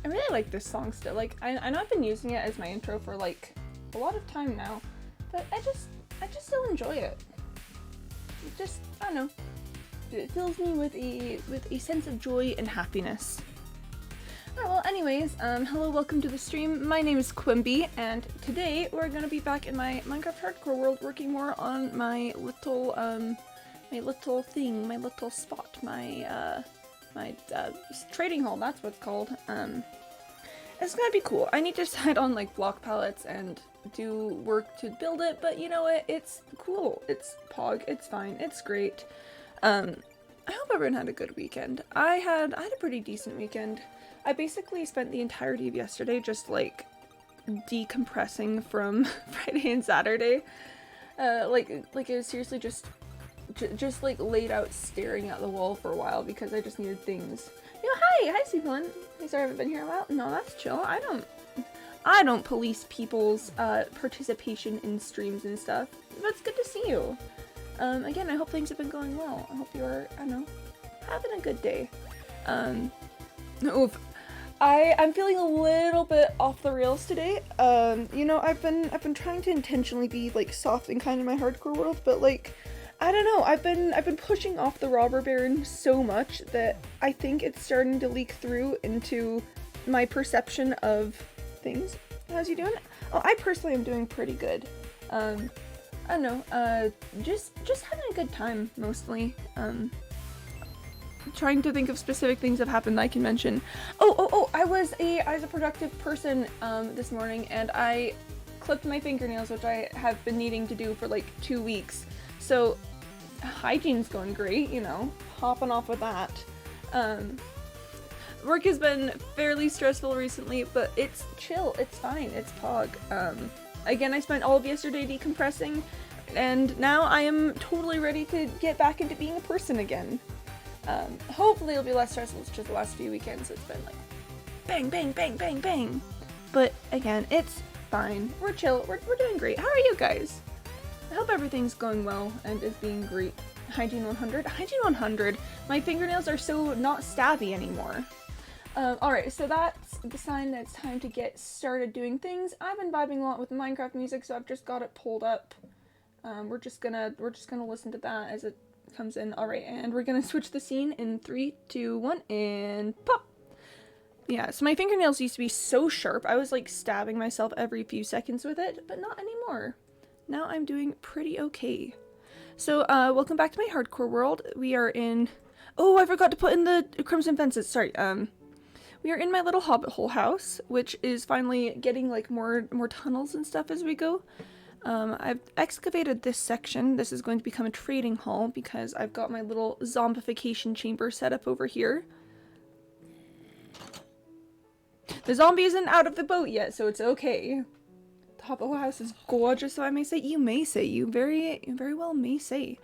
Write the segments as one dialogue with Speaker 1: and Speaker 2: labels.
Speaker 1: I really like this song still. Like, I know I've been using it as my intro for like a lot of time now, but I just still enjoy it. It just, I don't know, it fills me with a sense of joy and happiness. Alright, well, anyways, hello, welcome to the stream. My name is Quimby, and today we're gonna be back in my Minecraft hardcore world, working more on my little thing, my little spot, my trading hall, that's what it's called. It's gonna be cool. I need to decide on, like, block pallets and do work to build it, but you know what? It's cool. It's Pog. It's fine. It's great. I hope everyone had a good weekend. I had a pretty decent weekend. I basically spent the entirety of yesterday just, like, decompressing from Friday and Saturday. Like it was seriously just like laid out staring at the wall for a while because I just needed things. You know, hi Seaplin. Hey, sorry I haven't been here in a while. No, that's chill. I don't police people's participation in streams and stuff. But it's good to see you. Again, I hope things have been going well. I hope you're, I don't know, having a good day. Oof. I'm feeling a little bit off the rails today. You know, I've been trying to intentionally be like soft and kind in my hardcore world, but like, I don't know, I've been pushing off the robber baron so much that I think it's starting to leak through into my perception of things. How's you doing? Oh, I personally am doing pretty good. I don't know, just having a good time mostly. Trying to think of specific things that happened that I can mention. Oh, I was a productive person this morning, and I clipped my fingernails, which I have been needing to do for like 2 weeks. So hygiene's going great, you know, hopping off with that. Work has been fairly stressful recently, but it's chill, it's fine, it's Pog. Again, I spent all of yesterday decompressing, and now I am totally ready to get back into being a person again. Hopefully it'll be less stressful. It's just the last few weekends it's been like bang, bang, bang, bang, bang. But again, it's fine. We're chill. We're doing great. How are you guys? I hope everything's going well and is being great. Hygiene 100? Hygiene 100? My fingernails are so not stabby anymore. Alright, so that's the sign that it's time to get started doing things. I've been vibing a lot with Minecraft music, so I've just got it pulled up. We're just gonna listen to that as it comes in. Alright, and we're gonna switch the scene in 3, 2, 1, and pop! Yeah, so my fingernails used to be so sharp, I was like stabbing myself every few seconds with it, but not anymore. Now I'm doing pretty okay. So, welcome back to my hardcore world. We are in... Oh, I forgot to put in the crimson fences, sorry, we are in my little hobbit hole house, which is finally getting like more tunnels and stuff as we go. I've excavated this section. This is going to become a trading hall because I've got my little zombification chamber set up over here. The zombie isn't out of the boat yet, so it's okay. The Hobbit Hole house is gorgeous, so I may say. You may say. You very well may say.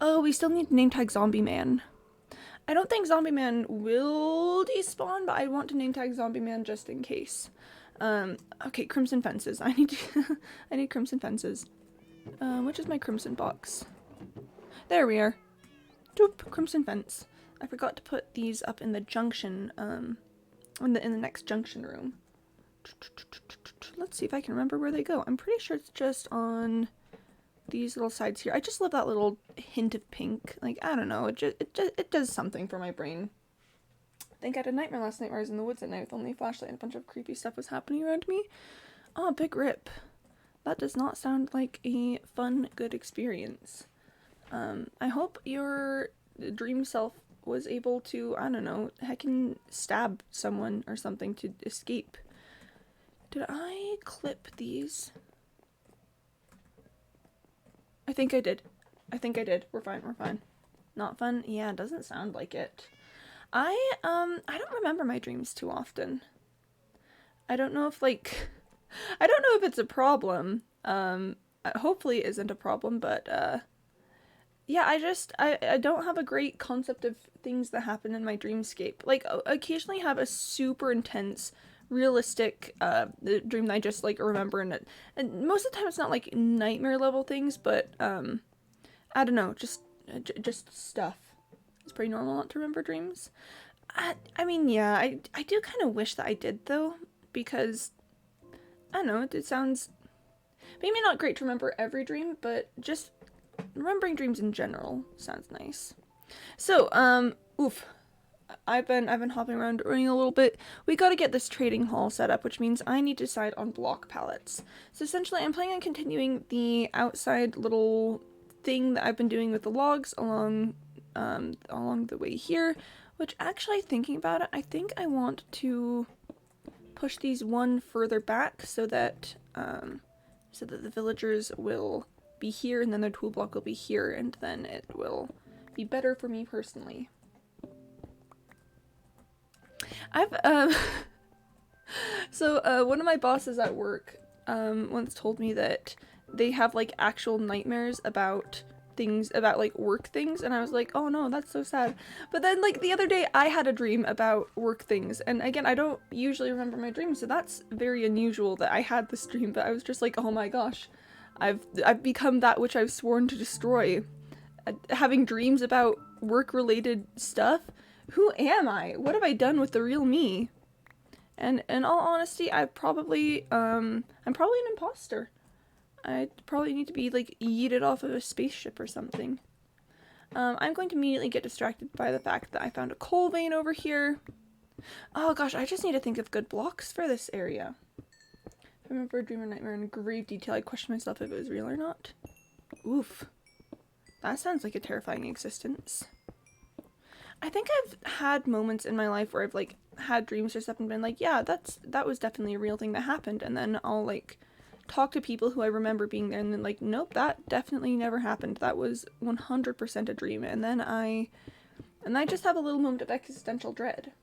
Speaker 1: Oh, we still need to name tag Zombie Man. I don't think Zombie Man will despawn, but I want to name tag Zombie Man just in case. Okay, crimson fences. I need I need crimson fences. Which is my crimson box? There we are. Doop, crimson fence. I forgot to put these up in the junction, in the next junction room. Let's see if I can remember where they go. I'm pretty sure it's just on these little sides here. I just love that little hint of pink. Like, I don't know, it does something for my brain. I think I had a nightmare last night where I was in the woods at night with only a flashlight and a bunch of creepy stuff was happening around me. Oh, big rip. That does not sound like a fun, good experience. I hope your dream self was able to, I don't know, heckin' stab someone or something to escape. Did I clip these? I think I did. We're fine. Not fun? Yeah, it doesn't sound like it. I don't remember my dreams too often. I don't know if, like, I don't know if it's a problem. Hopefully it isn't a problem, but, yeah, I don't have a great concept of things that happen in my dreamscape. Like, occasionally have a super intense, realistic, dream that I just, like, remember, and most of the time it's not, like, nightmare level things, but, I don't know, just stuff. It's pretty normal not to remember dreams. I mean, yeah, I do kind of wish that I did, though, because, I don't know, it sounds maybe not great to remember every dream, but just remembering dreams in general sounds nice. So, oof. I've been hopping around running a little bit. We gotta get this trading hall set up, which means I need to decide on block pallets. So essentially, I'm planning on continuing the outside little thing that I've been doing with the logs along the way here. Which actually, thinking about it, I think I want to push these one further back so that the villagers will be here, and then their tool block will be here, and then it will be better for me personally. I've one of my bosses at work once told me that they have like actual nightmares about things, about like work things, and I was like, oh no, that's so sad. But then like the other day I had a dream about work things, and again, I don't usually remember my dreams, so that's very unusual that I had this dream. But I was just like, oh my gosh, I've become that which I've sworn to destroy. Having dreams about work related stuff. Who am I? What have I done with the real me? And in all honesty, I'm probably an imposter. I probably need to be like yeeted off of a spaceship or something. I'm going to immediately get distracted by the fact that I found a coal vein over here. Oh gosh, I just need to think of good blocks for this area. If I remember a dream or nightmare in grave detail, I question myself if it was real or not. Oof. That sounds like a terrifying existence. I think I've had moments in my life where I've like had dreams or stuff and been like, yeah, that was definitely a real thing that happened, and then I'll like talk to people who I remember being there and then like, nope, that definitely never happened. That was 100% a dream. And then I just have a little moment of existential dread.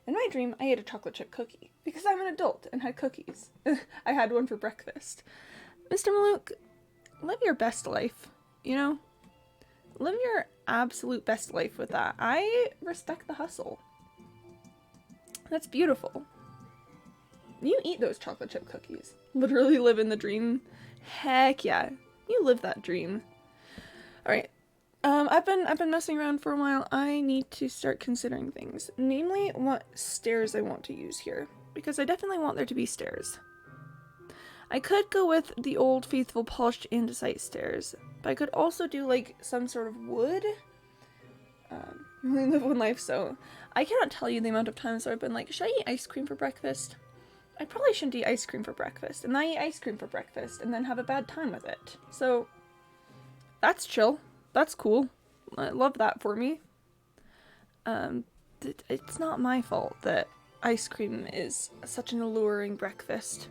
Speaker 1: In my dream, I ate a chocolate chip cookie because I'm an adult and had cookies. I had one for breakfast. Mr. Malouk, live your best life, you know? Live your absolute best life with that. I respect the hustle. That's beautiful. You eat those chocolate chip cookies. Literally live in the dream. Heck yeah. You live that dream. Alright. I've been messing around for a while. I need to start considering things. Namely, what stairs I want to use here. Because I definitely want there to be stairs. I could go with the old faithful polished andesite stairs. But I could also do like some sort of wood. Really live one life, so I cannot tell you the amount of times where I've been like, should I eat ice cream for breakfast? I probably shouldn't eat ice cream for breakfast, and then I eat ice cream for breakfast, and then have a bad time with it. So, that's chill. That's cool. I love that for me. It's not my fault that ice cream is such an alluring breakfast.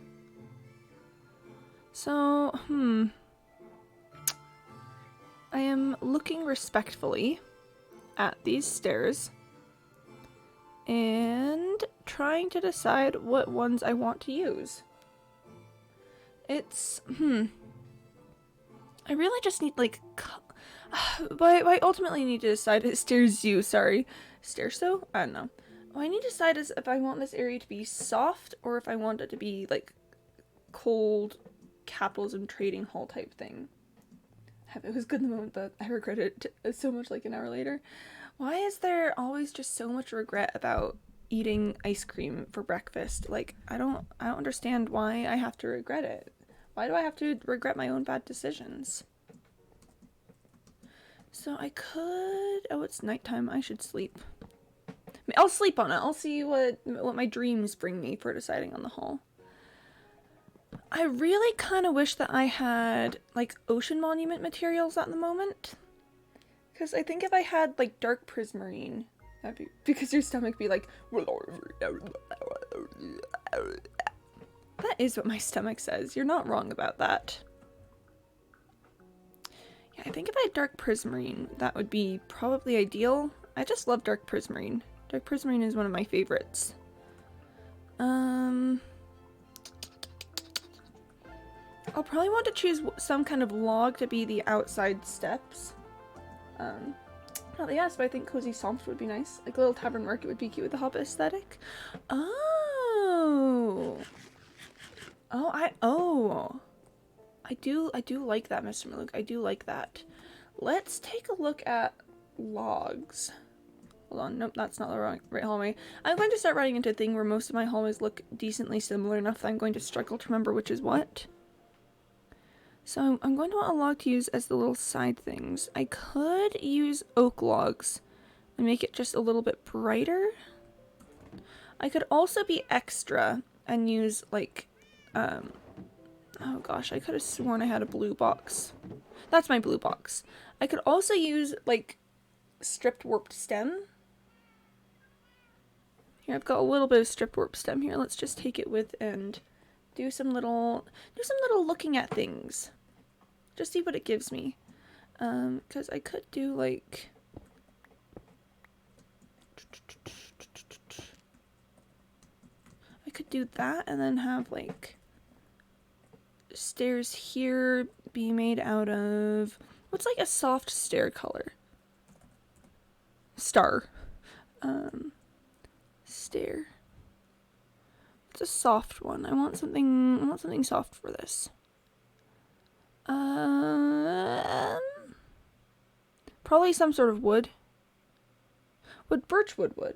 Speaker 1: So, I am looking respectfully at these stairs and trying to decide what ones I want to use. It's, I really just need, like, but I ultimately need to decide, Stairso? I don't know. What I need to decide is if I want this area to be soft or if I want it to be, like, cold capitalism trading hall type thing. It was good in the moment, but I regret it so much like an hour later. Why is there always just so much regret about eating ice cream for breakfast? Like, I don't understand why I have to regret it. Why do I have to regret my own bad decisions? So I could... Oh, it's nighttime. I should sleep. I'll sleep on it. I'll see what my dreams bring me for deciding on the hall. I really kind of wish that I had, like, ocean monument materials at the moment. Because I think if I had, like, dark prismarine, that'd be... Because your stomach be like... That is what my stomach says. You're not wrong about that. Yeah, I think if I had dark prismarine, that would be probably ideal. I just love dark prismarine. Dark prismarine is one of my favorites. I'll probably want to choose some kind of log to be the outside steps. Not the yes, but I think Cozy Swamps would be nice. Like a little tavern market would be cute with the Hobbit aesthetic. Oh. I do like that, Mr. Malouk. I do like that. Let's take a look at logs. Hold on, nope, that's not the right hallway. I'm going to start running into a thing where most of my hallways look decently similar enough that I'm going to struggle to remember which is what. So I'm going to want a log to use as the little side things. I could use oak logs and make it just a little bit brighter. I could also be extra and use like, oh gosh, I could have sworn I had a blue box. That's my blue box. I could also use like stripped warped stem. Here, I've got a little bit of stripped warped stem here. Let's just take it with and do some little looking at things. Just see what it gives me. Because I could do like, I could do that and then have like stairs here be made out of, what's like a soft stair color? Star. Stair. It's a soft one. I want something soft for this. Probably some sort of wood. Birchwood wood.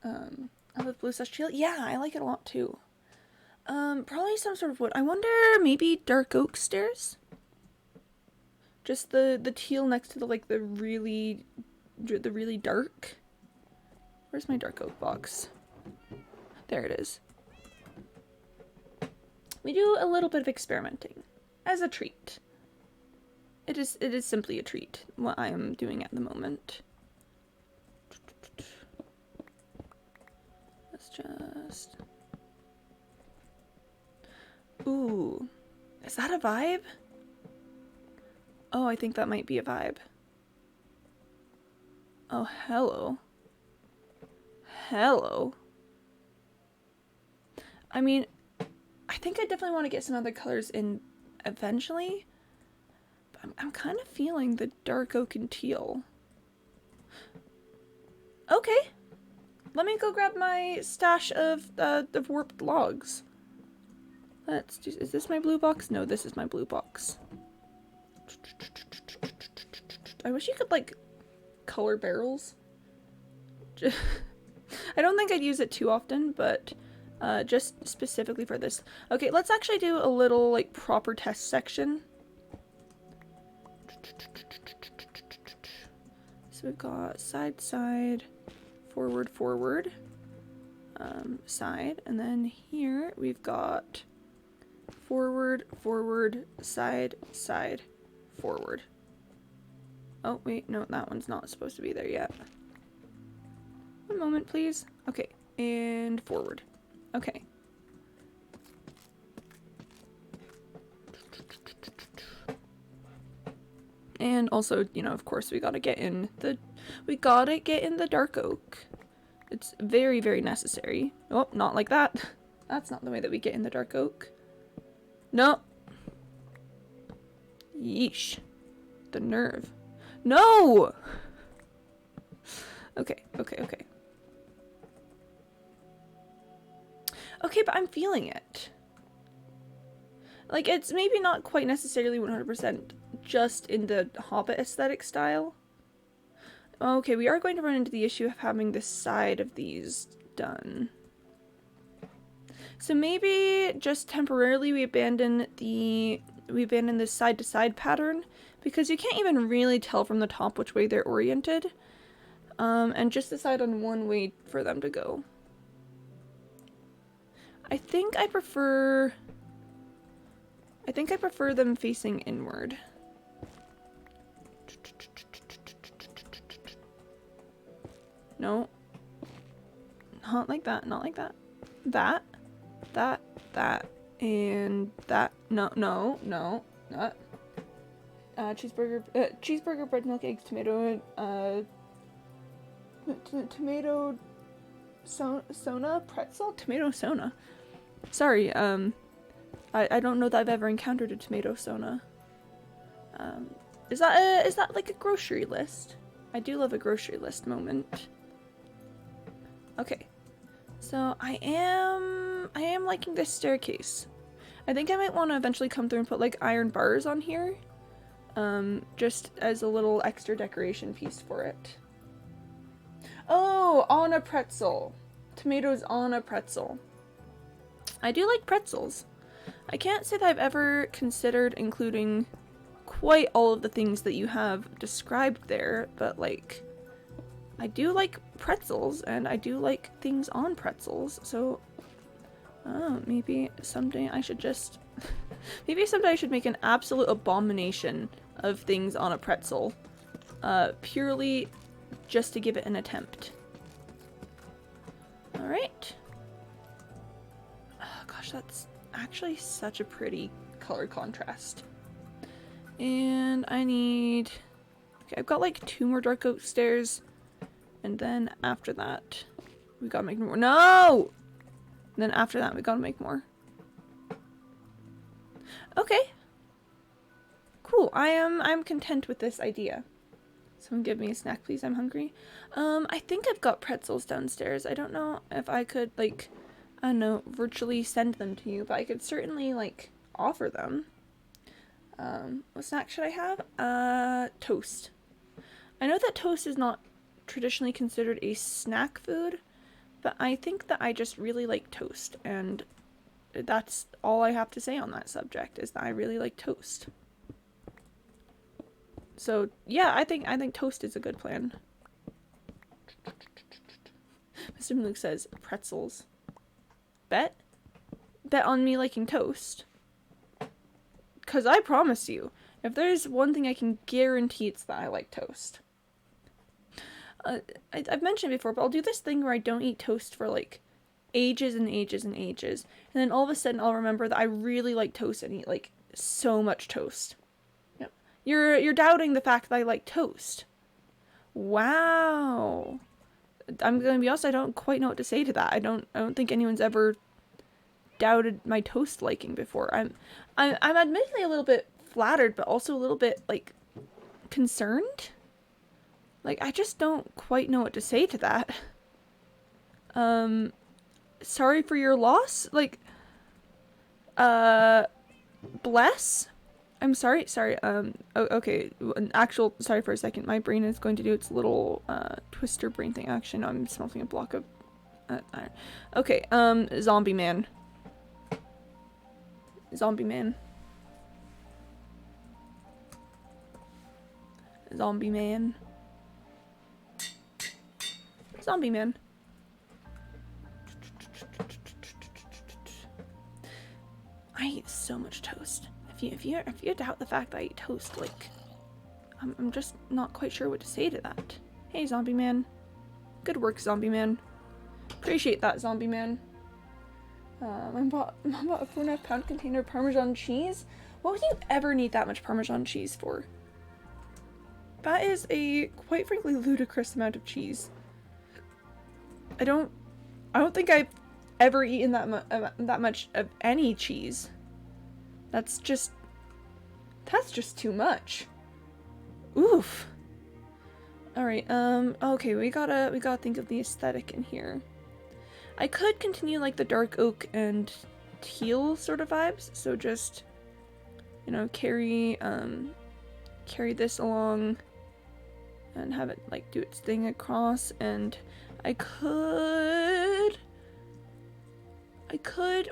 Speaker 1: I love blue sash teal. Yeah, I like it a lot too. Probably some sort of wood. I wonder, maybe dark oak stairs? Just the teal next to the really dark. Where's my dark oak box? There it is. We do a little bit of experimenting as a treat. It is simply a treat what I am doing at the moment. Let's just, ooh, is that a vibe? Oh, I think that might be a vibe. Oh, hello. Hello. I mean, I think I definitely want to get some other colors in eventually, but I'm kind of feeling the dark oak and teal. Okay. Let me go grab my stash of warped logs. Let's do, is this my blue box? No, this is my blue box. I wish you could, like, color barrels. I don't think I'd use it too often, but just specifically for this. Okay, let's actually do a little, like, proper test section. So we've got side, side, forward, forward, side, and then here we've got forward, forward, side, side, forward. Oh, wait, no, that one's not supposed to be there yet. One moment, please. Okay, and forward. Okay. And also, you know, of course, we gotta get in the dark oak. It's very, very necessary. Oh, not like that. That's not the way that we get in the dark oak. No. Yeesh. The nerve. No! Okay, okay, okay. Okay, but I'm feeling it. Like, it's maybe not quite necessarily 100% just in the Hobbit aesthetic style. Okay, we are going to run into the issue of having this side of these done. So maybe just temporarily we abandon this side-to-side pattern, because you can't even really tell from the top which way they're oriented, and just decide on one way for them to go. I think I prefer them facing inward. No. Not like that, not like that. That, and that. No, not. Cheeseburger, bread, milk, eggs, tomato, tomato sona, pretzel? Tomato sona. Sorry, I don't know that I've ever encountered a tomato sona. Is that like a grocery list? I do love a grocery list moment. Okay. So I am liking this staircase. I think I might want to eventually come through and put like iron bars on here. Just as a little extra decoration piece for it. Oh, on a pretzel. Tomatoes on a pretzel. I do like pretzels. I can't say that I've ever considered including quite all of the things that you have described there, but like, I do like pretzels, and I do like things on pretzels, so maybe someday I should just maybe someday I should make an absolute abomination of things on a pretzel, purely just to give it an attempt. Alright. Oh gosh, that's actually such a pretty color contrast. And I need... Okay, I've got like 2 more dark oak stairs. And then after that, we gotta make more. No! And then after that, we gotta make more. Okay. Cool. I'm content with this idea. Someone give me a snack, please. I'm hungry. I think I've got pretzels downstairs. I don't know if I could, like, I don't know, virtually send them to you, but I could certainly, like, offer them. What snack should I have? Toast. I know that toast is not traditionally considered a snack food, but I think that I just really like toast, and that's all I have to say on that subject, is that I really like toast. So yeah, I think toast is a good plan. Mr. Luke says pretzels. Bet on me liking toast. 'Cause I promise you, if there's one thing I can guarantee, it's that I like toast. I've mentioned before, but I'll do this thing where I don't eat toast for like ages and ages and ages, and then all of a sudden I'll remember that I really like toast and eat like so much toast. Yep. You're doubting the fact that I like toast. Wow. I'm gonna be honest, I don't quite know what to say to that. I don't think anyone's ever doubted my toast liking before. I'm admittedly a little bit flattered, but also a little bit like concerned. Like, I just don't quite know what to say to that. Sorry for your loss? Like, bless? I'm sorry, okay, sorry for a second, my brain is going to do its little, twister brain thing. Actually, no, I'm smelting a block of, okay, zombie man. Zombie man. Zombie man. Zombie man. I eat so much toast. If you doubt the fact that I eat toast, like, I'm just not quite sure what to say to that. Hey, zombie man. Good work, zombie man. Appreciate that, zombie man. I bought a 4.5 pound container of Parmesan cheese. What would you ever need that much Parmesan cheese for? That is a, quite frankly, ludicrous amount of cheese. I don't think I've ever eaten that much of any cheese. That's just too much. Oof. Alright, okay, we gotta think of the aesthetic in here. I could continue like the dark oak and teal sort of vibes, so just, you know, carry this along and have it like do its thing across, and I could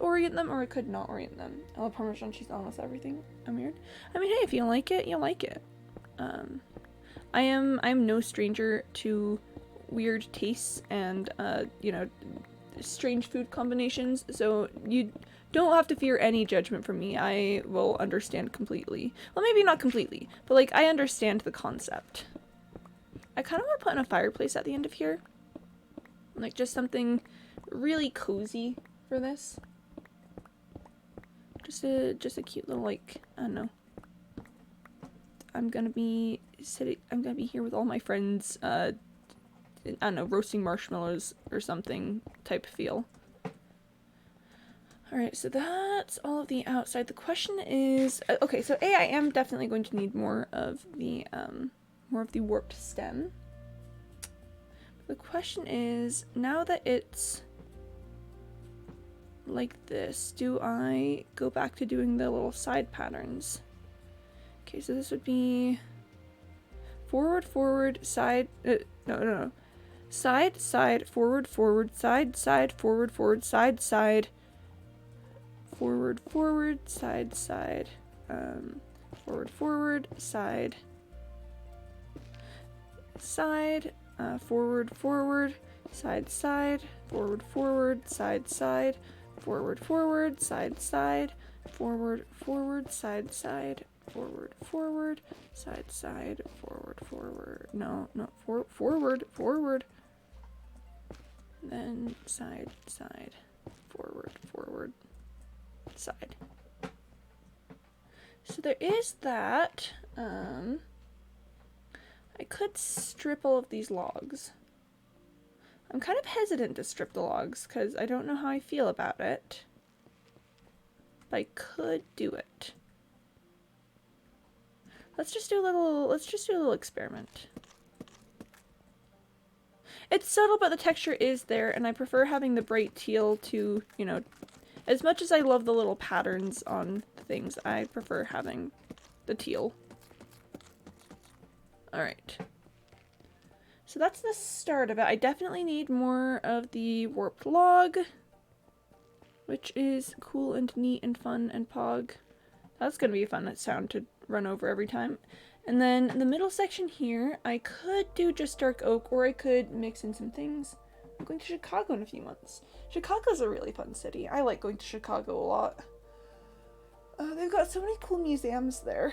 Speaker 1: orient them, or I could not orient them. I love Parmesan cheese on almost everything. I'm weird. I mean, hey, if you like it, you like it. I'm no stranger to weird tastes and you know, strange food combinations, so you don't have to fear any judgment from me. I will understand completely. Well, maybe not completely, but like, I understand the concept. I kind of want to put in a fireplace at the end of here. Like, just something really cozy for this. Just a cute little, like, I don't know. I'm gonna be here with all my friends, I don't know, roasting marshmallows or something type feel. Alright, so that's all of the outside. The question is, okay, so I am definitely going to need more of the warped stem. The question is, now that it's like this, do I go back to doing the little side patterns? Okay, so this would be forward, side, no. Side, side, forward, forward, side, side, forward, forward, side, side. Forward, forward, side, side. Forward, forward, side. Side, forward, forward, side, side. Forward, forward, side, side. Forward, forward, side, side. Forward, forward, side, side. Forward, forward, side, side. Forward, forward. No, forward, forward. Then side, side. Forward, forward, side. So there is that. I could strip all of these logs. I'm kind of hesitant to strip the logs because I don't know how I feel about it. But I could do it. Let's just do a little experiment. It's subtle, but the texture is there, and I prefer having the bright teal to, you know, as much as I love the little patterns on things, I prefer having the teal. Alright. So that's the start of it. I definitely need more of the warped log, which is cool and neat and fun and pog. That's gonna be a fun sound to run over every time. And then the middle section here, I could do just dark oak, or I could mix in some things. I'm going to Chicago in a few months. Chicago's a really fun city. I like going to Chicago a lot. They've got so many cool museums there.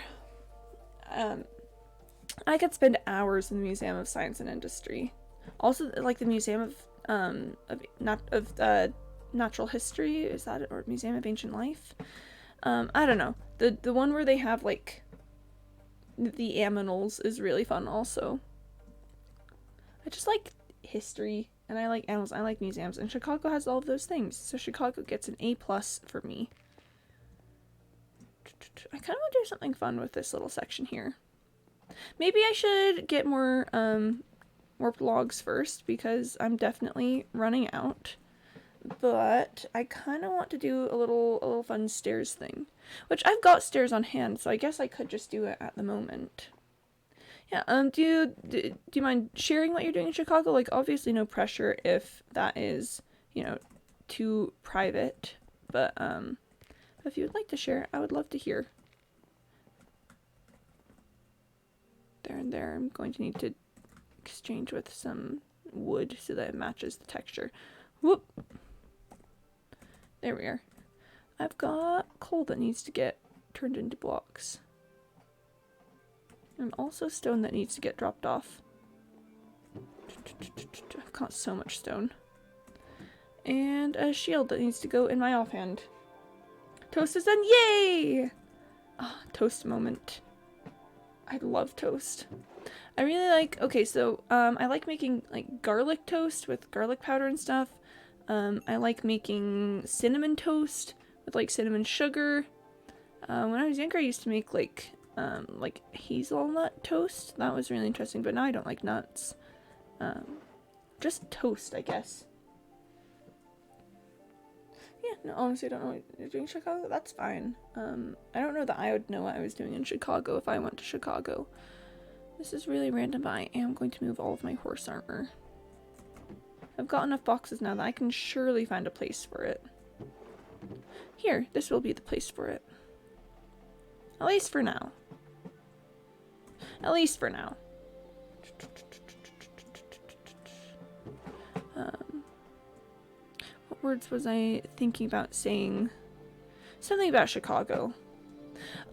Speaker 1: I could spend hours in the Museum of Science and Industry. Also, like the Museum of Natural History, is that it? Or Museum of Ancient Life? I don't know. The one where they have like the aminals is really fun also. I just like history and I like animals. I like museums, and Chicago has all of those things. So Chicago gets an A+ for me. I kind of want to do something fun with this little section here. Maybe I should get more warped logs first because I'm definitely running out. But I kind of want to do a little fun stairs thing, which I've got stairs on hand, so I guess I could just do it at the moment. Yeah. Do you mind sharing what you're doing in Chicago? Like, obviously, no pressure if that is, you know, too private. But if you would like to share, I would love to hear. There and there. I'm going to need to exchange with some wood so that it matches the texture. Whoop. There we are. I've got coal that needs to get turned into blocks. And also stone that needs to get dropped off. I've got so much stone. And a shield that needs to go in my offhand. Toast is done! Yay! Ah, toast moment. I love toast. I really like, okay, so I like making like garlic toast with garlic powder and stuff. I like making cinnamon toast with like cinnamon sugar. When I was younger, I used to make like hazelnut toast. That was really interesting, but now I don't like nuts. Just toast, I guess. Yeah, no, honestly, I don't know what you're doing in Chicago. That's fine. I don't know that I would know what I was doing in Chicago if I went to Chicago. This is really random, but I am going to move all of my horse armor. I've got enough boxes now that I can surely find a place for it. Here, this will be the place for it. At least for now. At least for now. What words was I thinking about saying? Something about Chicago.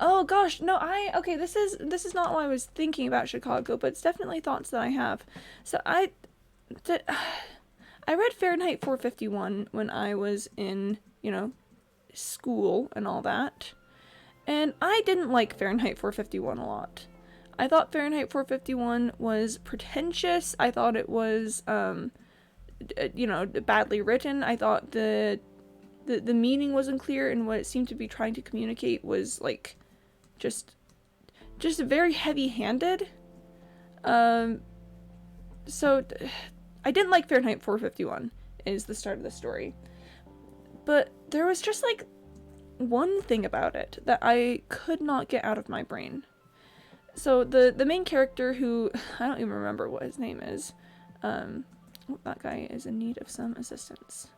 Speaker 1: Oh gosh, no, okay, this is not what I was thinking about Chicago, but it's definitely thoughts that I have. So I read Fahrenheit 451 when I was in, you know, school and all that. And I didn't like Fahrenheit 451 a lot. I thought Fahrenheit 451 was pretentious. I thought it was, you know, badly written. I thought the meaning wasn't clear, and what it seemed to be trying to communicate was, like, just very heavy-handed. So I didn't like Fahrenheit 451 is the start of the story. But there was just, like, one thing about it that I could not get out of my brain. So the main character, who I don't even remember what his name is, Oh, that guy is in need of some assistance.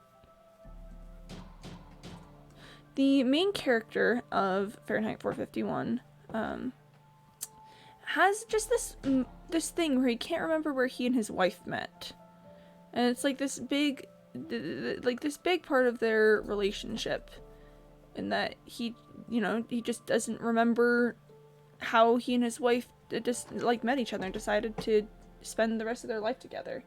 Speaker 1: The main character of Fahrenheit 451 has just this thing where he can't remember where he and his wife met. And it's like this big part of their relationship, in that he just doesn't remember how he and his wife just like met each other and decided to spend the rest of their life together.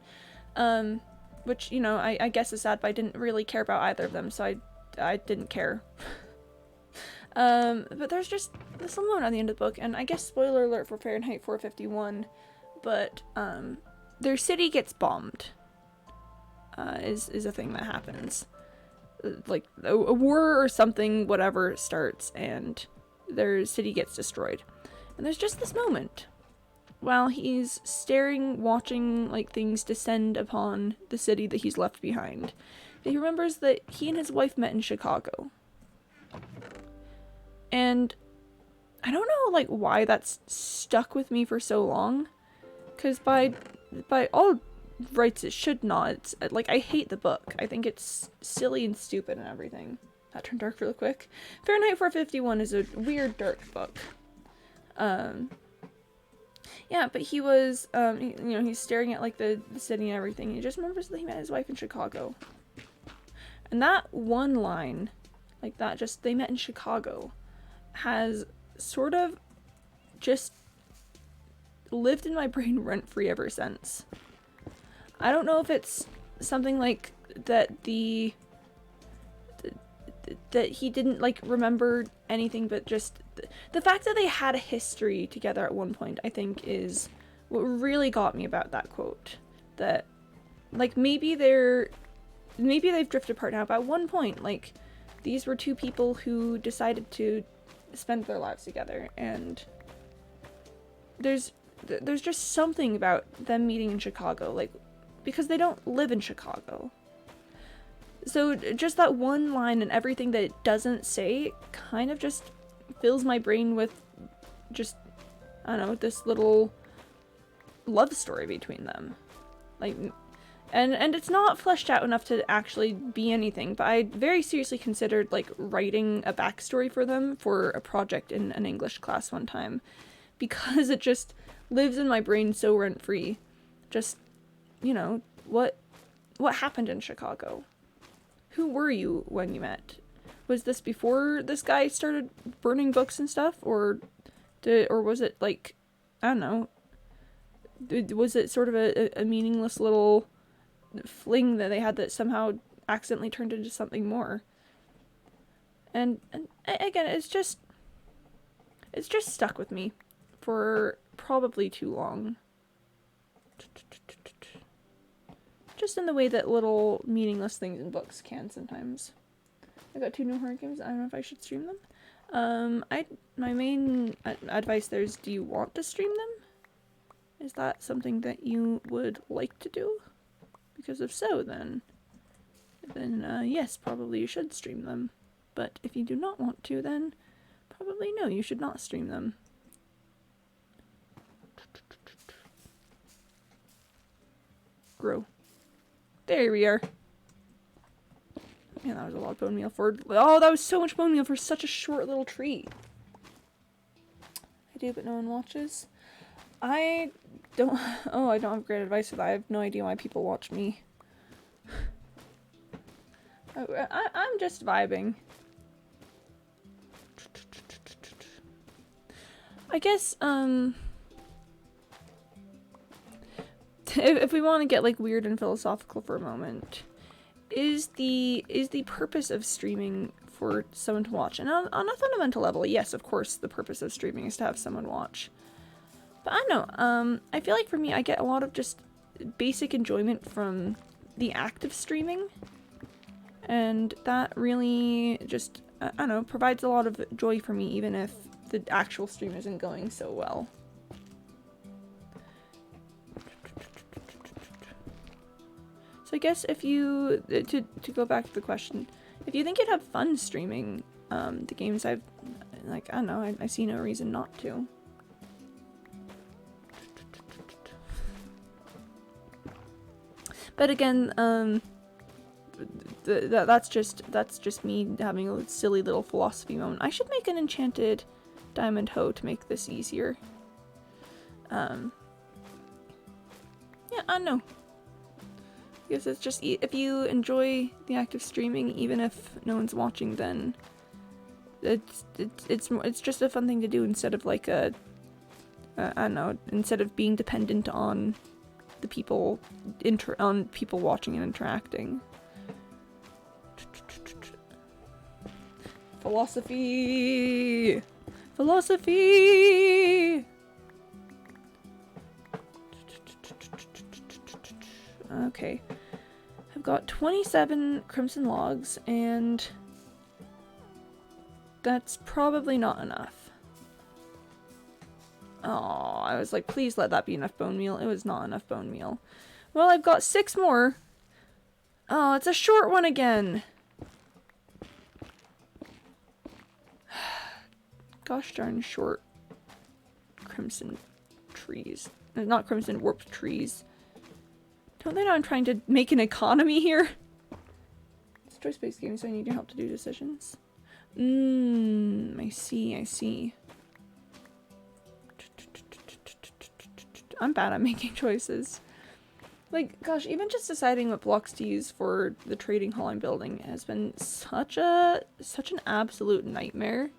Speaker 1: Which, I guess is sad, but I didn't really care about either of them, so I didn't care. But there's just this moment at the end of the book, and I guess spoiler alert for Fahrenheit 451, but their city gets bombed. Is a thing that happens. Like a war or something, whatever, starts, and their city gets destroyed. And there's just this moment while he's watching like things descend upon the city that he's left behind, that he remembers that he and his wife met in Chicago. And I don't know like why that's stuck with me for so long, because by all rights it should not. It's, like, I hate the book. I think it's silly and stupid and everything. That turned dark real quick. Fahrenheit 451 is a weird dark book. Yeah, but he was, he's staring at like the city and everything. He just remembers that he met his wife in Chicago. And that one line, like that, just they met in Chicago, has sort of just lived in my brain rent-free ever since. I don't know if it's something like that that he didn't like remember anything, but just the fact that they had a history together at one point, I think, is what really got me about that quote. That like maybe they've drifted apart now, but at one point, like, these were two people who decided to spend their lives together, and there's just something about them meeting in Chicago, like, because they don't live in Chicago. So just that one line and everything that it doesn't say kind of just fills my brain with just, I don't know, this little love story between them. Like, and it's not fleshed out enough to actually be anything, but I very seriously considered like writing a backstory for them for a project in an English class one time, because it just lives in my brain so rent-free. Just, what happened in Chicago? Who were you when you met? Was this before this guy started burning books and stuff, or was it like, I don't know, was it sort of a meaningless little fling that they had that somehow accidentally turned into something more? And again, it's just stuck with me for probably too long. Just in the way that little meaningless things in books can sometimes. I got 2 new horror games. I don't know if I should stream them. My main advice there is, do you want to stream them? Is that something that you would like to do? Because if so, then yes, probably you should stream them. But if you do not want to, then probably no, you should not stream them. Grow. There we are. Man, that was a lot of bone meal for... Oh, that was so much bone meal for such a short little treat. I do, but no one watches. I don't have great advice for that. I have no idea why people watch me. I'm just vibing. I guess, if we want to get like weird and philosophical for a moment, is the purpose of streaming for someone to watch? And on a fundamental level, yes, of course, the purpose of streaming is to have someone watch. But I don't know, I feel like for me, I get a lot of just basic enjoyment from the act of streaming, and that really just, I don't know, provides a lot of joy for me, even if the actual stream isn't going so well. So I guess if you, to go back to the question, if you think you'd have fun streaming the games I don't know, I see no reason not to. But again, that's just me having a silly little philosophy moment. I should make an enchanted diamond hoe to make this easier. Yeah, I don't know. Because it's just, if you enjoy the act of streaming, even if no one's watching, then it's just a fun thing to do instead of like a, I don't know, instead of being dependent on the people, on people watching and interacting. Philosophy! Philosophy! Okay. I've got 27 crimson logs, and that's probably not enough. Oh, I was like, please let that be enough bone meal. It was not enough bone meal. Well, I've got 6 more. Oh, it's a short one again. Gosh darn short crimson trees. Not crimson, warped trees. Don't they know I'm trying to make an economy here? It's a choice-based game, so I need your help to do decisions. I see, I see. I'm bad at making choices. Like, gosh, even just deciding what blocks to use for the trading hall I'm building has been such an absolute nightmare.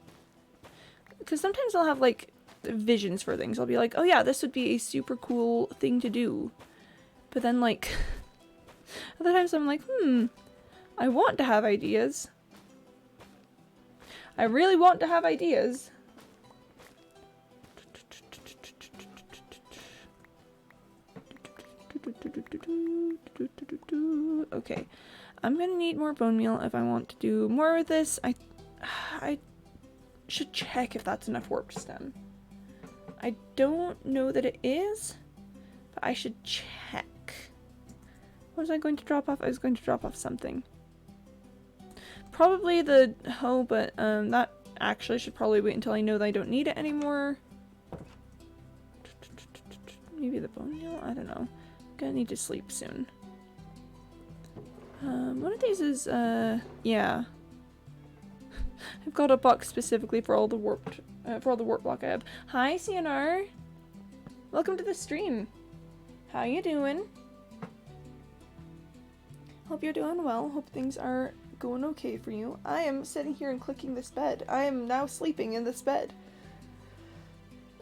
Speaker 1: Because sometimes I'll have, like, visions for things. I'll be like, oh yeah, this would be a super cool thing to do. But then, like, other times I'm like, I want to have ideas. I really want to have ideas. Okay, I'm gonna need more bone meal if I want to do more with this. I should check if that's enough warped stem. I don't know that it is, but I should check. What was I going to drop off? I was going to drop off something. Probably the hoe, but that actually should probably wait until I know that I don't need it anymore. Maybe the bone meal? I don't know. I'm gonna need to sleep soon. One of these is, yeah. I've got a box specifically for all the warp block I have. Hi, CNR! Welcome to the stream. How you doing? Hope you're doing well. Hope things are going okay for you. I am sitting here and clicking this bed. I am now sleeping in this bed.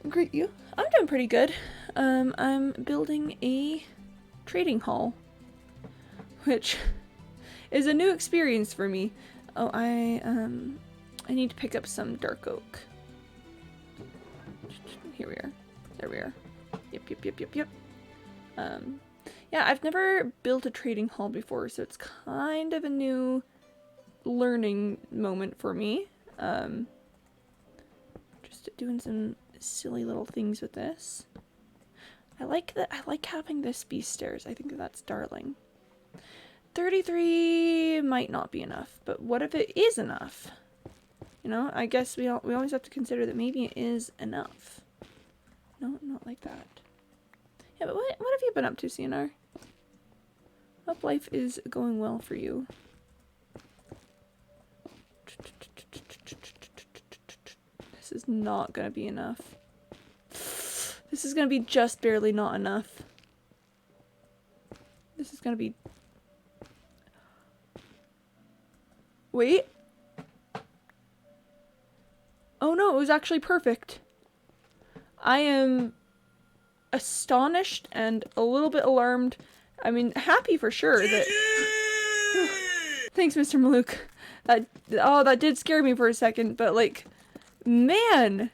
Speaker 1: Great, you? I'm doing pretty good. I'm building a trading hall, which is a new experience for me. Oh, I need to pick up some dark oak. Here we are. There we are. Yep. Yeah, I've never built a trading hall before, so it's kind of a new learning moment for me. Just doing some silly little things with this. I like having this be stairs. I think that's darling. 33 might not be enough, but what if it is enough? You know, I guess we always have to consider that maybe it is enough. No, not like that. Yeah, but what have you been up to, CNR? Hope life is going well for you. This is not gonna be enough. This is gonna be just barely not enough. This is gonna be... Wait. Oh no, it was actually perfect. I am astonished and a little bit alarmed. I mean, happy for sure that... Thanks, Mr. Malouk. That did scare me for a second, but like, man!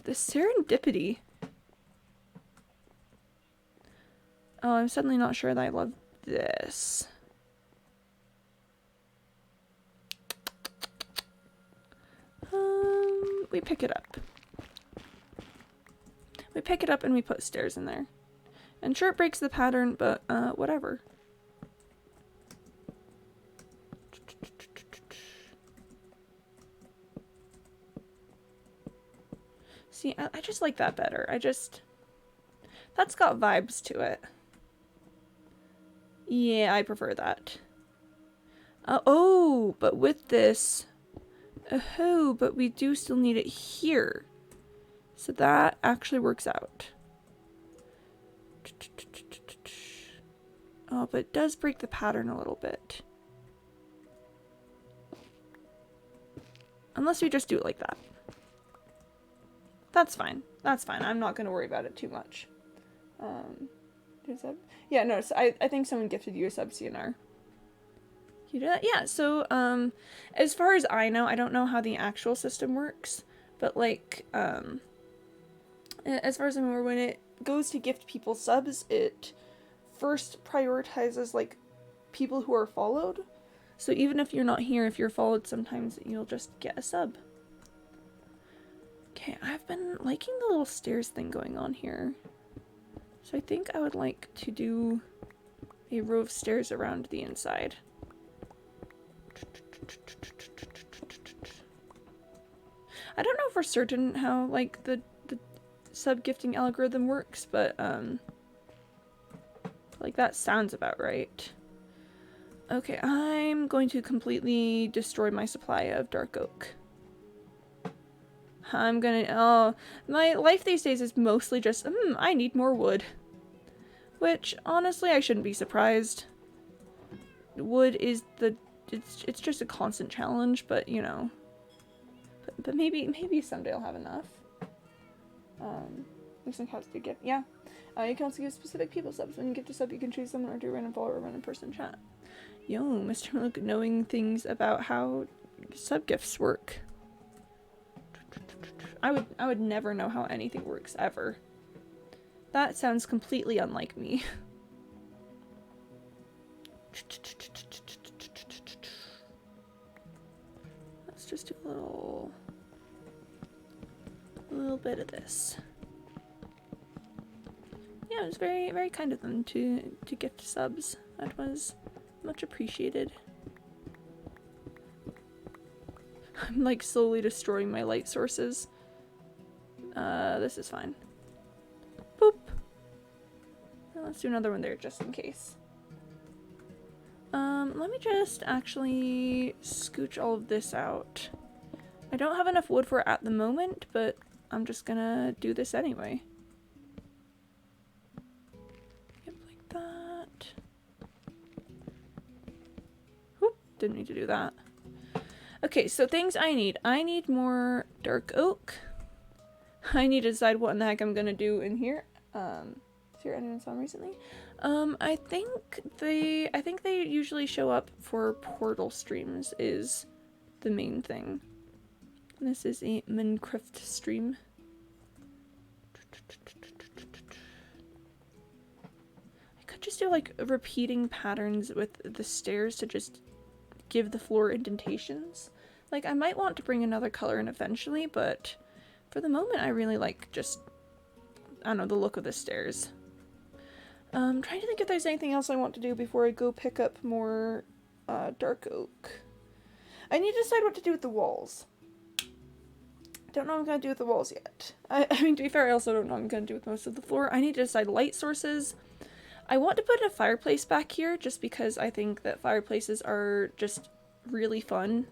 Speaker 1: The serendipity. Oh, I'm suddenly not sure that I love this. We pick it up. We pick it up and we put stairs in there. And sure, it breaks the pattern, but whatever. See, I just like that better. That's got vibes to it. Yeah, I prefer that. Oh, but with this... Oh, but we do still need it here. So that actually works out. Oh, but it does break the pattern a little bit. Unless we just do it like that. That's fine. That's fine. I'm not going to worry about it too much. Yeah, no, so I think someone gifted you a sub CNR. You do that? Yeah, so, as far as I know, I don't know how the actual system works, but, like, as far as I remember, when it goes to gift people subs, it first prioritizes, like, people who are followed. So even if you're not here, if you're followed, sometimes you'll just get a sub. Okay, I've been liking the little stairs thing going on here. So I think I would like to do a row of stairs around the inside. I don't know for certain how, like, the sub-gifting algorithm works, but, like, that sounds about right. Okay, I'm going to completely destroy my supply of dark oak. I'm gonna, oh, my life these days is mostly just, I need more wood. Which, honestly, I shouldn't be surprised. Wood is it's just a constant challenge, but, you know. But maybe someday I'll have enough. Looks how to get, yeah. You can also give specific people subs. When you gift a sub, you can choose someone or do a random follow or random person chat. Yo, Mr. Luke knowing things about how sub gifts work. I would never know how anything works, ever. That sounds completely unlike me. Let's just do a little bit of this. Yeah, it was very, very kind of them to gift subs. That was much appreciated. I'm like slowly destroying my light sources. This is fine. Boop. Now let's do another one there just in case. Let me just actually scooch all of this out. I don't have enough wood for it at the moment, but I'm just gonna do this anyway. Yep, like that. Whoop, didn't need to do that. Okay, so things I need. I need more dark oak. I need to decide what in the heck I'm gonna do in here. Is here anyone saw them recently? I think they usually show up for portal streams is the main thing. This is a Minecraft stream. I could just do like repeating patterns with the stairs to just give the floor indentations. Like, I might want to bring another color in eventually, but for the moment I really like just, I don't know, the look of the stairs. Trying to think if there's anything else I want to do before I go pick up more dark oak. I need to decide what to do with the walls. Don't know what I'm going to do with the walls yet. I mean, to be fair, I also don't know what I'm going to do with most of the floor. I need to decide light sources. I want to put a fireplace back here just because I think that fireplaces are just really fun.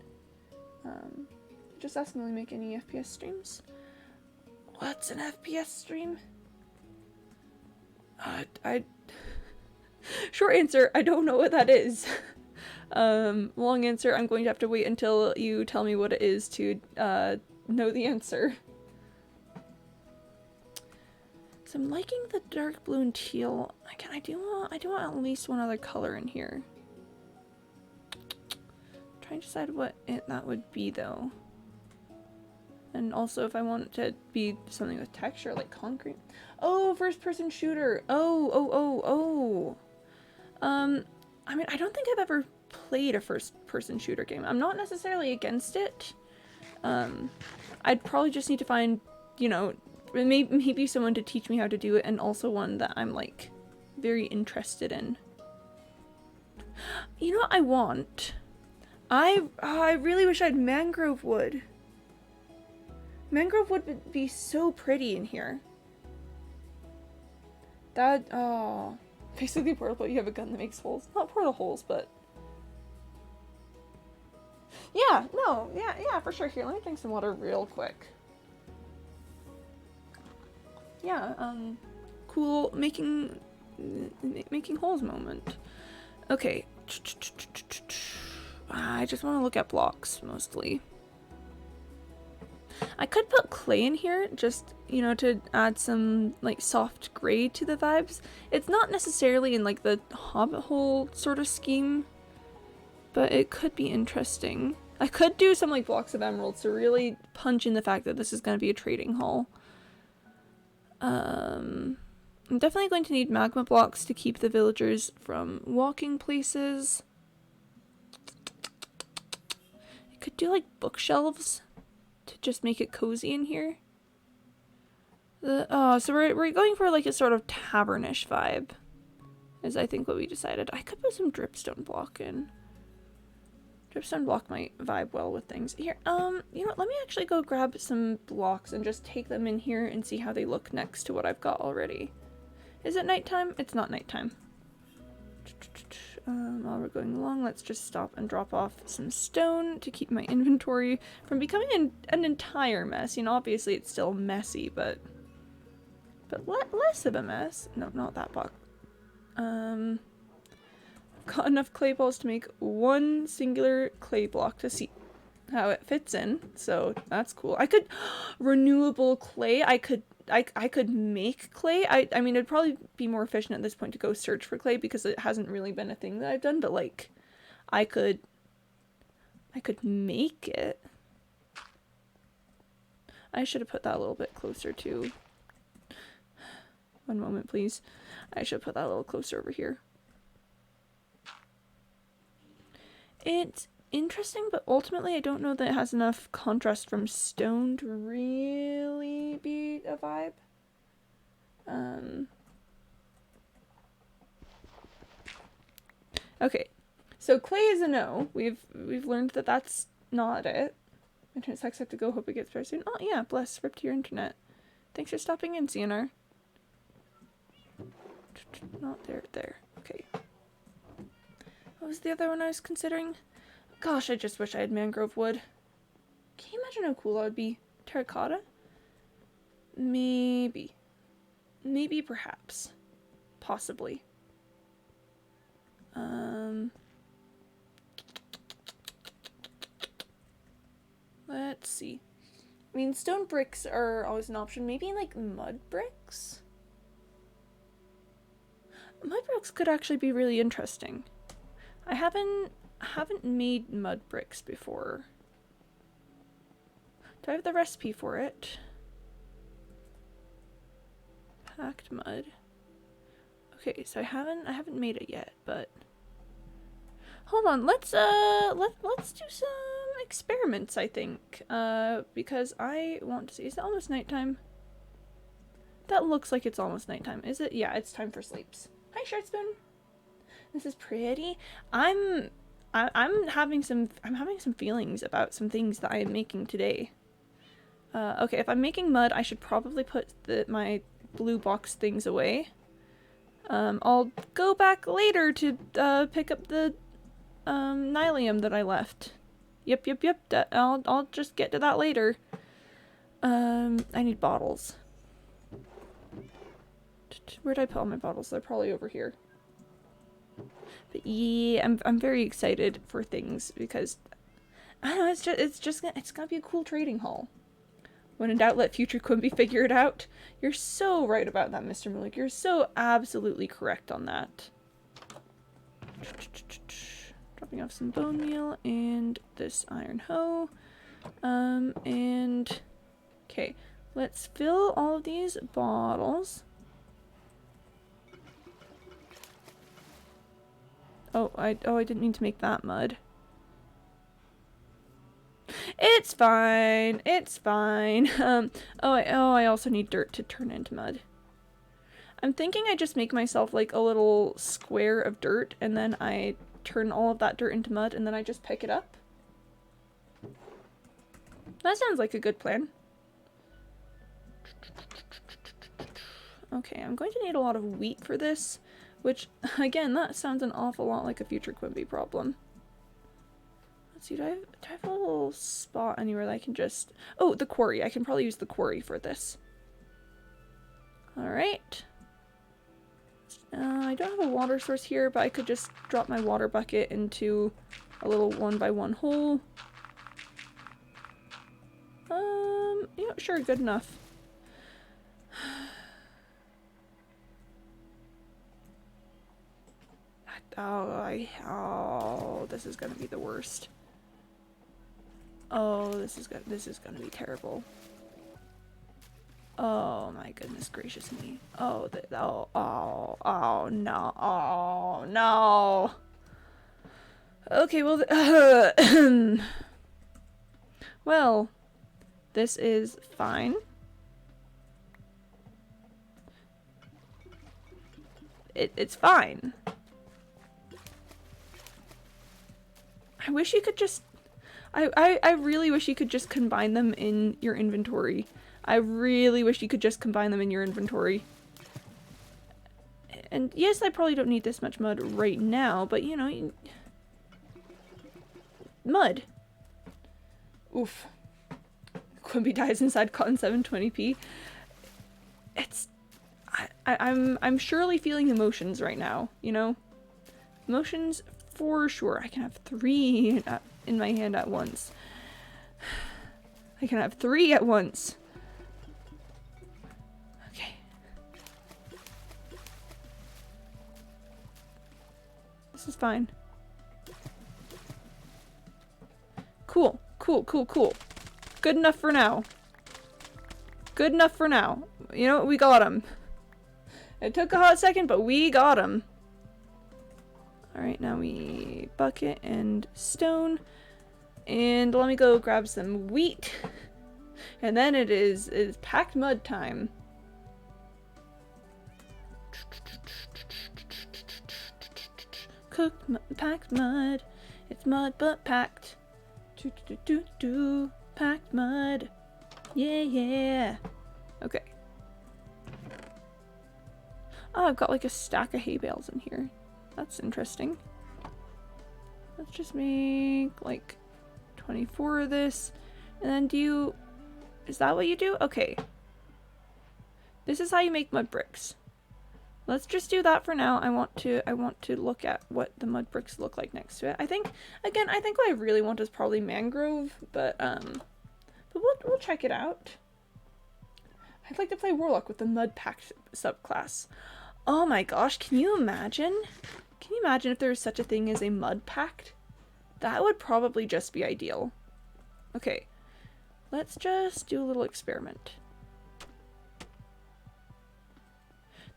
Speaker 1: Just ask me to make any FPS streams. What's an FPS stream? Short answer, I don't know what that is. Long answer, I'm going to have to wait until you tell me what it is to know the answer. So I'm liking the dark blue and teal. Again, I do want at least one other color in here. Trying to decide what that would be though. And also if I want it to be something with texture, like concrete. Oh, first person shooter. Oh. I mean, I don't think I've ever played a first person shooter game. I'm not necessarily against it. I'd probably just need to find, you know, maybe someone to teach me how to do it, and also one that I'm like very interested in. You know what I want? I really wish I had mangrove wood. Mangrove wood would be so pretty in here. Oh, Basically portable, you have a gun that makes holes. Not portal holes, but... Yeah, no, yeah, for sure. Here, let me drink some water real quick. Yeah, cool making holes moment. Okay. I just want to look at blocks, mostly. I could put clay in here, just, you know, to add some, like, soft gray to the vibes. It's not necessarily in, like, the hobbit hole sort of scheme, but it could be interesting. I could do some, like, blocks of emeralds to really punch in the fact that this is going to be a trading hall. I'm definitely going to need magma blocks to keep the villagers from walking places. I could do, like, bookshelves to just make it cozy in here. So we're going for like a sort of tavernish vibe, is I think what we decided. I could put some dripstone block in. Dripstone block might vibe well with things. Here, you know what, let me actually go grab some blocks and just take them in here and see how they look next to what I've got already. Is it nighttime? It's not nighttime. While we're going along, let's just stop and drop off some stone to keep my inventory from becoming an entire mess. You know, obviously it's still messy, but less of a mess. No, not that block. I've got enough clay balls to make one singular clay block to see how it fits in, so that's cool. I could renewable clay. I could make clay. I mean, it'd probably be more efficient at this point to go search for clay because it hasn't really been a thing that I've done, but like I could make it. I should have put that a little bit closer to. One moment, please. I should put that a little closer over here. It's interesting, but ultimately I don't know that it has enough contrast from stone to really be a vibe. Okay, so clay is a no. We've learned that that's not it. Internet sucks, have to go, hope it gets better soon. Oh yeah, bless, rip to your internet. Thanks for stopping in, CNR. Not there. Okay. What was the other one I was considering? Gosh, I just wish I had mangrove wood. Can you imagine how cool that would be? Terracotta? Maybe. Maybe, perhaps. Possibly. Let's see. I mean, stone bricks are always an option. Maybe, like, mud bricks? Mud bricks could actually be really interesting. I haven't made mud bricks before. Do I have the recipe for it? Packed mud. Okay, so I haven't made it yet, but hold on, let's do some experiments, I think. Because I want to see, is it almost nighttime? That looks like it's almost nighttime. Is it? Yeah, it's time for sleeps. Hi, Shirtspoon. This is pretty. I'm having some feelings about some things that I am making today. Okay, if I'm making mud, I should probably put my blue box things away. I'll go back later to pick up the nylium that I left. Yep. I'll just get to that later. I need bottles. Where'd I put all my bottles? They're probably over here. But yeah, I'm very excited for things because I don't know, it's gonna be a cool trading hall. When in doubt, let future Quimby figure it out. You're so right about that, Mr. Mulik. You're so absolutely correct on that. Dropping off some bone meal and this iron hoe. And okay, let's fill all of these bottles. Oh, I didn't mean to make that mud. It's fine. It's fine. I also need dirt to turn into mud. I'm thinking I just make myself like a little square of dirt and then I turn all of that dirt into mud and then I just pick it up. That sounds like a good plan. Okay, I'm going to need a lot of wheat for this, Which, again, that sounds an awful lot like a future Quimby problem. Let's see, do I have a little spot anywhere that I can just... Oh, the quarry. I can probably use the quarry for this. Alright. I don't have a water source here, but I could just drop my water bucket into a little 1x1 hole. Yeah, sure, good enough. Oh, this is gonna be the worst. Oh, this is gonna be terrible. Oh my goodness gracious me. Oh, oh no, oh no. Okay, well, well, this is fine. It's fine. I wish you could just... I really wish you could just combine them in your inventory. I really wish you could just combine them in your inventory. And yes, I probably don't need this much mud right now, but you know... Mud. Oof. Quimby dies inside cotton 720p. It's... I'm surely feeling emotions right now, you know? Emotions for sure. I can have 3 in my hand at once. I can have 3 at once. Okay. This is fine. Cool. Cool, cool, cool. Good enough for now. Good enough for now. You know what? We got him. It took a hot second, but we got him. Alright, now we bucket and stone. And let me go grab some wheat. And then it is packed mud time. Cooked, packed mud. It's mud but packed. Packed mud. Yeah, yeah. Okay. Oh, I've got like a stack of hay bales in here. That's interesting. Let's just make like 24 of this. And then do you... Is that what you do? Okay. This is how you make mud bricks. Let's just do that for now. I want to look at what the mud bricks look like next to it. I think, again, I think what I really want is probably mangrove, but we'll check it out. I'd like to play Warlock with the mud packed subclass. Oh my gosh, can you imagine? Can you imagine if there was such a thing as a mud pact? That would probably just be ideal. Okay, let's just do a little experiment.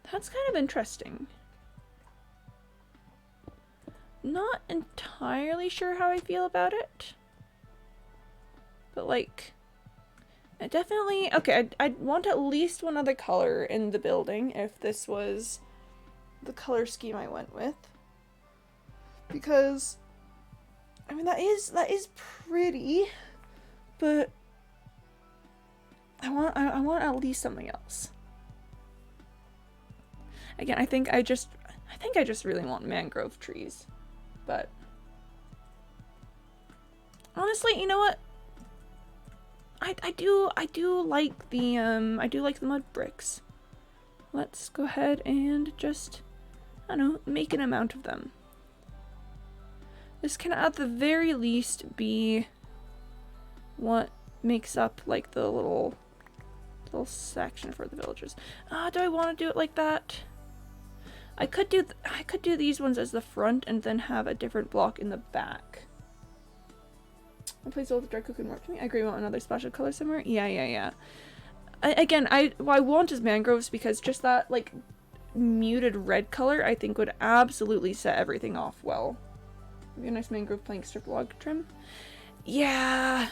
Speaker 1: That's kind of interesting. Not entirely sure how I feel about it. But like, I definitely... Okay, I'd want at least one other color in the building if this was the color scheme I went with. Because, I mean, that is pretty, but I want at least something else. Again, I think I just really want mangrove trees, but honestly, you know what? I do like the mud bricks. Let's go ahead and just, I don't know, make an amount of them. This can at the very least be what makes up like the little section for the villagers. Do I want to do it like that? I could do these ones as the front and then have a different block in the back. I place all the dry cook and work to me. I agree, want another splash of color somewhere. Yeah. What I want is mangroves because just that like muted red color I think would absolutely set everything off well. Maybe a nice mangrove plank strip log trim. Yeah.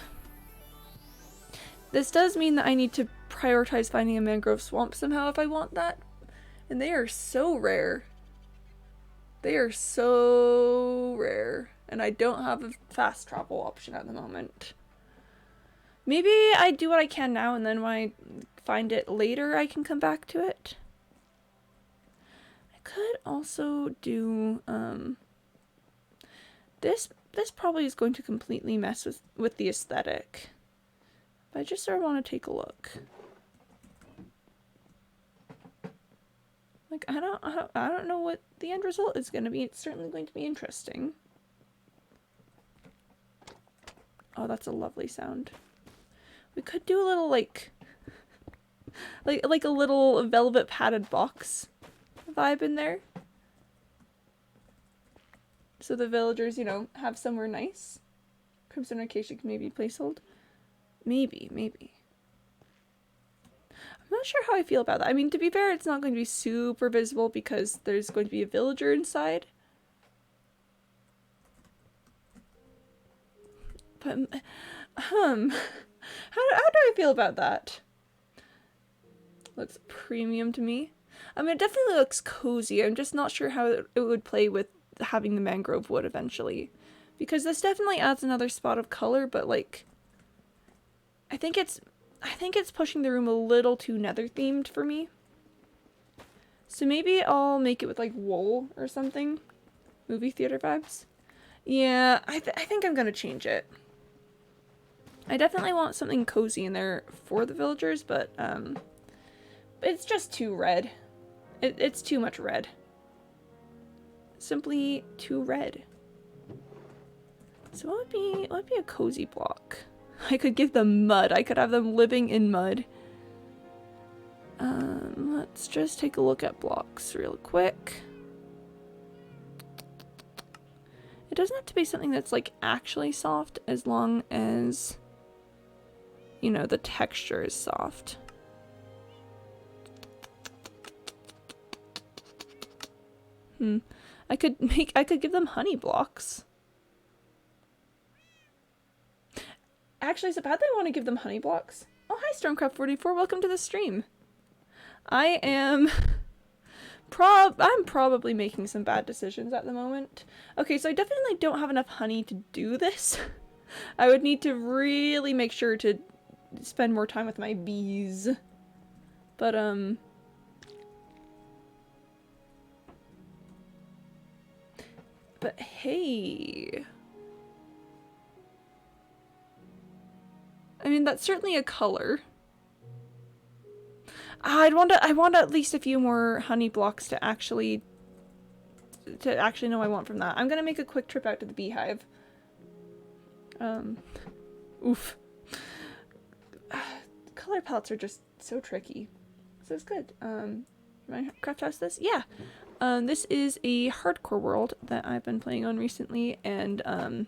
Speaker 1: This does mean that I need to prioritize finding a mangrove swamp somehow if I want that. And they are so rare. They are so rare. And I don't have a fast travel option at the moment. Maybe I do what I can now and then when I find it later I can come back to it. I could also do, this probably is going to completely mess with the aesthetic. But I just sort of want to take a look. Like, I don't know what the end result is going to be. It's certainly going to be interesting. Oh, that's a lovely sound. We could do a little, like a little velvet padded box vibe in there. So the villagers, you know, have somewhere nice. Crimson Acacia can maybe placehold. Maybe. I'm not sure how I feel about that. I mean, to be fair, it's not going to be super visible because there's going to be a villager inside. But, how do I feel about that? Looks premium to me. I mean, it definitely looks cozy. I'm just not sure how it would play with having the mangrove wood eventually. Because this definitely adds another spot of color, but like, I think it's pushing the room a little too nether themed for me. So maybe I'll make it with like wool or something. Movie theater vibes. Yeah, I think I'm gonna change it. I definitely want something cozy in there for the villagers, but it's just too red. It's too much red. Simply too red. So what would be a cozy block? I could give them mud. I could have them living in mud. Let's just take a look at blocks real quick. It doesn't have to be something that's like actually soft as long as, you know, the texture is soft. I could give them honey blocks. Actually, is it bad that I want to give them honey blocks? Oh, hi Stormcraft44, welcome to the stream. I'm probably making some bad decisions at the moment. Okay, so I definitely don't have enough honey to do this. I would need to really make sure to spend more time with my bees. But, hey. I mean, that's certainly a color. I want at least a few more honey blocks to actually know I want from that. I'm gonna make a quick trip out to the beehive. Oof. Color palettes are just so tricky. So it's good. My craft house this? Yeah. This is a hardcore world that I've been playing on recently, and I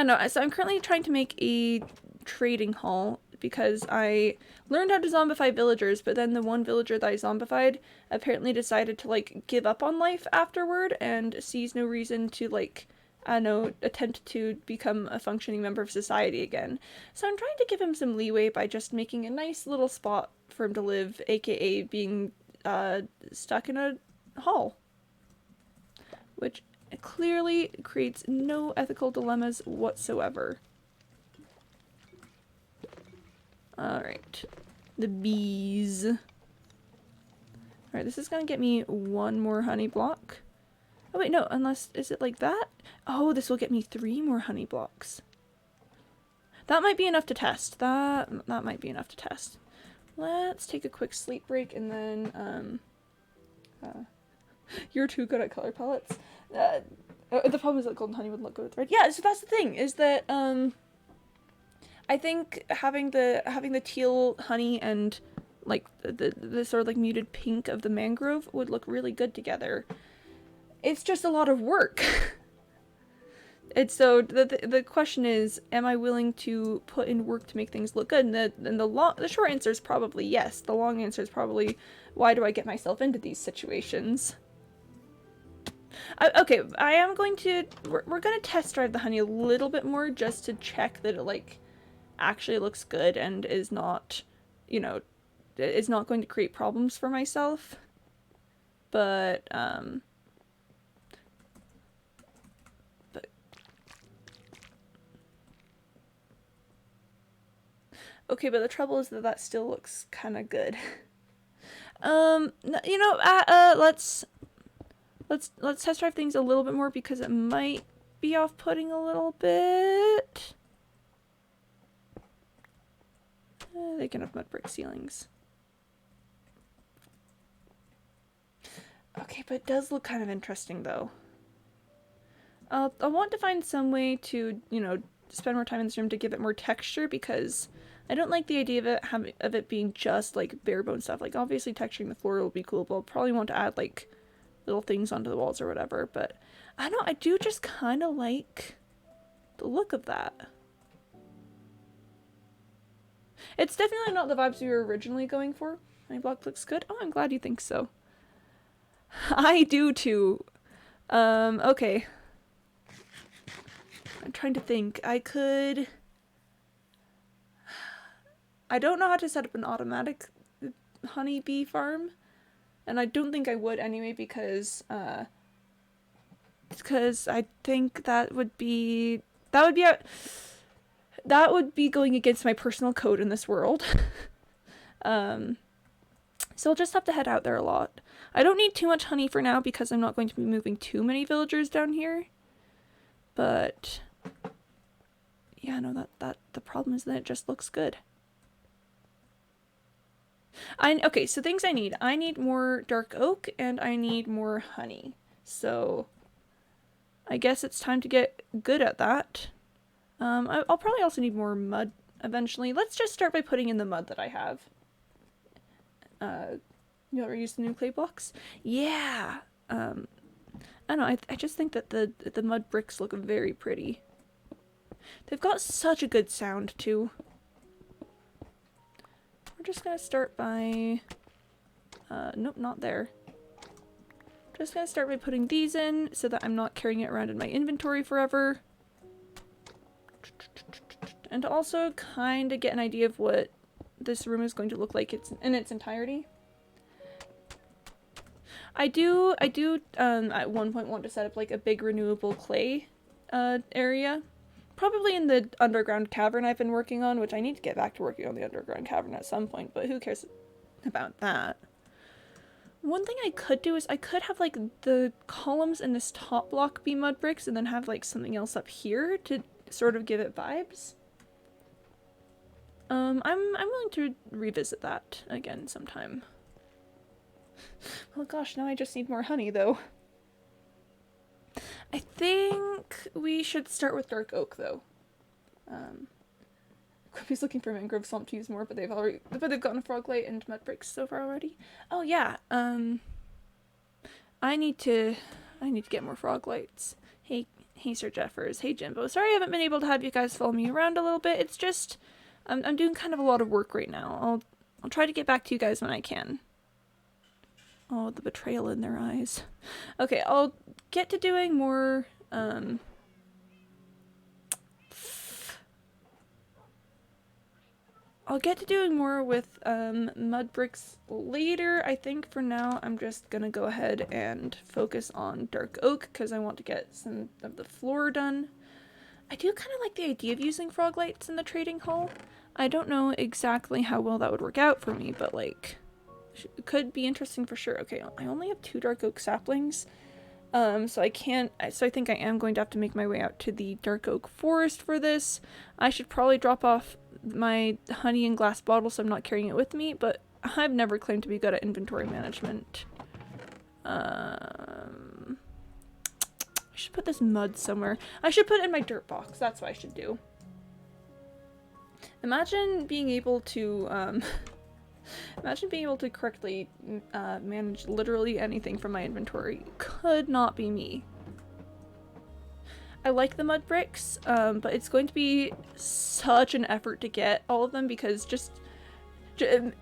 Speaker 1: don't know, so I'm currently trying to make a trading hall because I learned how to zombify villagers, but then the one villager that I zombified apparently decided to like give up on life afterward and sees no reason to like, I don't know, attempt to become a functioning member of society again. So I'm trying to give him some leeway by just making a nice little spot for him to live, aka being stuck in a hall. Which clearly creates no ethical dilemmas whatsoever. Alright. The bees. Alright, this is gonna get me one more honey block. Oh wait, no, unless, is it like that? Oh, this will get me 3 more honey blocks. That might be enough to test. That might be enough to test. Let's take a quick sleep break and then, you're too good at color palettes. The problem is that golden honey would look good with red. Yeah, so that's the thing, is that, I think having the teal honey and like the sort of like muted pink of the mangrove would look really good together. It's just a lot of work. And so the question is, am I willing to put in work to make things look good? And the short answer is probably yes. The long answer is probably, why do I get myself into these situations? Okay, I am going to, we're going to test drive the honey a little bit more just to check that it like actually looks good and is not, you know, is not going to create problems for myself. But okay, but the trouble is that still looks kind of good. You know, let's test drive things a little bit more because it might be off-putting a little bit. They can have mud brick ceilings. Okay, but it does look kind of interesting though. I want to find some way to, you know, spend more time in this room to give it more texture because I don't like the idea of it being just like bare bone stuff. Like obviously texturing the floor will be cool, but I'll probably want to add like little things onto the walls or whatever. But I don't know, I do just kind of like the look of that. It's definitely not the vibes we were originally going for. My block looks good. Oh, I'm glad you think so. I do too. Okay. I'm trying to think. I don't know how to set up an automatic honeybee farm. And I don't think I would anyway because I think that would be going against my personal code in this world. So I'll just have to head out there a lot. I don't need too much honey for now because I'm not going to be moving too many villagers down here. But yeah, no, that the problem is that it just looks good. Okay, so things I need. I need more dark oak and I need more honey. So I guess it's time to get good at that. I'll probably also need more mud eventually. Let's just start by putting in the mud that I have. You ever use the new clay blocks? Yeah. I don't know, I just think that the mud bricks look very pretty. They've got such a good sound too. We're just gonna start by nope, not there. Just gonna start by putting these in so that I'm not carrying it around in my inventory forever. And to also kind of get an idea of what this room is going to look like in its entirety. I do at one point want to set up like a big renewable clay area. Probably in the underground cavern I've been working on, which I need to get back to working on the underground cavern at some point, but who cares about that? One thing I could do is I could have like the columns in this top block be mud bricks and then have like something else up here to sort of give it vibes. I'm willing to revisit that again sometime. Well, gosh, now I just need more honey, though. I think we should start with dark oak, though. Quimby's looking for mangrove swamp to use more, but they've gotten froglight and mud bricks so far already. Oh yeah. I need to get more frog-lights. Hey, Sir Jeffers. Hey, Jimbo. Sorry I haven't been able to have you guys follow me around a little bit. It's just I'm doing kind of a lot of work right now. I'll try to get back to you guys when I can. Oh, the betrayal in their eyes. Okay, I'll get to doing more, I'll get to doing more with, mud bricks later. I think for now I'm just gonna go ahead and focus on dark oak because I want to get some of the floor done. I do kind of like the idea of using frog lights in the trading hall. I don't know exactly how well that would work out for me, but like, it could be interesting for sure. Okay, I only have 2 dark oak saplings, so I think I am going to have to make my way out to the dark oak forest for this. I should probably drop off my honey in glass bottles so I'm not carrying it with me, but I've never claimed to be good at inventory management. I should put this mud somewhere. I should put it in my dirt box. That's what I should do. Imagine being able to, imagine being able to correctly manage literally anything from my inventory. Could not be me. I like the mud bricks, but it's going to be such an effort to get all of them because just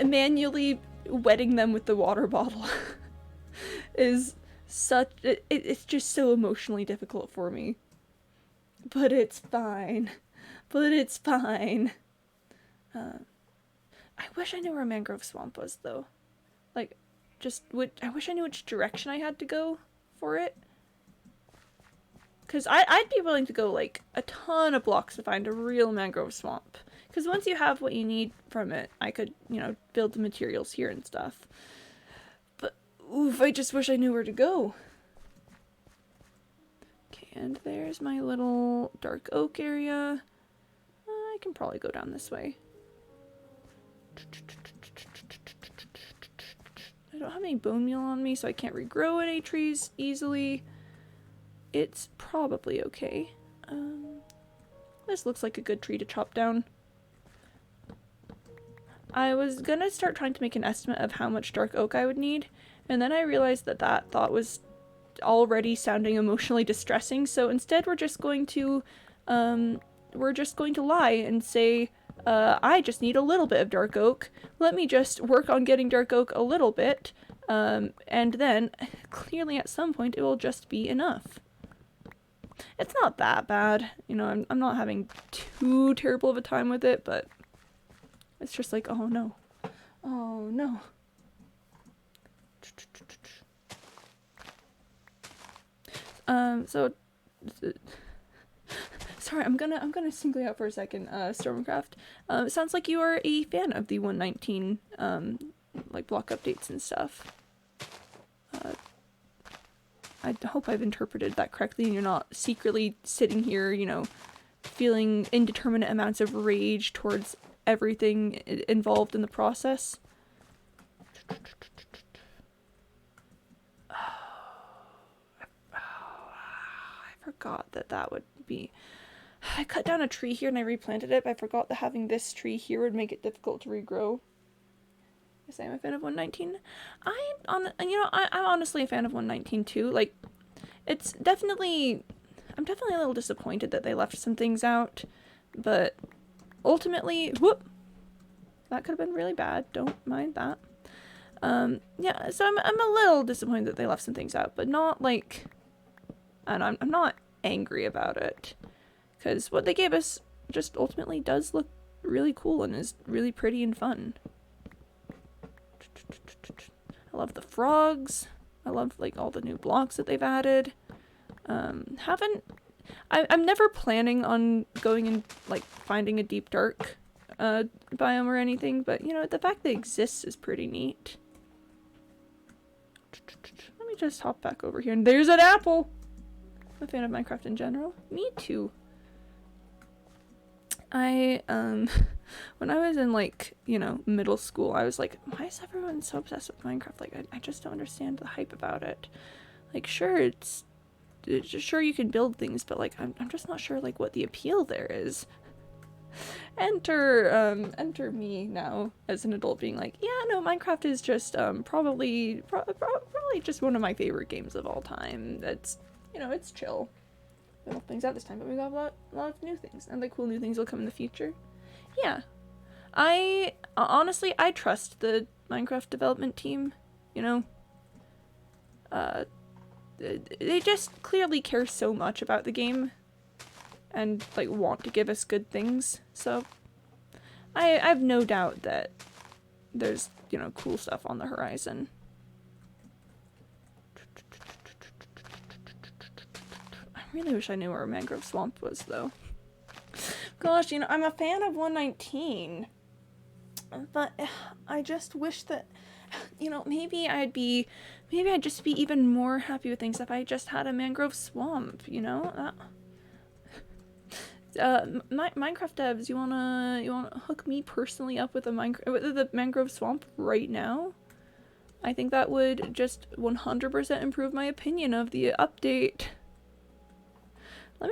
Speaker 1: manually wetting them with the water bottle is it's just so emotionally difficult for me. But it's fine. But it's fine. I wish I knew where a mangrove swamp was, though. Like, I wish I knew which direction I had to go for it. Because I'd be willing to go, like, a ton of blocks to find a real mangrove swamp. Because once you have what you need from it, I could, you know, build the materials here and stuff. Oof, I just wish I knew where to go. Okay, and there's my little dark oak area. I can probably go down this way. I don't have any bone meal on me, so I can't regrow any trees easily. It's probably okay. This looks like a good tree to chop down. I was gonna start trying to make an estimate of how much dark oak I would need, and then I realized that that thought was already sounding emotionally distressing, so instead we're just going to lie and say, I just need a little bit of dark oak. Let me just work on getting dark oak a little bit, and then clearly at some point it will just be enough. It's not that bad, you know, I'm not having too terrible of a time with it, but it's just like, oh no. Oh no. So sorry, I'm gonna single you out for a second, Stormcraft. It sounds like you are a fan of the 119 like block updates and stuff. I hope I've interpreted that correctly and you're not secretly sitting here, you know, feeling indeterminate amounts of rage towards everything involved in the process. I forgot that would be... I cut down a tree here and I replanted it, but I forgot that having this tree here would make it difficult to regrow. Yes, I'm a fan of 119. I'm honestly a fan of 119 too. Like, it's definitely... I'm definitely a little disappointed that they left some things out, but ultimately, whoop! That could have been really bad. Don't mind that. Yeah, so I'm a little disappointed that they left some things out, but not like... And I'm not angry about it. Because what they gave us just ultimately does look really cool and is really pretty and fun. I love the frogs. I love like all the new blocks that they've added. I'm never planning on going and like finding a deep dark biome or anything, but you know, the fact that it exists is pretty neat. Let me just hop back over here and there's an apple! I'm a fan of Minecraft in general. Me too. When I was in like, you know, middle school, I was like, why is everyone so obsessed with Minecraft? Like, I just don't understand the hype about it. Like, sure, sure you can build things, but like, I'm just not sure like what the appeal there is. Enter me now as an adult being like, yeah, no, Minecraft is just, probably just one of my favorite games of all time. That's, you know, it's chill. Little things out this time, but we got a lot of new things, and the cool new things will come in the future. Yeah, honestly I trust the Minecraft development team. You know, they just clearly care so much about the game, and like want to give us good things. So I have no doubt that there's, you know, cool stuff on the horizon. I really wish I knew where Mangrove Swamp was, though. Gosh, you know, I'm a fan of 119. But I just wish that, you know, maybe I'd just be even more happy with things if I just had a Mangrove Swamp, you know? Minecraft devs, you wanna hook me personally up with the Mangrove Swamp right now? I think that would just 100% improve my opinion of the update. Let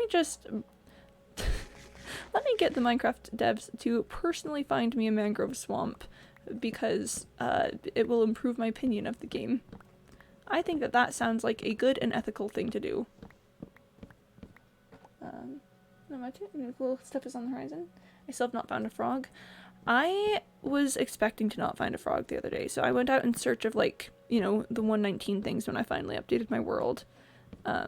Speaker 1: me get the Minecraft devs to personally find me a mangrove swamp, because it will improve my opinion of the game. I think that sounds like a good and ethical thing to do. No matter, cool stuff is on the horizon. I still have not found a frog. I was expecting to not find a frog the other day, so I went out in search of, like, you know, the 119 things when I finally updated my world. I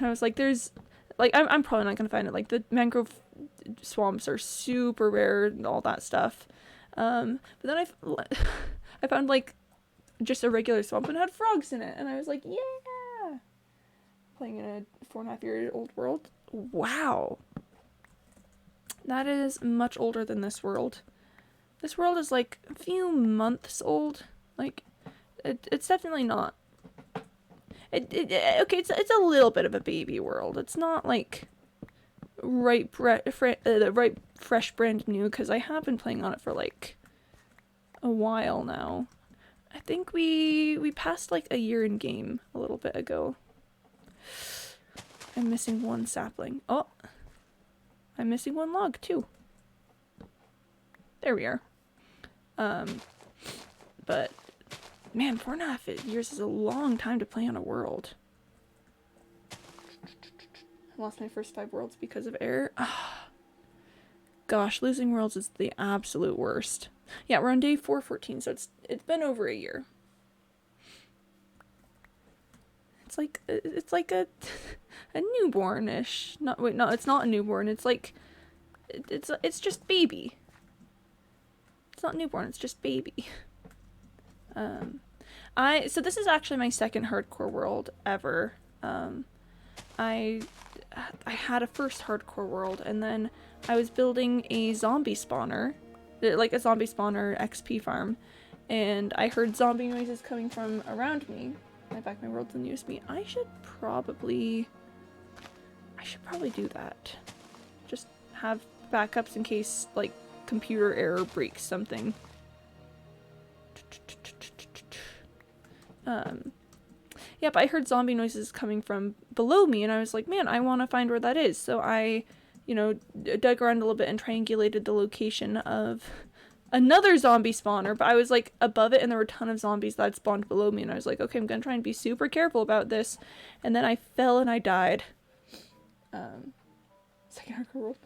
Speaker 1: was like, there's... Like, I'm probably not gonna find it. Like, the mangrove swamps are super rare and all that stuff. But then I found, like, just a regular swamp and it had frogs in it. And I was like, yeah! Playing in a 4.5-year-old world. Wow! That is much older than this world. This world is, like, a few months old. Like, it's definitely not Okay, it's a little bit of a baby world. It's not like right fresh brand new, because I have been playing on it for like a while now. I think we passed like a year in game a little bit ago. I'm missing one sapling. Oh, I'm missing one log too. There we are. But man, 4.5 years is a long time to play on a world. I lost my first 5 worlds because of error. Gosh, losing worlds is the absolute worst. Yeah, we're on day 414, so it's been over a year. It's like a newborn-ish. No, it's not a newborn. It's like it's just baby. It's not newborn. It's just baby. So this is actually my second hardcore world ever. I had a first hardcore world, and then I was building a zombie spawner, like a zombie spawner XP farm, and I heard zombie noises coming from around me. I back my worlds and use me. I should probably do that. Just have backups in case like computer error breaks something. Yeah, but I heard zombie noises coming from below me, and I was like, man, I want to find where that is. So I, dug around a little bit and triangulated the location of another zombie spawner, but I was like above it, and there were a ton of zombies that had spawned below me, and I was like, okay, I'm gonna try and be super careful about this. And then I fell and I died. Second hardcore world.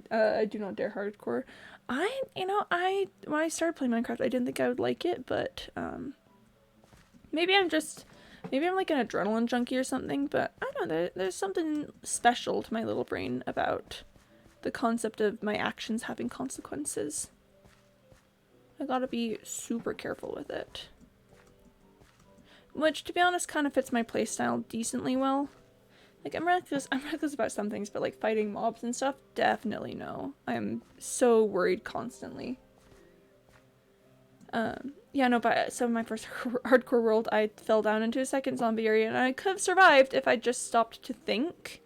Speaker 1: I do not dare hardcore. When I started playing Minecraft, I didn't think I would like it, but maybe I'm like an adrenaline junkie or something, but I don't know, there's something special to my little brain about the concept of my actions having consequences. I gotta be super careful with it. Which, to be honest, kind of fits my playstyle decently well. Like, I'm reckless about some things, but like fighting mobs and stuff, definitely no. I'm so worried constantly. Yeah, no, but so my first hardcore world, I fell down into a second zombie area, and I could have survived if I just stopped to think.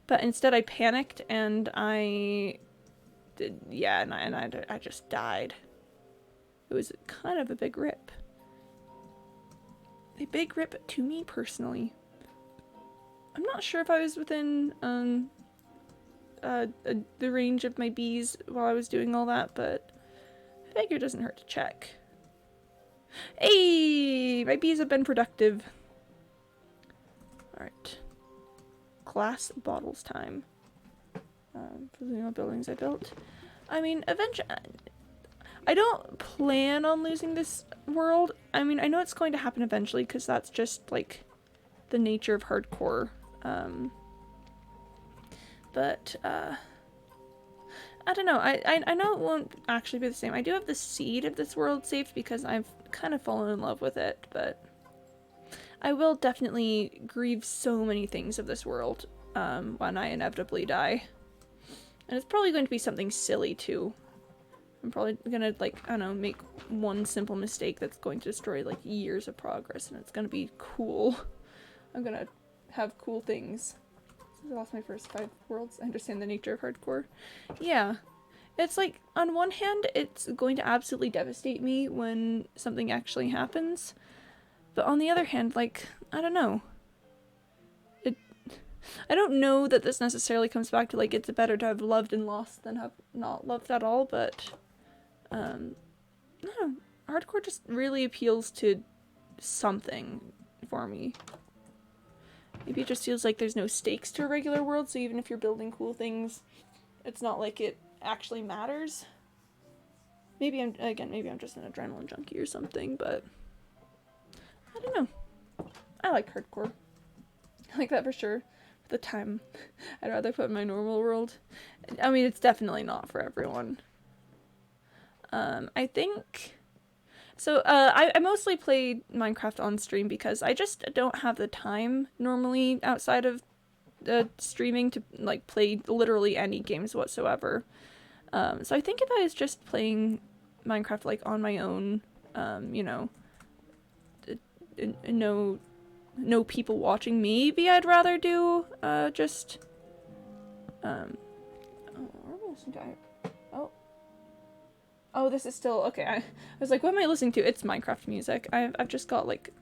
Speaker 1: But instead I panicked, and I just died. It was kind of a big rip. A big rip to me personally. I'm not sure if I was within the range of my bees while I was doing all that, but I figure it doesn't hurt to check. Hey! My bees have been productive. Alright. Glass bottles time. For the buildings I built. I mean, eventually... I don't plan on losing this world. I mean, I know it's going to happen eventually, because that's just, like, the nature of hardcore. But I don't know. I know it won't actually be the same. I do have the seed of this world saved because I've kind of fallen in love with it, but I will definitely grieve so many things of this world when I inevitably die. And it's probably going to be something silly too. I'm probably gonna, like, I don't know, make one simple mistake that's going to destroy like years of progress, and it's gonna be cool. I'm gonna have cool things. I lost my first 5 worlds. I understand the nature of hardcore. Yeah. It's like, on one hand, it's going to absolutely devastate me when something actually happens. But on the other hand, like, I don't know. I don't know that this necessarily comes back to, like, it's better to have loved and lost than have not loved at all, but, I don't know. Hardcore just really appeals to something for me. Maybe it just feels like there's no stakes to a regular world, so even if you're building cool things, it's not like it actually matters. Maybe I'm just an adrenaline junkie or something, but I don't know. I like hardcore. I like that for sure. At the time, I'd rather put in my normal world. I mean, it's definitely not for everyone. I think... So, I mostly play Minecraft on stream because I just don't have the time normally outside of streaming to, like, play literally any games whatsoever. So I think if I was just playing Minecraft, like, on my own, you know, no no people watching, maybe I'd rather do, just, oh, what am I listening to? Oh, this is still, okay, I was like, what am I listening to? It's Minecraft music. I've just got, like,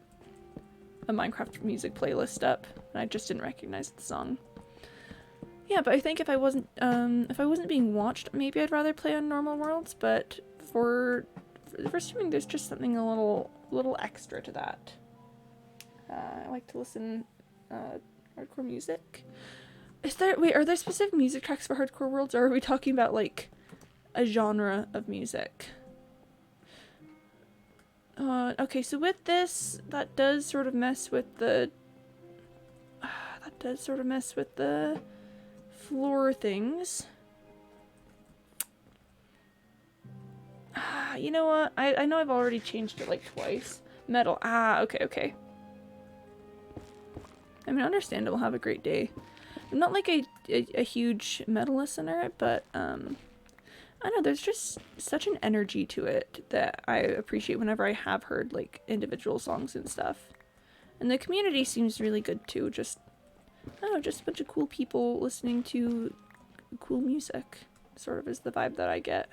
Speaker 1: a Minecraft music playlist up, and I just didn't recognize the song. Yeah, but I think if I wasn't being watched, maybe I'd rather play on normal worlds, but for streaming, there's just something a little extra to that. I like to listen, hardcore music. Are there specific music tracks for hardcore worlds, or are we talking about, like, a genre of music? Okay, so with this, that does sort of mess with the floor things. You know what? I know I've already changed it like twice. Metal. Okay. I mean, understandable. Have a great day. I'm not like a huge metal listener, but I don't know, there's just such an energy to it that I appreciate whenever I have heard like individual songs and stuff. And the community seems really good too. Just, I don't know, just a bunch of cool people listening to cool music, sort of is the vibe that I get.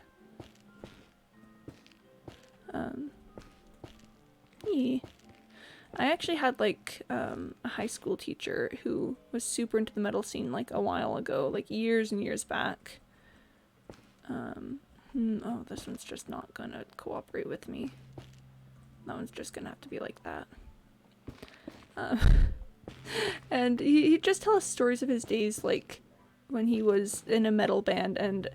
Speaker 1: Yeah. I actually had like a high school teacher who was super into the metal scene like a while ago, like years and years back. Oh, this one's just not gonna cooperate with me. That one's just gonna have to be like that. And he'd just tell us stories of his days, like when he was in a metal band, and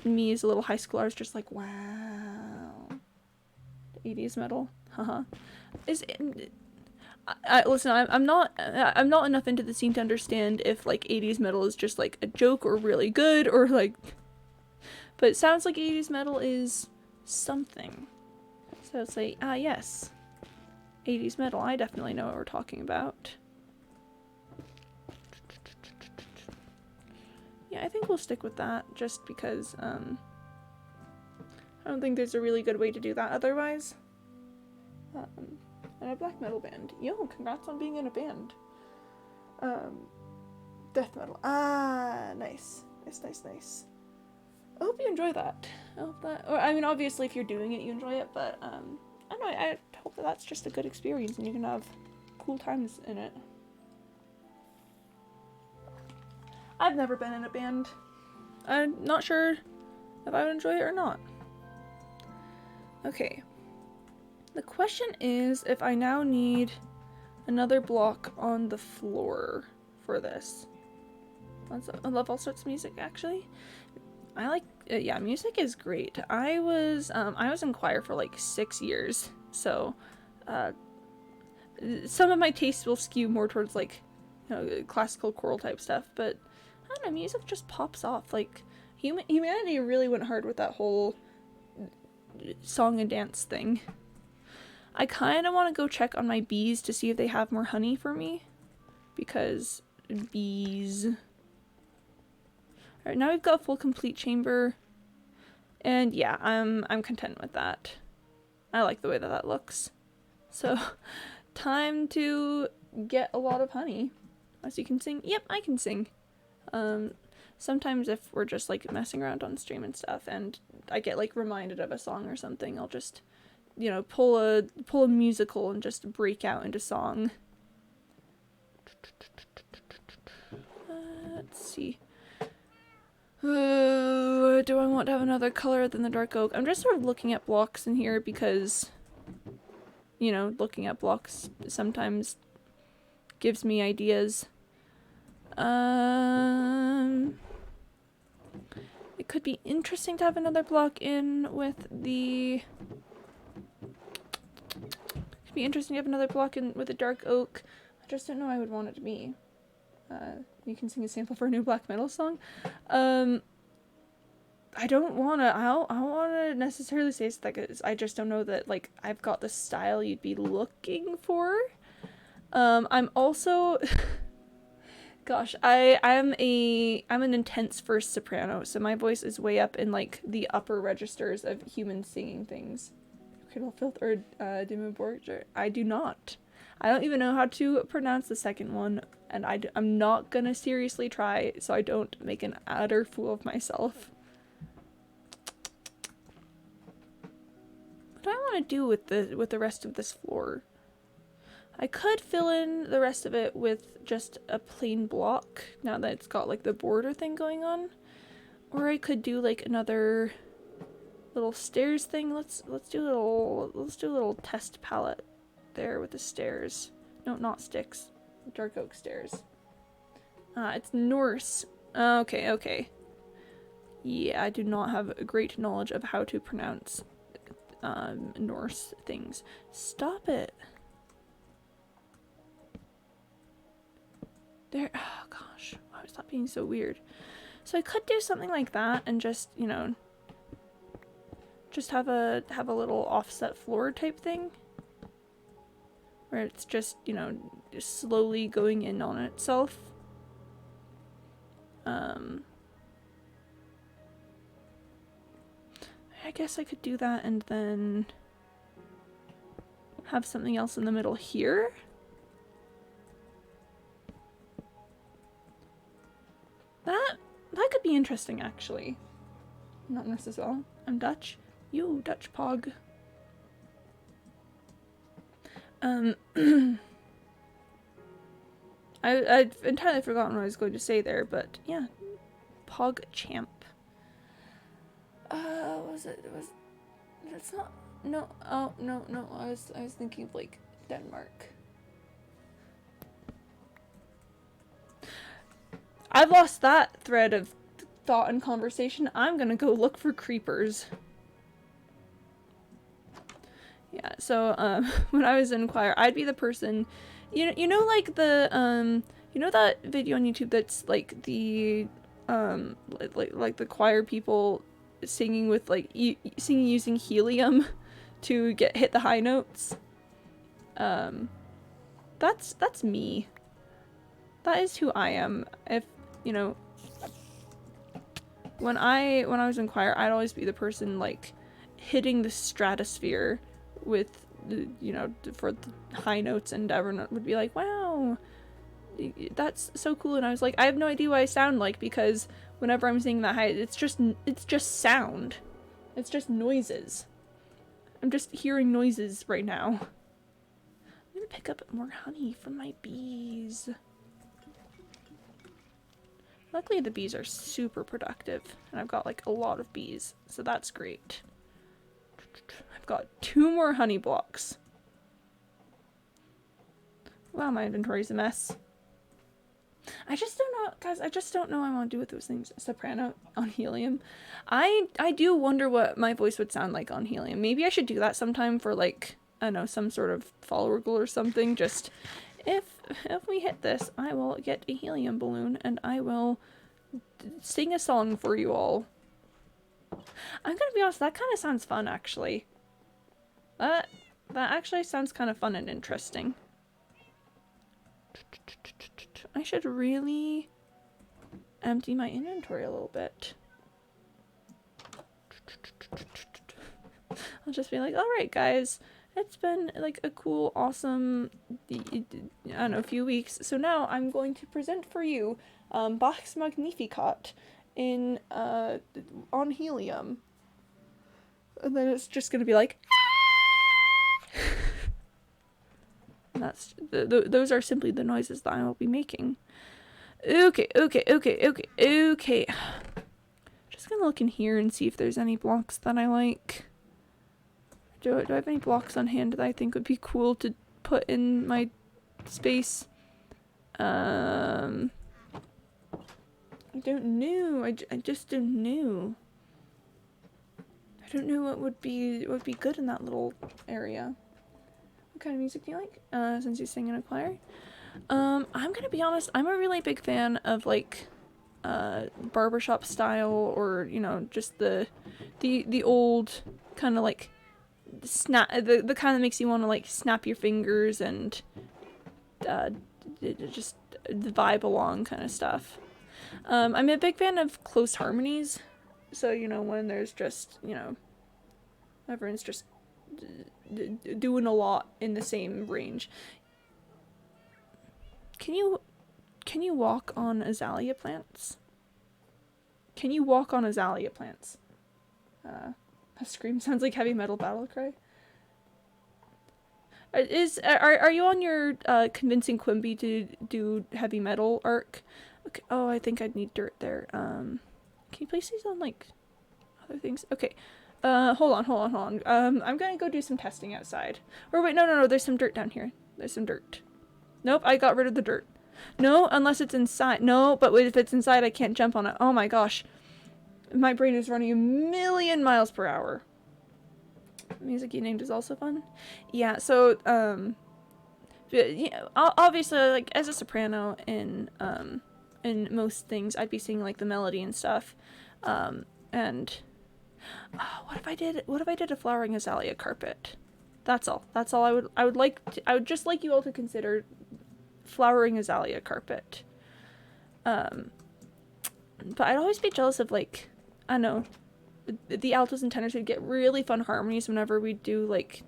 Speaker 1: me as a little high schooler, I was just like, wow, 80s metal, haha. Listen, I'm not enough into the scene to understand if like 80s metal is just like a joke or really good or like. But it sounds like 80s metal is something. So it's like, yes. 80s metal, I definitely know what we're talking about. Yeah, I think we'll stick with that, just because, I don't think there's a really good way to do that otherwise. And a black metal band. Yo, congrats on being in a band. Death metal. Nice. Nice. I hope you enjoy that. I hope that, or I mean, obviously if you're doing it, you enjoy it, but, I don't know, I hope that that's just a good experience and you can have cool times in it. I've never been in a band. I'm not sure if I would enjoy it or not. Okay. The question is if I now need another block on the floor for this. I love all sorts of music, actually. I like, yeah, music is great. I was in choir for like 6 years, so some of my tastes will skew more towards like, you know, classical choral type stuff, but I don't know, music just pops off. Like, humanity really went hard with that whole song and dance thing. I kind of want to go check on my bees to see if they have more honey for me, because bees. Alright, now we've got a full complete chamber, and yeah, I'm content with that. I like the way that looks. So, time to get a lot of honey. As you can sing. Yep, I can sing. Sometimes if we're just like messing around on stream and stuff, and I get like reminded of a song or something, I'll just, you know, pull a musical and just break out into song. Let's see. Do I want to have another color than the dark oak? I'm just sort of looking at blocks in here because, you know, looking at blocks sometimes gives me ideas. It could be interesting to have another block in with the... Could be interesting to have another block in with the dark oak. I just don't know how I would want it to be. You can sing a sample for a new black metal song. I don't wanna necessarily say it's that good. I just don't know that, like, I've got the style you'd be looking for. I'm also, gosh, I'm an intense first soprano, so my voice is way up in, like, the upper registers of human singing things. Cradle Filth or Dimmu Borgir? I do not. I don't even know how to pronounce the second one, and I'm not gonna seriously try so I don't make an utter fool of myself. What do I want to do with the rest of this floor? I could fill in the rest of it with just a plain block now that it's got like the border thing going on, or I could do like another little stairs thing. Let's do a little test palette there with the stairs. No, not sticks. Dark oak stairs. It's Norse. Okay. Yeah, I do not have a great knowledge of how to pronounce Norse things. Stop it. There. Oh gosh, why was that being so weird? So I could do something like that and just, you know, just have a little offset floor type thing, where it's just, you know, just slowly going in on itself. I guess I could do that and then have something else in the middle here. That could be interesting, actually. Not Nurse as well. I'm Dutch. You, Dutch Pog. I'd entirely forgotten what I was going to say there, but yeah. Pog Champ. That's not, no, oh, no, I was thinking of, like, Denmark. I've lost that thread of thought and conversation. I'm gonna go look for creepers. Yeah, so when I was in choir, I'd be the person, you know like the you know that video on YouTube that's like the like the choir people singing with like singing using helium to hit the high notes. That's me. That is who I am. If you know, when I was in choir, I'd always be the person like hitting the stratosphere with the, you know, for the high notes, and everyone would be like, wow, that's so cool. And I was like, I have no idea what I sound like, because whenever I'm singing that high, it's just sound. It's just noises. I'm just hearing noises right now. I'm gonna pick up more honey from my bees. Luckily the bees are super productive, and I've got like a lot of bees, so that's great. I've got 2 more honey blocks. Wow, my inventory's a mess. I just don't know, guys, I just don't know what I want to do with those things. Soprano on helium. I do wonder what my voice would sound like on helium. Maybe I should do that sometime for like, I don't know, some sort of follower goal or something. Just, if we hit this, I will get a helium balloon and I will sing a song for you all. I'm gonna be honest, that kind of sounds fun, actually. That actually sounds kind of fun and interesting. I should really empty my inventory a little bit. I'll just be like, alright guys, it's been like a cool, awesome, I don't know, few weeks. So now I'm going to present for you Bach's Magnificat in on helium. And then it's just gonna be like, and that's those are simply the noises that I will be making. Okay. Just gonna look in here and see if there's any blocks that I like. Do I have any blocks on hand that I think would be cool to put in my space? I don't know. I just don't know. I don't know what would be good in that little area. What kind of music do you like? Since you sing in a choir. I'm gonna be honest, I'm a really big fan of like barbershop style, or you know, just the old kind of like snap, the kind that makes you want to like snap your fingers and just vibe along kind of stuff. I'm a big fan of close harmonies, so you know, when there's just, you know, everyone's just doing a lot in the same range. Can you walk on azalea plants? Can you walk on azalea plants? A scream sounds like heavy metal battle cry. Are you on your convincing Quimby to do heavy metal arc? Okay. Oh, I think I'd need dirt there. Can you place these on like other things? Okay. Hold on. I'm gonna go do some testing outside. Or wait, no, there's some dirt down here. There's some dirt. Nope, I got rid of the dirt. No, unless it's inside. No, but wait, if it's inside, I can't jump on it. Oh my gosh. My brain is running a million miles per hour. Music you named is also fun. Yeah, so, yeah, obviously, like, as a soprano in most things, I'd be singing, like, the melody and stuff. And, what if I did a flowering azalea carpet? That's all I would just like you all to consider flowering azalea carpet. But I'd always be jealous of, like, I don't know, the altos and tenors would get really fun harmonies whenever we do, like,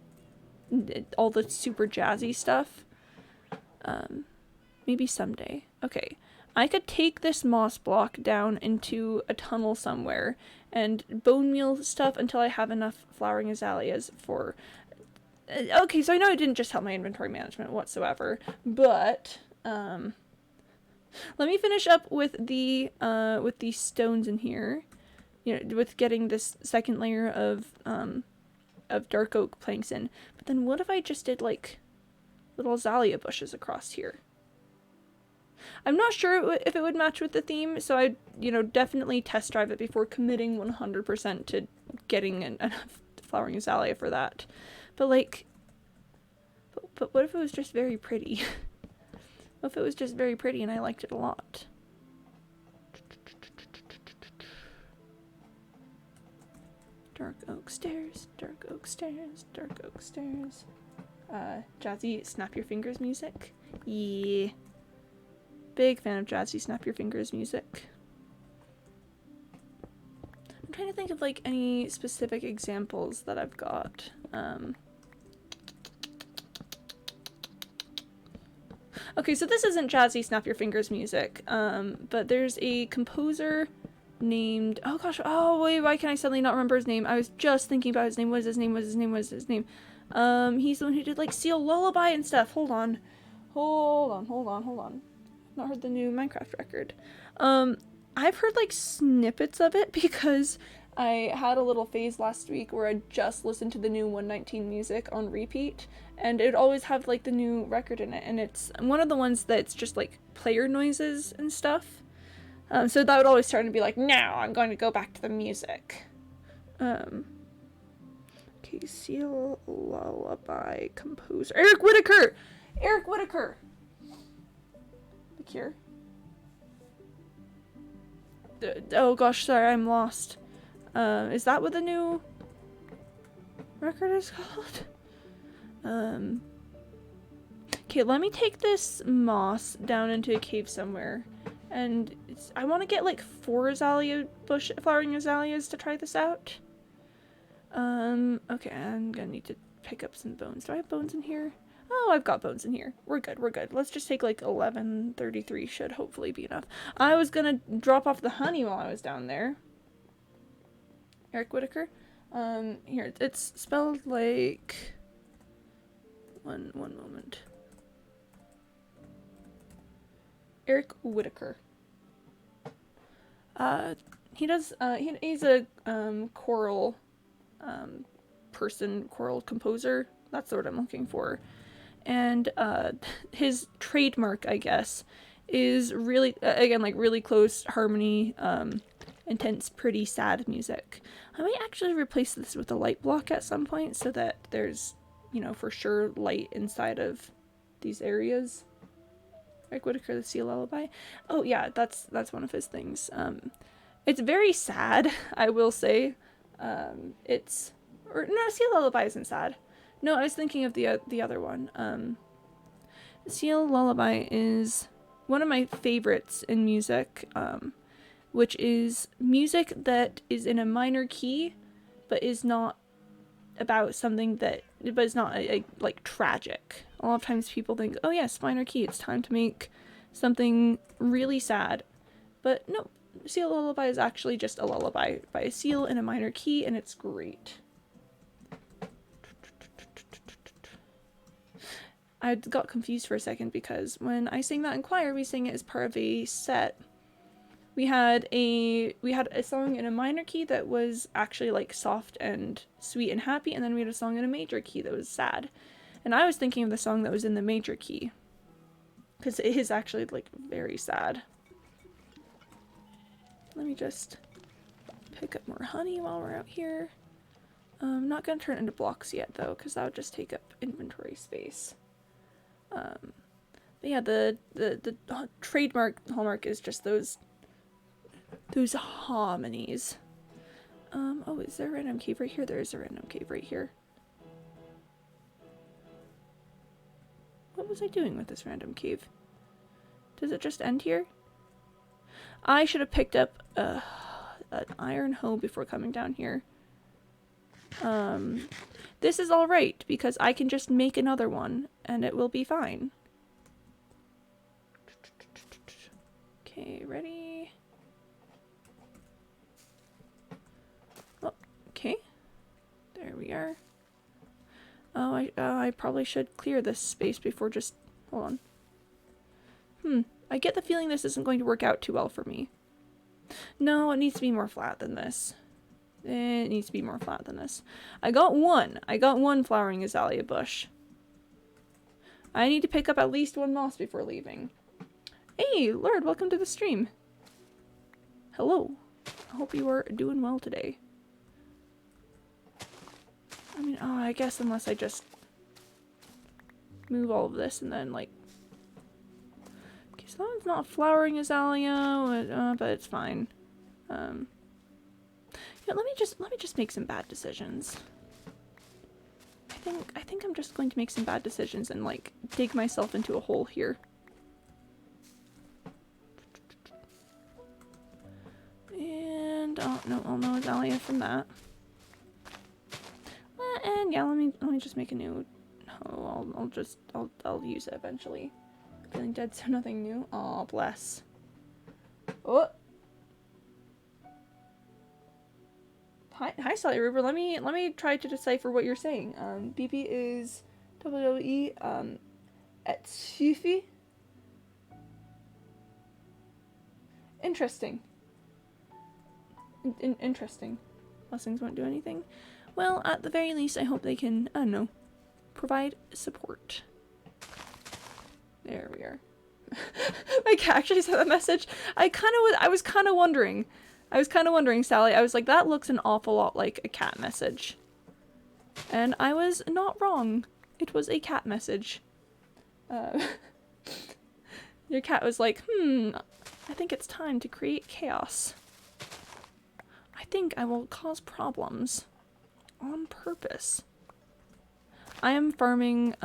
Speaker 1: all the super jazzy stuff. Maybe someday. Okay. I could take this moss block down into a tunnel somewhere and bone meal stuff until I have enough flowering azaleas for... Okay, so I know it didn't just help my inventory management whatsoever, but, let me finish up with the stones in here. You know, with getting this second layer of dark oak planks in. But then what if I just did, like, little azalea bushes across here? I'm not sure if it would match with the theme, so I'd, you know, definitely test drive it before committing 100% to getting enough flowering azalea for that. But, like, but what if it was just very pretty? What if it was just very pretty and I liked it a lot? Dark oak stairs, dark oak stairs, dark oak stairs. Jazzy snap your fingers music. Yeah. Big fan of jazzy snap your fingers music. I'm trying to think of, like, any specific examples that I've got. Okay, so this isn't jazzy snap your fingers music, but there's a composer named, oh gosh, oh wait, why can I suddenly not remember his name? I was just thinking about his name. What is his name? He's the one who did, like, Seal Lullaby and stuff. Hold on. Not heard the new Minecraft record. I've heard, like, snippets of it because I had a little phase last week where I just listened to the new 119 music on repeat, and it'd always have, like, the new record in it, and it's one of the ones that's just, like, player noises and stuff. So that would always start to be like, now I'm going to go back to the music. Okay, Seal Lullaby composer. Eric Whittaker! The Cure. Oh gosh, sorry, I'm lost. Is that what the new record is called? Okay, let me take this moss down into a cave somewhere. And I want to get, like, 4 flowering azaleas to try this out. Okay, I'm gonna need to pick up some bones. Do I have bones in here? Oh, I've got bones in here. We're good. Let's just take, like, 1133 should hopefully be enough. I was gonna drop off the honey while I was down there. Eric Whittaker. Here, it's spelled like... One moment. Eric Whittaker. He's a choral choral composer. That's the word I'm looking for. And his trademark, I guess, is really, again, like, really close harmony, intense, pretty sad music. I might actually replace this with a light block at some point so that there's, you know, for sure light inside of these areas. Eric Whittaker, the Seal Lullaby. Oh yeah, that's one of his things. It's very sad, I will say. No, Seal Lullaby isn't sad. No, I was thinking of the other one. Seal Lullaby is one of my favorites in music, which is music that is in a minor key, but is not about something that, but it's not like tragic a lot of times people think, oh yes, minor key, it's time to make something really sad. But no, Seal Lullaby is actually just a lullaby by a seal in a minor key, and it's great. I got confused for a second because when I sang that in choir, we sang it as part of a set. We had a song in a minor key that was actually like soft and sweet and happy, and then we had a song in a major key that was sad. And I was thinking of the song that was in the major key, because it is actually like very sad. Let me just pick up more honey while we're out here. I'm not gonna turn it into blocks yet though, because that would just take up inventory space. But yeah, the trademark hallmark is just those harmonies. Oh, is there a random cave right here? There is a random cave right here. What was I doing with this random cave? Does it just end here? I should have picked up an iron hoe before coming down here. This is alright, because I can just make another one, and it will be fine. Okay, ready? Oh, okay. There we are. Oh, I probably should clear this space before just... Hold on. I get the feeling this isn't going to work out too well for me. No, it needs to be more flat than this. It needs to be more flat than this. I got one flowering azalea bush. I need to pick up at least one moss before leaving. Hey, Lord, welcome to the stream. Hello. I hope you are doing well today. I mean, oh, I guess unless I just move all of this and then, like... Okay, so that one's not a flowering azalea, but it's fine. Yeah, let me just make some bad decisions. I think I'm just going to make some bad decisions and, like, dig myself into a hole here. And, oh, no azalea from that. And yeah, let me just make a new... Oh, I'll use it eventually. Feeling dead, so nothing new. Aw, bless. Oh! Hi, Sally Ruber. Let me try to decipher what you're saying. BP is WWE, at Sufi. Interesting. Interesting. Blessings won't do anything. Well, at the very least, I hope they can, I don't know, provide support. There we are. My cat actually sent a message. I was kind of wondering, Sally. I was like, that looks an awful lot like a cat message. And I was not wrong. It was a cat message. Your cat was like, I think it's time to create chaos. I think I will cause problems. On purpose. I am farming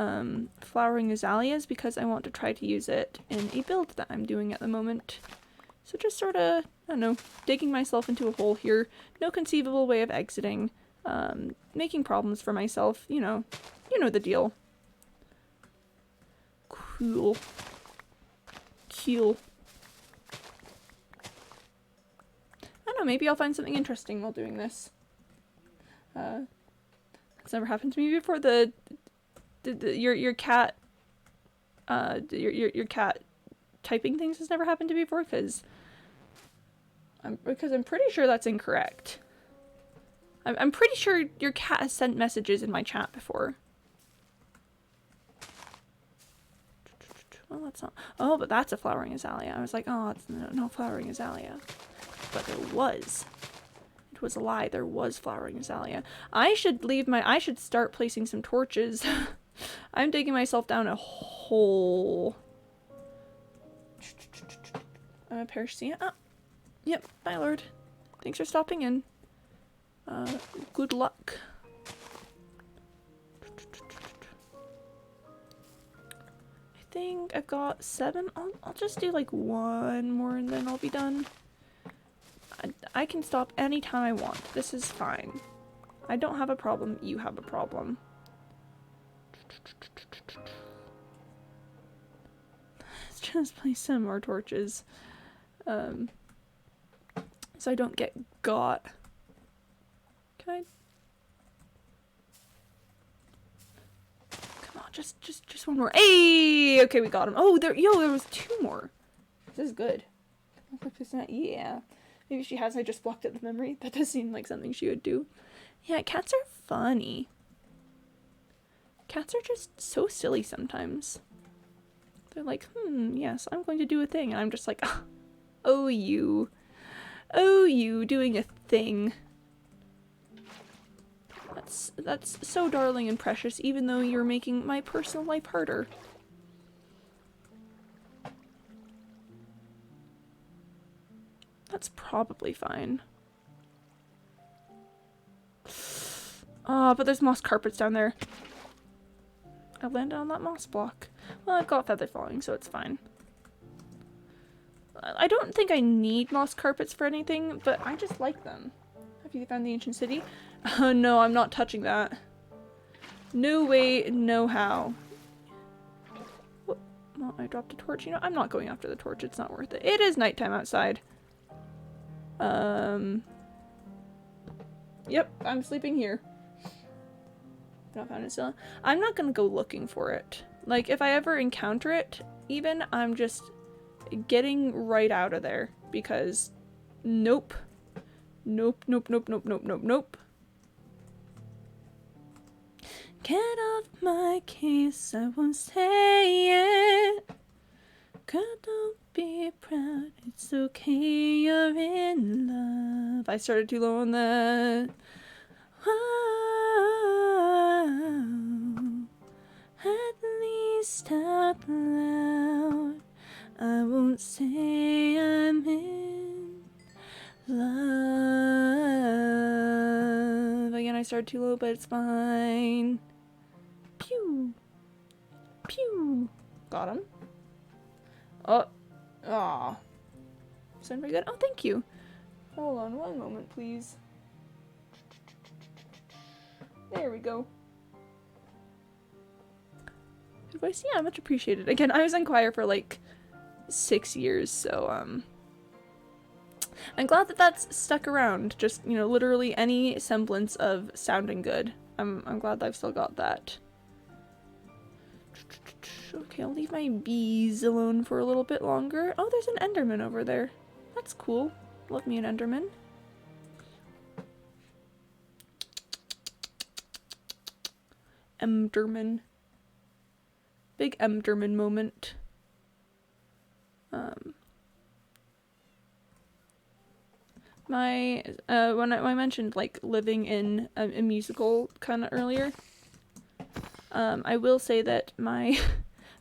Speaker 1: flowering azaleas because I want to try to use it in a build that I'm doing at the moment. So just sort of, I don't know, digging myself into a hole here. No conceivable way of exiting. Making problems for myself. You know the deal. Cool. I don't know, maybe I'll find something interesting while doing this. It's never happened to me before. Your cat your cat typing things has never happened to me before, because I'm pretty sure that's incorrect. I'm pretty sure your cat has sent messages in my chat before. Well, that's not. Oh, but that's a flowering azalea. I was like, oh, it's no flowering azalea, but there was. It was a lie. There was flowering azalea. I should start placing some torches. I'm digging myself down a hole. Persia. Oh, yep. Bye, Lord. Thanks for stopping in. Good luck. I think I've got 7. I'll just do like 1 more and then I'll be done. I can stop anytime I want. This is fine. I don't have a problem. You have a problem. just place some more torches. So I don't get got. Can I? Come on, just one more. Hey! Okay, we got him. Oh, there was 2 more. This is good. Yeah. Maybe she has, I just blocked out the memory. That does seem like something she would do. Yeah, cats are funny. Cats are just so silly sometimes. They're like, yes, I'm going to do a thing. And I'm just like, oh, you. Oh, you doing a thing. That's so darling and precious, even though you're making my personal life harder. That's probably fine. Oh, but there's moss carpets down there. I landed on that moss block. Well, I've got feather falling, so it's fine. I don't think I need moss carpets for anything, but I just like them. Have you found the ancient city? No, I'm not touching that. No way, no how. What? Well, I dropped a torch. You know, I'm not going after the torch. It's not worth it. It is nighttime outside. Yep, I'm sleeping here. Not found it still. I'm not gonna go looking for it. Like, if I ever encounter it, even, I'm just getting right out of there. Because, nope. Nope, nope, nope, nope, nope, nope, nope. Get off my case, I won't say it. Girl, don't be proud, it's okay, you're in love. I started too low on that. Oh, at least out loud, I won't say I'm in love. Again, I started too low, but it's fine. Pew! Pew! Got him. Oh. Aw. Sound pretty good? Oh, thank you. Hold on one moment, please. There we go. Advice? Yeah, much appreciated. Again, I was on choir for like 6 years, so, I'm glad that that's stuck around. Just, you know, literally any semblance of sounding good. I'm glad that I've still got that. Okay, I'll leave my bees alone for a little bit longer. Oh, there's an Enderman over there. That's cool. Love me an Enderman. Enderman. Big Enderman moment. When I mentioned like living in a musical kind of earlier, I will say that my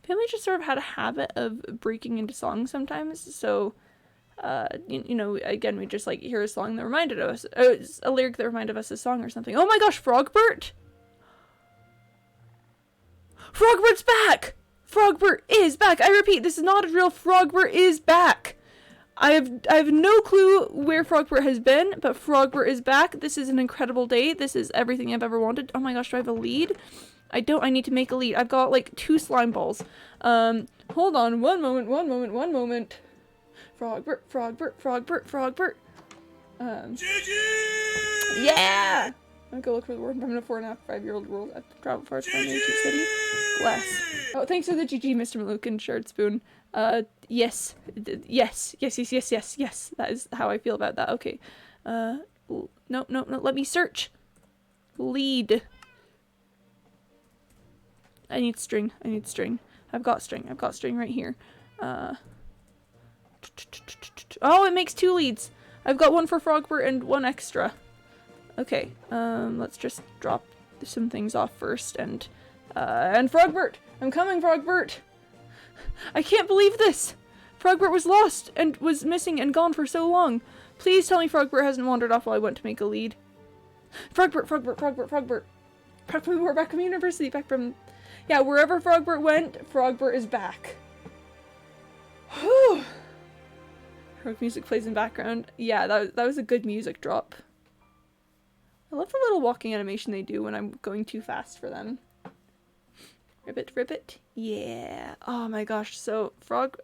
Speaker 1: family just sort of had a habit of breaking into songs sometimes. So, you know, again, we just like hear a song that reminded us, a lyric that reminded us of a song or something. Oh my gosh, Frogbert! Frogbert's back! Frogbert is back! I repeat, this is not a drill. Frogbert is back! I have no clue where Frogbert has been, but Frogbert is back. This is an incredible day. This is everything I've ever wanted. Oh my gosh, do I have a lead? I need to make a lead. I've got like 2 slime balls. Hold on, one moment. Frogbert. Yeah! I'll go look for the word. I'm a 4.5, 5-year-old world. I've traveled far to find the ancient city. Bless. Oh, thanks for the GG, Mr. Malukin, Shard Spoon. Yes. Yes. That is how I feel about that. Okay. No. Let me search. Lead. I need string. I've got string right here. Oh, it makes 2 leads. I've got one for Frogbert and 1 extra. Okay, let's just drop some things off first, and Frogbert! I'm coming, Frogbert! I can't believe this! Frogbert was lost, and was missing and gone for so long. Please tell me Frogbert hasn't wandered off while I went to make a lead. Frogbert! We're back from university, back from... Yeah, wherever Frogbert went, Frogbert is back. Whew! Heroic music plays in background. Yeah, that was a good music drop. I love the little walking animation they do when I'm going too fast for them. Ribbit, ribbit. Yeah. Oh my gosh. So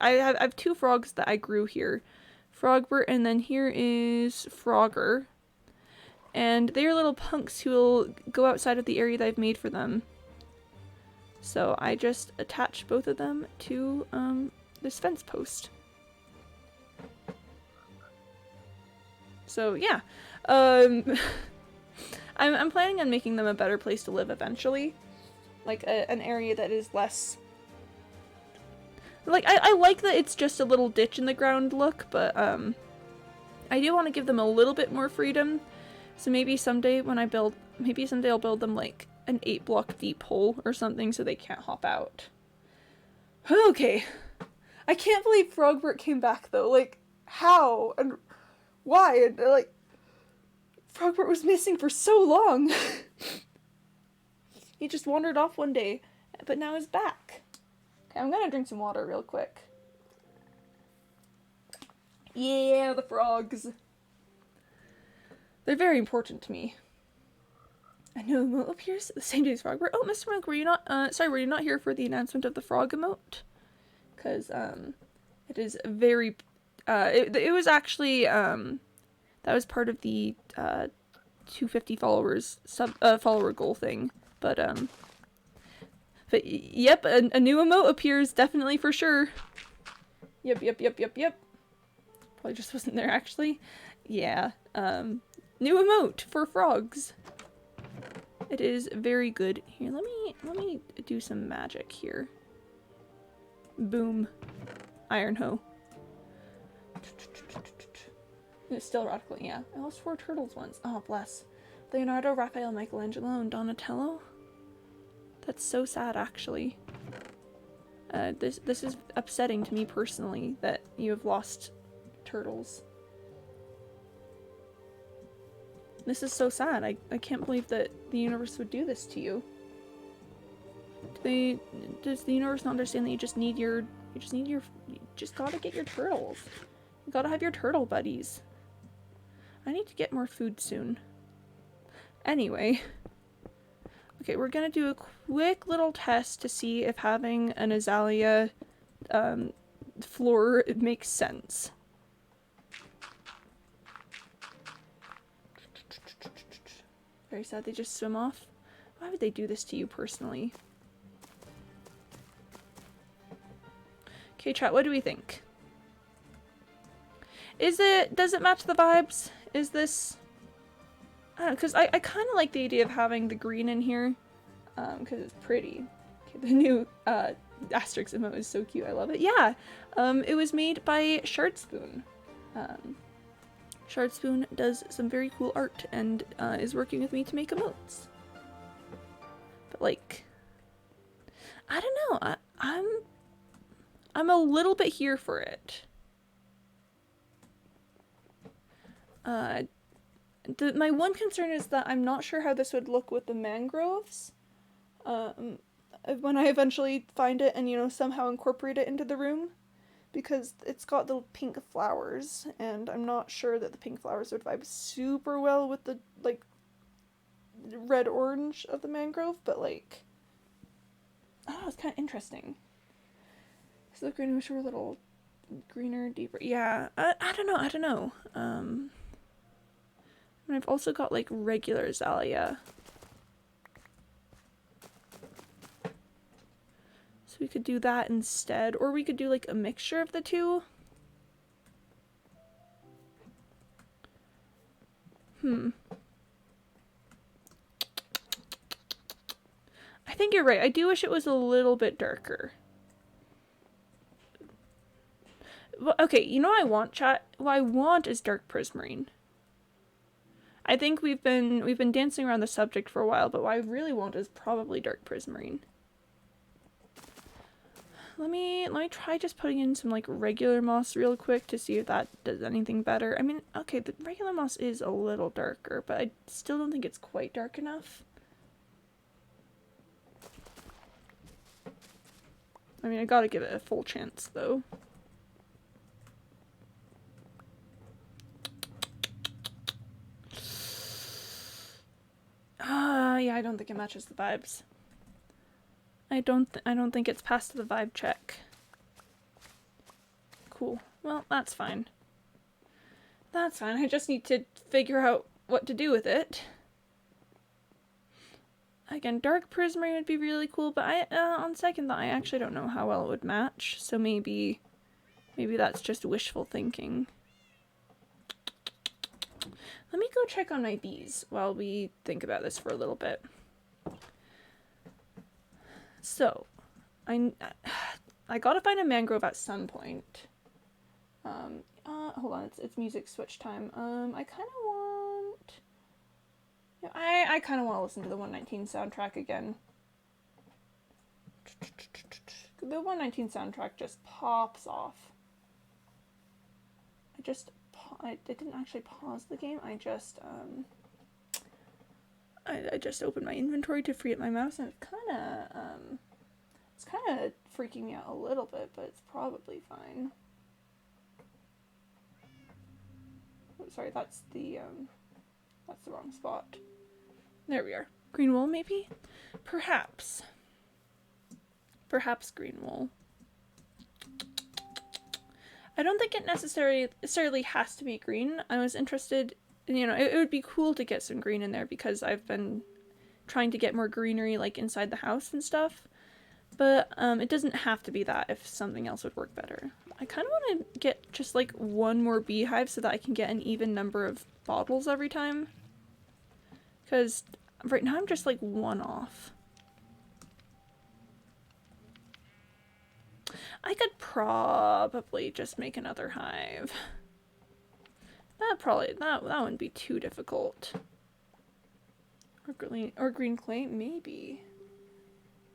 Speaker 1: I have two frogs that I grew here. Frogbert, and then here is Frogger. And they are little punks who will go outside of the area that I've made for them. So I just attached both of them to this fence post. So yeah, I'm planning on making them a better place to live eventually, like an area that is less. Like I like that it's just a little ditch in the ground look, but I do want to give them a little bit more freedom. So maybe someday when I build, maybe someday I'll build them like an 8-block deep hole or something so they can't hop out. Okay. I can't believe Frogbert came back though. Like, how? And why? And like, Frogbert was missing for so long. He just wandered off one day, but now he's back. Okay, I'm gonna drink some water real quick. Yeah, the frogs. They're very important to me. A new emote appears the same day as Frogbert. Oh, Mr. Monk, were you not here for the announcement of the frog emote? Because, it is very, it was actually, that was part of the, 250 followers, follower goal thing. But yep, a new emote appears, definitely, for sure. Yep. Probably just wasn't there, actually. Yeah, new emote for frogs. It is very good. Here, let me do some magic here. Boom. Iron hoe. It's still erotically, yeah. I lost 4 turtles once. Oh, bless. Leonardo, Raphael, Michelangelo, and Donatello? That's so sad, actually. This is upsetting to me personally, that you have lost turtles. This is so sad. I can't believe that the universe would do this to you. Does the universe not understand that you just gotta get your turtles. You gotta have your turtle buddies. I need to get more food soon. Anyway. Okay, we're gonna do a quick little test to see if having an azalea floor makes sense. Very sad they just swim off. Why would they do this to you personally? Okay, chat, what do we think? Does it match the vibes? Is this... I don't know, because I kind of like the idea of having the green in here. Because it's pretty. Okay, the new asterisk emote is so cute, I love it. Yeah! It was made by Shardspoon. Shardspoon does some very cool art and is working with me to make emotes. But like, I don't know, I'm a little bit here for it. My one concern is that I'm not sure how this would look with the mangroves. When I eventually find it and, you know, somehow incorporate it into the room. Because it's got the pink flowers, and I'm not sure that the pink flowers would vibe super well with the, like, red-orange of the mangrove, but, like, I don't know, it's kind of interesting. So the green wish were a little greener, deeper. Yeah, I don't know. And I've also got, like, regular azalea. So we could do that instead, or we could do like a mixture of the two. I think you're right. I do wish it was a little bit darker. Well, okay, you know what I want, chat? What I want is dark prismarine. I think we've been dancing around the subject for a while, but what I really want is probably dark prismarine. Let me try just putting in some like regular moss real quick to see if that does anything better. I mean, okay, the regular moss is a little darker, but I still don't think it's quite dark enough. I mean, I gotta give it a full chance though. Yeah, I don't think it matches the vibes. I don't think it's passed the vibe check. Cool. Well, that's fine. That's fine. I just need to figure out what to do with it. Again, dark prismarine would be really cool, but on second thought, I actually don't know how well it would match. So maybe that's just wishful thinking. Let me go check on my bees while we think about this for a little bit. So, I gotta find a mangrove at some point. Hold on, it's music switch time. I kind of want... Yeah, I kind of want to listen to the 119 soundtrack again. The 119 soundtrack just pops off. I didn't actually pause the game. I just opened my inventory to free up my mouse, and it's kind of freaking me out a little bit, but it's probably fine. Oh, sorry, that's the wrong spot. There we are. Green wool, maybe? Perhaps green wool. I don't think it necessarily has to be green. I was interested, you know, it would be cool to get some green in there because I've been trying to get more greenery like inside the house and stuff. But it doesn't have to be that if something else would work better. I kind of want to get just like one more beehive so that I can get an even number of bottles every time. Because right now I'm just like one off. I could probably just make another hive. That wouldn't be too difficult. Or green clay, maybe.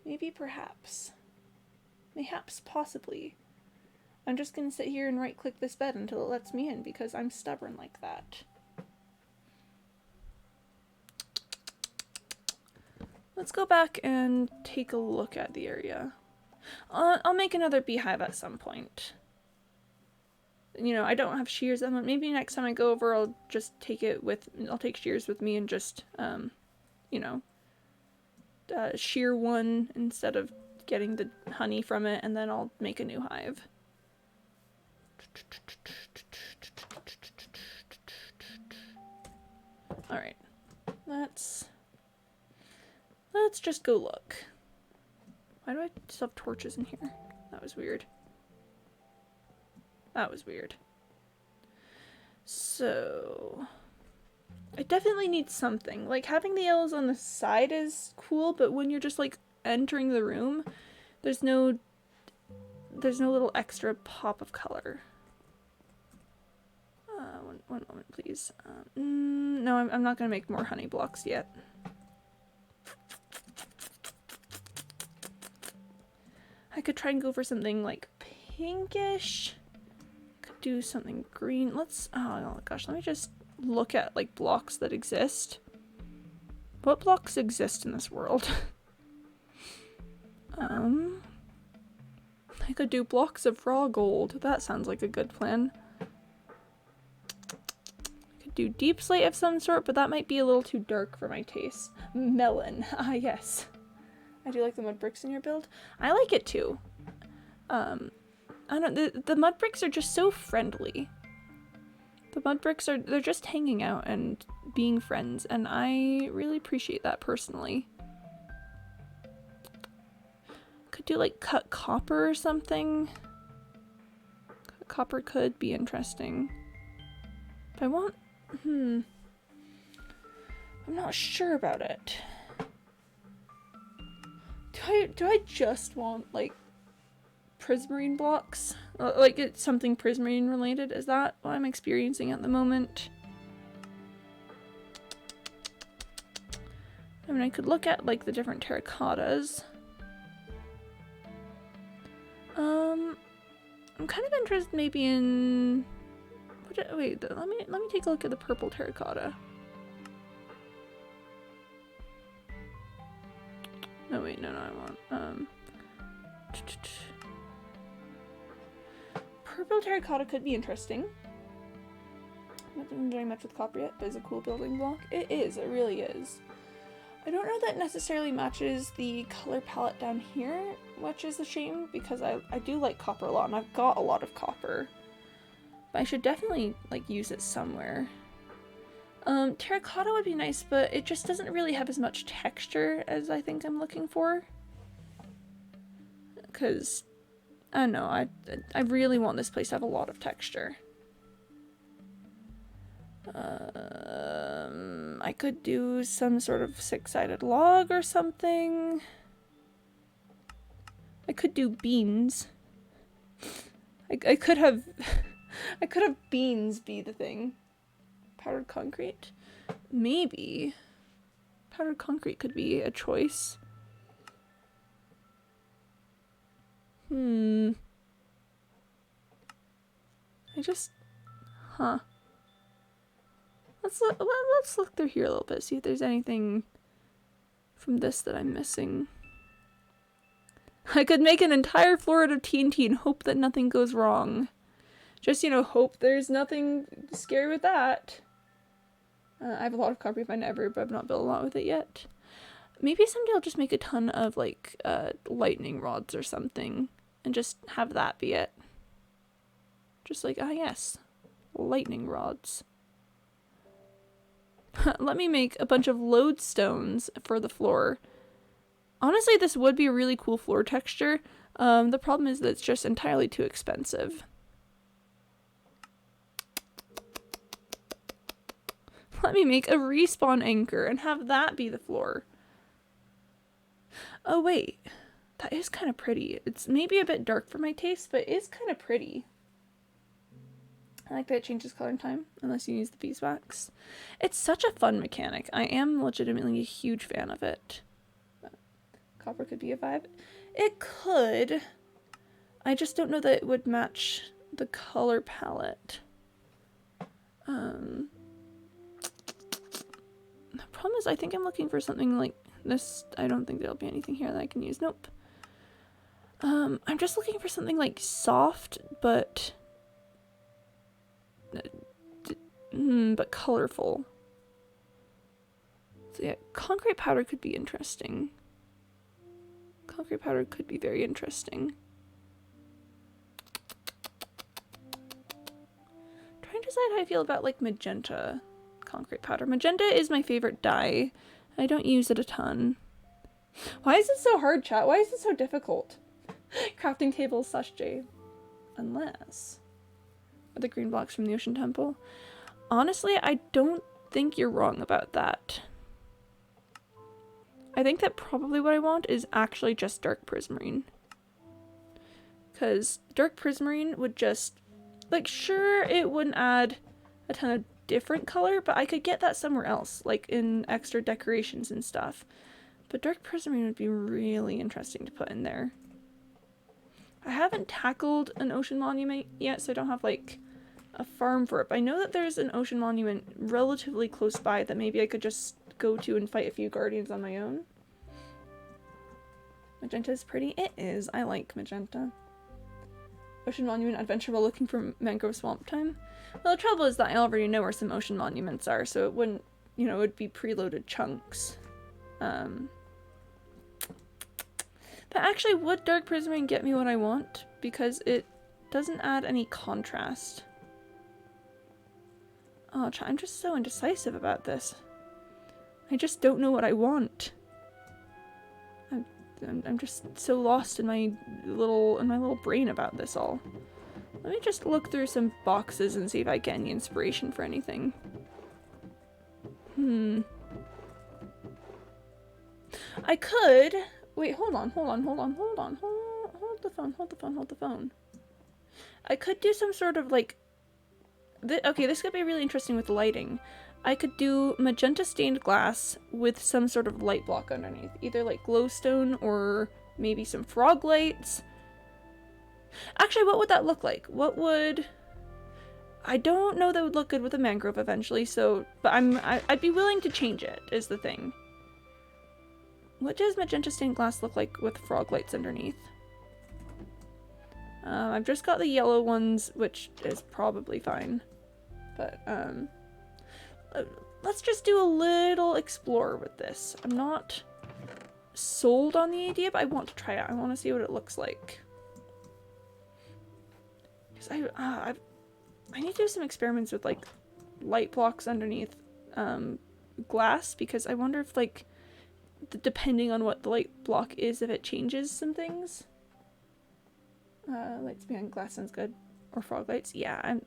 Speaker 1: Maybe, perhaps. Mayhaps, possibly. I'm just gonna sit here and right-click this bed until it lets me in because I'm stubborn like that. Let's go back and take a look at the area. I'll make another beehive at some point. You know, I don't have shears. Maybe next time I go over, I'll take shears with me and just, you know, shear one instead of getting the honey from it, and then I'll make a new hive. Alright. Let's just go look. Why do I still have torches in here? That was weird. So... I definitely need something. Like, having the yellows on the side is cool, but when you're just, like, entering the room, there's no little extra pop of color. One moment, please. No, I'm not gonna make more honey blocks yet. I could try and go for something like pinkish. Could do something green. Oh gosh, let me just look at like blocks that exist. What blocks exist in this world? I could do blocks of raw gold. That sounds like a good plan. I could do deep slate of some sort, but that might be a little too dark for my taste. Melon. Ah, yes. I do like the mud bricks in your build. I like it too. I don't, the mud bricks are just so friendly. The mud bricks they're just hanging out and being friends, and I really appreciate that personally. Could do like cut copper or something. Cut copper could be interesting. But I want, I'm not sure about it. Do I just want like prismarine blocks? Like it's something prismarine related? Is that what I'm experiencing at the moment? I mean, I could look at like the different terracottas. I'm kind of interested maybe in... Wait, let me take a look at the purple terracotta. No, wait, no, I want, purple terracotta could be interesting. I'm not doing very much with copper yet, but it's a cool building block. It is, it really is. I don't know that necessarily matches the color palette down here, which is a shame because I do like copper a lot and I've got a lot of copper. But I should definitely like use it somewhere. Terracotta would be nice, but it just doesn't really have as much texture as I think I'm looking for. Because, I don't know, I really want this place to have a lot of texture. I could do some sort of six-sided log or something. I could do beans. I could have I could have beans be the thing. Powdered concrete? Maybe. Powdered concrete could be a choice. I just... Huh. Let's look through here a little bit, see if there's anything from this that I'm missing. I could make an entire floor out of TNT and hope that nothing goes wrong. Just, you know, hope there's nothing scary with that. I have a lot of copper find ever, but I've not built a lot with it yet. Maybe someday I'll just make a ton of, like, lightning rods or something. And just have that be it. Just like, ah yes, lightning rods. Let me make a bunch of lodestones for the floor. Honestly, this would be a really cool floor texture. The problem is that it's just entirely too expensive. Let me make a respawn anchor and have that be the floor. Oh wait, that is kind of pretty. It's maybe a bit dark for my taste, but it is kind of pretty. I like that it changes color in time, unless you use the beeswax. It's such a fun mechanic. I am legitimately a huge fan of it. Copper could be a vibe. It could. I just don't know that it would match the color palette. The problem is I think I'm looking for something like this. I don't think there'll be anything here that I can use. Nope. I'm just looking for something like soft, but colorful. So yeah, concrete powder could be interesting. Concrete powder could be very interesting. Trying to decide how I feel about like magenta concrete powder. Magenta is my favorite dye. I don't use it a ton. Why is it so hard, chat? Why is it so difficult? Crafting table /J. Unless. Are the green blocks from the Ocean Temple? Honestly, I don't think you're wrong about that. I think that probably what I want is actually just dark prismarine. Because dark prismarine would just, like, sure, it wouldn't add a ton of different color, but I could get that somewhere else, like in extra decorations and stuff. But dark prismarine would be really interesting to put in there. I haven't tackled an ocean monument yet, so I don't have, like, a farm for it. But I know that there's an ocean monument relatively close by that maybe I could just go to and fight a few guardians on my own. Magenta is pretty. It is. I like magenta. Ocean monument adventure while looking for mangrove swamp time. Well, the trouble is that I already know where some ocean monuments are, so it wouldn't, you know, it would be preloaded chunks. But actually, would dark prismarine get me what I want? Because it doesn't add any contrast. Oh, I'm just so indecisive about this. I just don't know what I want. I'm just so lost in my little brain about this all. Let me just look through some boxes and see if I get any inspiration for anything. I could. Wait, hold the phone. I could do some sort of like. Okay, this could be really interesting with lighting. I could do magenta stained glass with some sort of light block underneath. Either like glowstone or maybe some frog lights. Actually, what would that look like? What would... I don't know that would look good with a mangrove eventually, so... But I'd be willing to change it, is the thing. What does magenta stained glass look like with frog lights underneath? I've just got the yellow ones, which is probably fine. But, let's just do a little explore with this. I'm not sold on the idea, but I want to try it. I want to see what it looks like. Because I need to do some experiments with like light blocks underneath glass, because I wonder if like depending on what the light block is, if it changes some things. Lights behind glass sounds good. Or frog lights. Yeah, I'm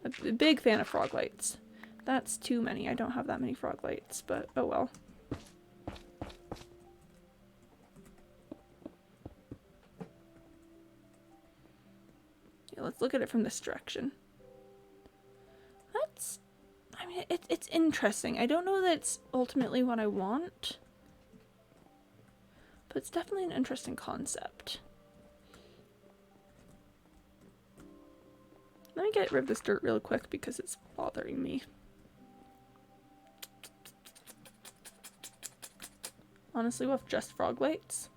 Speaker 1: a big fan of frog lights. That's too many. I don't have that many frog lights, but oh well. Yeah, let's look at it from this direction. That's, I mean, it's interesting. I don't know that it's ultimately what I want, but it's definitely an interesting concept. Let me get rid of this dirt real quick because it's bothering me. Honestly, with just frog lights,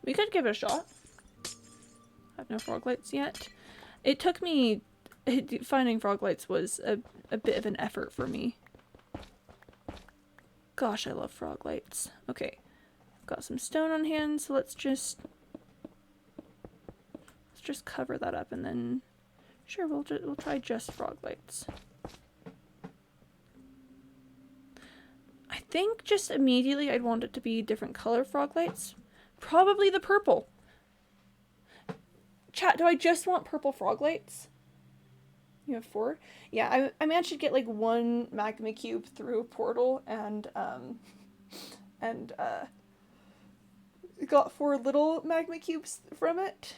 Speaker 1: we could give it a shot. I have no frog lights yet. It took me, finding frog lights was a bit of an effort for me. Gosh, I love frog lights. Okay, got some stone on hand, so let's just cover that up, and then sure, we'll try just frog lights. I think just immediately I'd want it to be different color frog lights. Probably the purple. Chat, do I just want purple frog lights? You have 4? Yeah, I managed to get like 1 magma cube through a portal, and got 4 little magma cubes from it.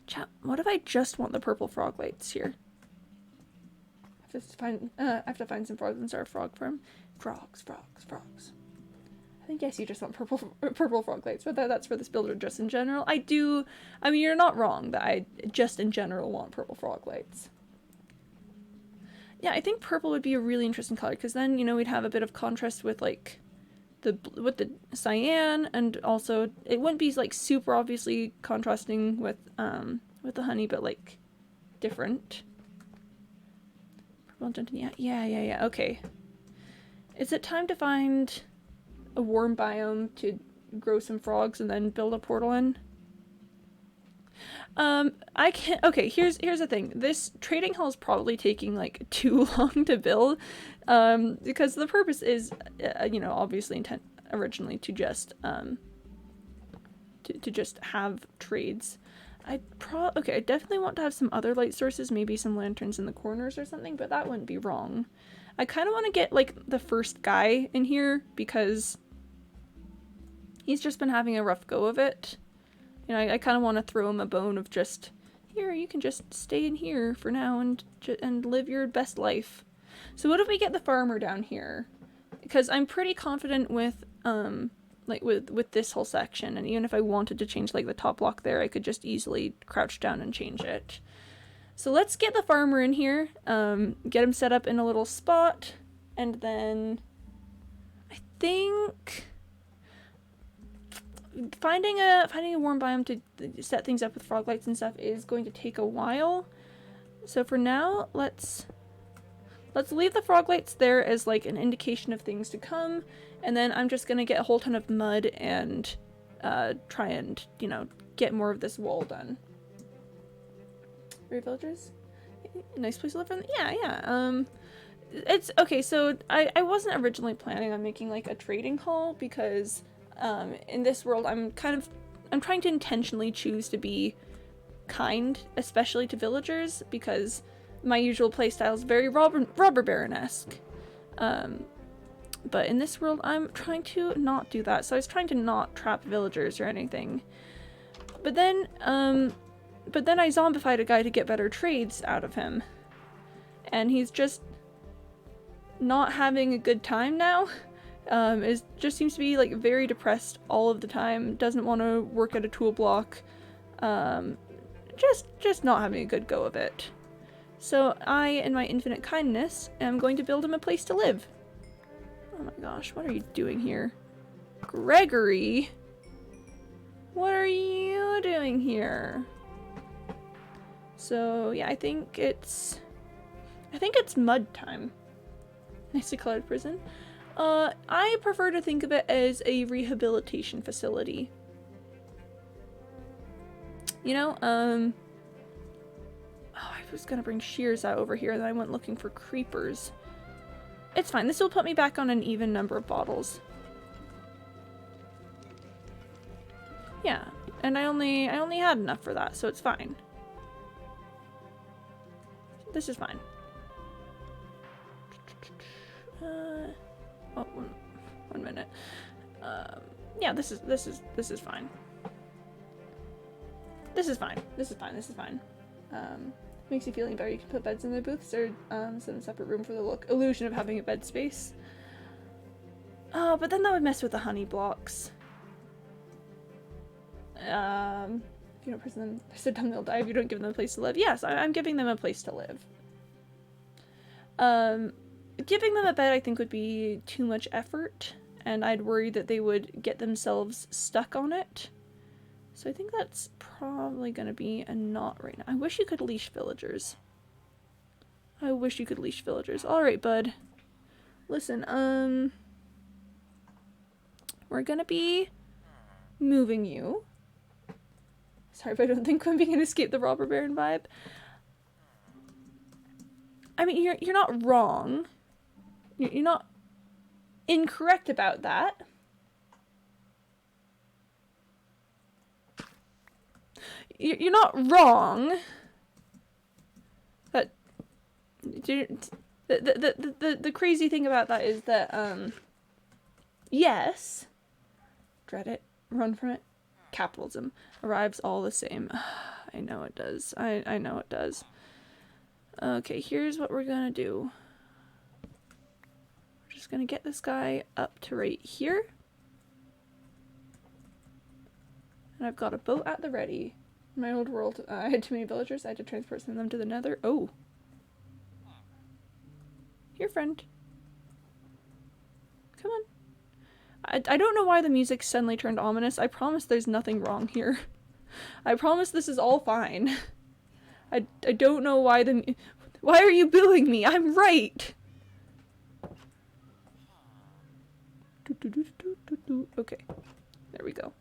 Speaker 1: Chat, what if I just want the purple frog lights here? I have to find some frogs and start a frog farm. Frogs. I think yes, you just want purple frog lights, but that's for this builder just in general. I mean, you're not wrong that I just in general want purple frog lights. Yeah, I think purple would be a really interesting color, because then, you know, we'd have a bit of contrast with like with the cyan, and also it wouldn't be like super obviously contrasting with the honey, but like different. Yeah. Okay. Is it time to find a warm biome to grow some frogs and then build a portal in? I can't. Okay, here's the thing. This trading hall is probably taking like too long to build, because the purpose is, you know, obviously originally to just to just have trades. I definitely want to have some other light sources, maybe some lanterns in the corners or something, but that wouldn't be wrong. I kind of want to get like the first guy in here because he's just been having a rough go of it. You know, I kind of want to throw him a bone of just, here, you can just stay in here for now and live your best life. So what if we get the farmer down here? Because I'm pretty confident with, like with this whole section, and even if I wanted to change like the top block there, I could just easily crouch down and change it. So let's get the farmer in here, get him set up in a little spot, and then I think finding a warm biome to set things up with frog lights and stuff is going to take a while. So for now, let's leave the frog lights there as like an indication of things to come, and then I'm just gonna get a whole ton of mud and try and, you know, get more of this wall done. Great villagers? Nice place to live in? Yeah. It's okay, so I wasn't originally planning on making like a trading hall, because in this world I'm trying to intentionally choose to be kind, especially to villagers, because my usual playstyle is very robber baron-esque. But in this world I'm trying to not do that, so I was trying to not trap villagers or anything. But then I zombified a guy to get better trades out of him, and he's just not having a good time now. Just seems to be like very depressed all of the time, doesn't want to work at a tool block, just not having a good go of it. So I, in my infinite kindness, am going to build him a place to live. Oh my gosh, what are you doing here? Gregory? What are you doing here? So yeah, I think it's mud time. Nicely colored prison. I prefer to think of it as a rehabilitation facility. You know, oh, I was gonna bring shears out over here, and then I went looking for creepers. It's fine. This will put me back on an even number of bottles. Yeah, and I only had enough for that, so it's fine. This is fine. Oh, one minute. Yeah, this is fine. This is fine. This is fine. This is fine. Makes you feeling better. You can put beds in the booths or some separate room for the illusion of having a bed space. Oh, but then that would mess with the honey blocks. If you don't prison them, they're so dumb they'll die if you don't give them a place to live. Yes, I'm giving them a place to live. Giving them a bed I think would be too much effort, and I'd worry that they would get themselves stuck on it. So I think that's probably gonna be a not right now. I wish you could leash villagers. I wish you could leash villagers. Alright, bud. Listen, we're gonna be moving you. Sorry, but I don't think Quimby can escape the robber baron vibe. I mean, you're not wrong. You're not incorrect about that. You're not wrong. But the crazy thing about that is that yes, dread it, run from it. Capitalism arrives all the same. I know it does. I know it does. Okay, here's what we're gonna do. We're just gonna get this guy up to right here. And I've got a boat at the ready. In my old world, I had too many villagers. I had to transport some of them to the nether. Oh. Here, friend. Come on. I don't know why the music suddenly turned ominous. I promise there's nothing wrong here. I promise this is all fine. I don't know why why are you booing me? I'm right! Okay. There we go.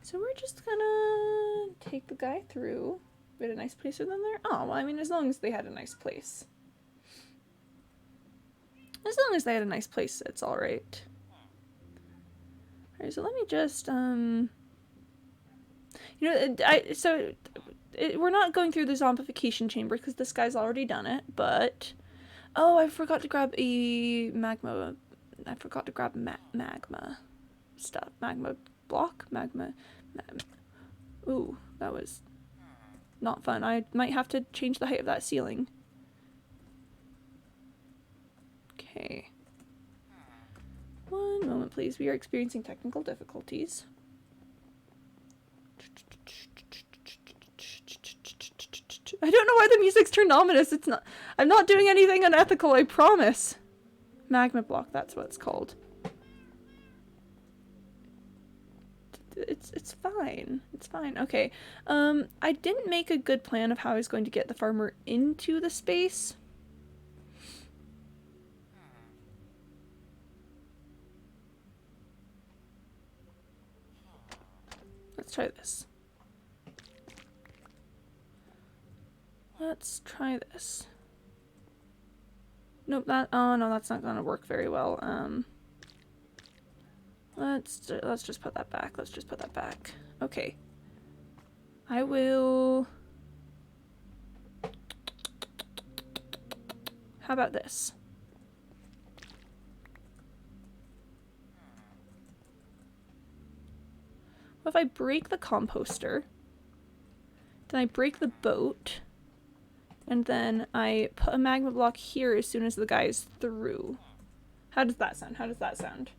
Speaker 1: So we're just gonna take the guy through. We had a nice place for them there? Oh, well, I mean, as long as they had a nice place. As long as they had a nice place, it's alright. Alright, so let me just, you know, we're not going through the zombification chamber because this guy's already done it, but... Oh, I forgot to grab a magma... I forgot to grab magma stuff. Magma block? Ooh, that was not fun. I might have to change the height of that ceiling. Okay. One moment, please. We are experiencing technical difficulties. I don't know why the music's turned ominous. It's not. I'm not doing anything unethical, I promise. Magma block, that's what it's called. It's fine. It's fine. Okay. I didn't make a good plan of how I was going to get the farmer into the space. Let's try this. Let's try this. Nope, oh no, that's not gonna work very well. Let's just put that back. Let's just put that back. Okay. I will... How about this? What if I break the composter, then I break the boat, and then I put a magma block here as soon as the guy is through? How does that sound? How does that sound?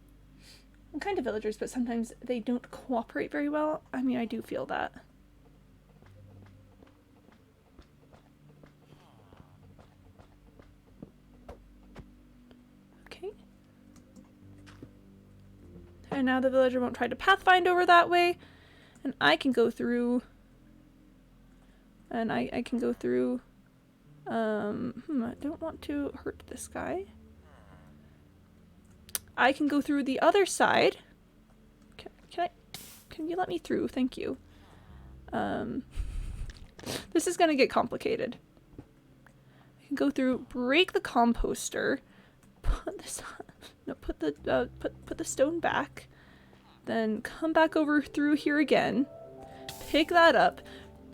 Speaker 1: I'm kind of villagers, but sometimes they don't cooperate very well. I mean, I do feel that. Okay. And now the villager won't try to pathfind over that way, and I can go through And I can go through, I don't want to hurt this guy. I can go through the other side. Can you let me through? Thank you. This is gonna get complicated. I can go through, break the composter, put the stone back, then come back over through here again, pick that up,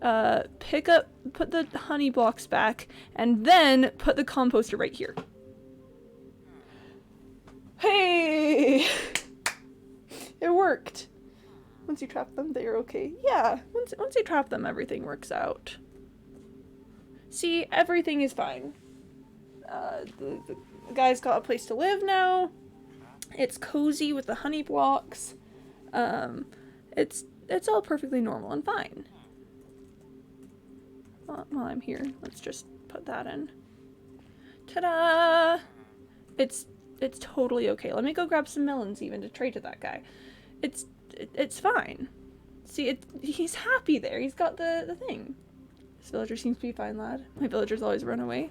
Speaker 1: put the honey blocks back, and then put the composter right here. Hey! It worked. Once you trap them, they're okay. Yeah, once you trap them, everything works out. See, everything is fine. The guy's got a place to live now. It's cozy with the honey blocks. It's all perfectly normal and fine. While I'm here, let's just put that in. Ta-da! It's totally okay. Let me go grab some melons even to trade to that guy. It's fine. See, he's happy there. He's got the thing. This villager seems to be fine, lad. My villagers always run away.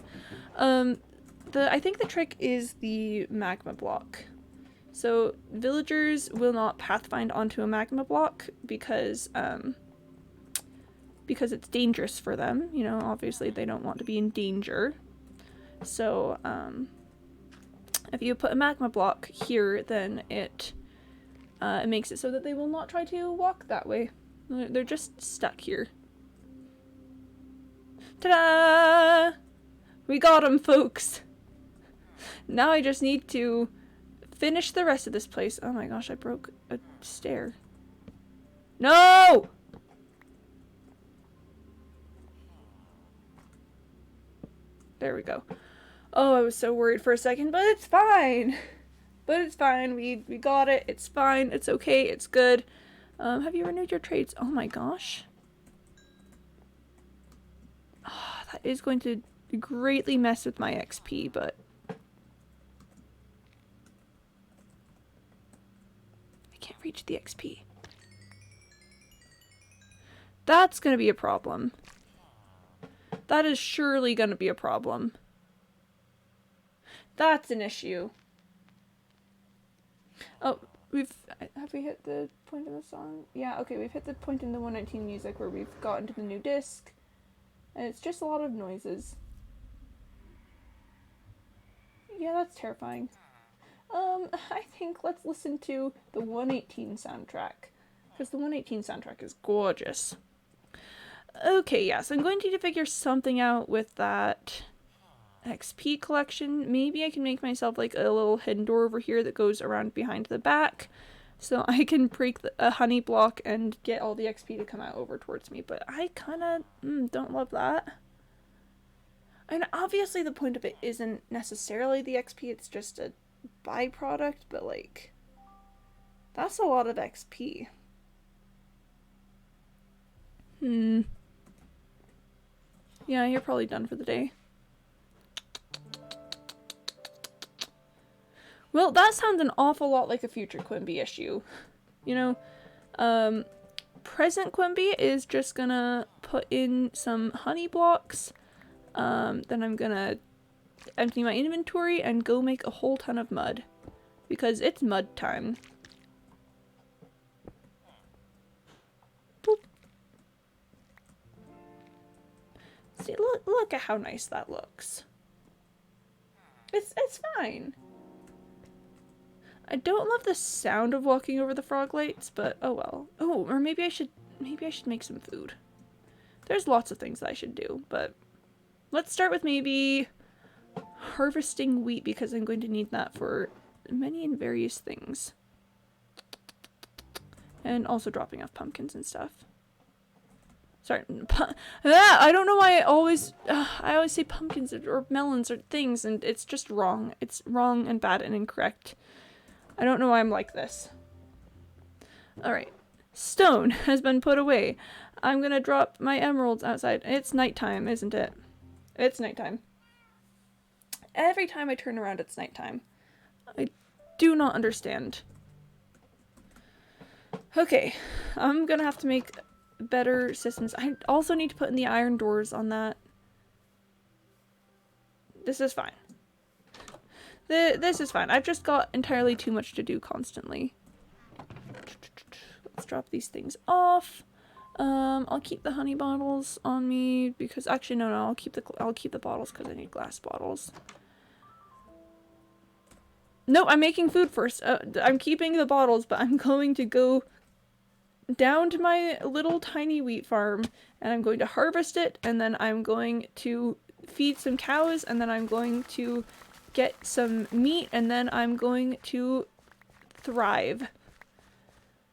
Speaker 1: I think the trick is the magma block. So villagers will not pathfind onto a magma block because it's dangerous for them. You know, obviously they don't want to be in danger. So if you put a magma block here, then it makes it so that they will not try to walk that way. They're just stuck here. Ta-da! We got him, folks! Now I just need to finish the rest of this place. Oh my gosh, I broke a stair. No! There we go. Oh, I was so worried for a second, but it's fine! But it's fine. We got it. It's fine. It's okay. It's good. Have you renewed your trades? Oh my gosh. Oh, that is going to greatly mess with my XP, but I can't reach the XP. That's gonna be a problem. That is surely gonna be a problem. That's an issue. Oh, have we hit the point in the song? Yeah, okay, we've hit the point in the 119 music where we've gotten to the new disc. And it's just a lot of noises. Yeah, that's terrifying. I think let's listen to the 118 soundtrack. Because the 118 soundtrack is gorgeous. Okay, yeah, so I'm going to need to figure something out with that XP collection. Maybe I can make myself like a little hidden door over here that goes around behind the back. So I can break a honey block and get all the XP to come out over towards me. But I kind of don't love that. And obviously the point of it isn't necessarily the XP, it's just a byproduct, but like, that's a lot of XP. Yeah, you're probably done for the day. Well, that sounds an awful lot like a future Quimby issue. You know, present Quimby is just gonna put in some honey blocks. Then I'm gonna empty my inventory and go make a whole ton of mud. Because it's mud time. Boop. See, look at how nice that looks. It's fine. I don't love the sound of walking over the frog lights, but oh well. Oh, or maybe I should make some food. There's lots of things that I should do, but let's start with maybe harvesting wheat because I'm going to need that for many and various things. And also dropping off pumpkins and stuff. Sorry. I don't know why I always say pumpkins or melons or things, and it's just wrong. It's wrong and bad and incorrect. I don't know why I'm like this. Alright. Stone has been put away. I'm gonna drop my emeralds outside. It's nighttime, isn't it? It's nighttime. Every time I turn around, it's nighttime. I do not understand. Okay. I'm gonna have to make better systems. I also need to put in the iron doors on that. This is fine. This is fine. I've just got entirely too much to do constantly. Let's drop these things off. I'll keep the honey bottles on me because actually no, I'll keep the bottles because I need glass bottles. No, I'm making food first. I'm keeping the bottles, but I'm going to go down to my little tiny wheat farm and I'm going to harvest it, and then I'm going to feed some cows, and then I'm going to get some meat, and then I'm going to thrive.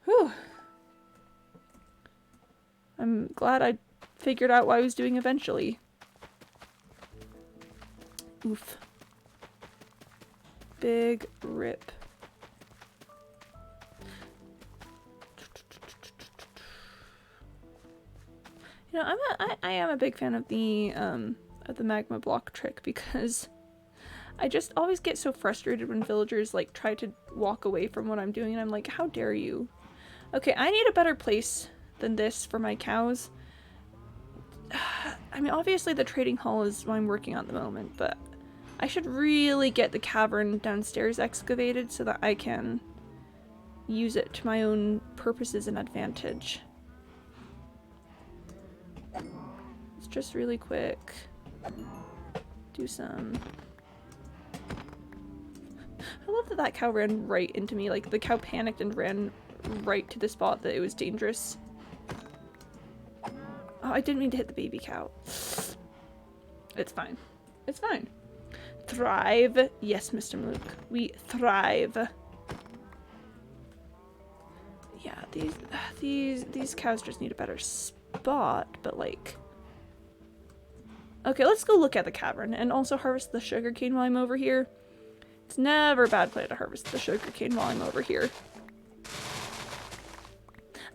Speaker 1: Whew. I'm glad I figured out what I was doing eventually. Oof. Big rip. You know, I am a big fan of the magma block trick because I just always get so frustrated when villagers like try to walk away from what I'm doing, and I'm like, how dare you? Okay, I need a better place than this for my cows. I mean, obviously the trading hall is what I'm working on at the moment, but I should really get the cavern downstairs excavated so that I can use it to my own purposes and advantage. Let's just really quick do some... I love that that cow ran right into me. Like, the cow panicked and ran right to the spot that it was dangerous. Oh, I didn't mean to hit the baby cow. It's fine. It's fine. Thrive. Yes, Mr. Mook. We thrive. Yeah, these cows just need a better spot, but like... Okay, let's go look at the cavern and also harvest the sugarcane while I'm over here. It's never a bad plan to harvest the sugarcane while I'm over here.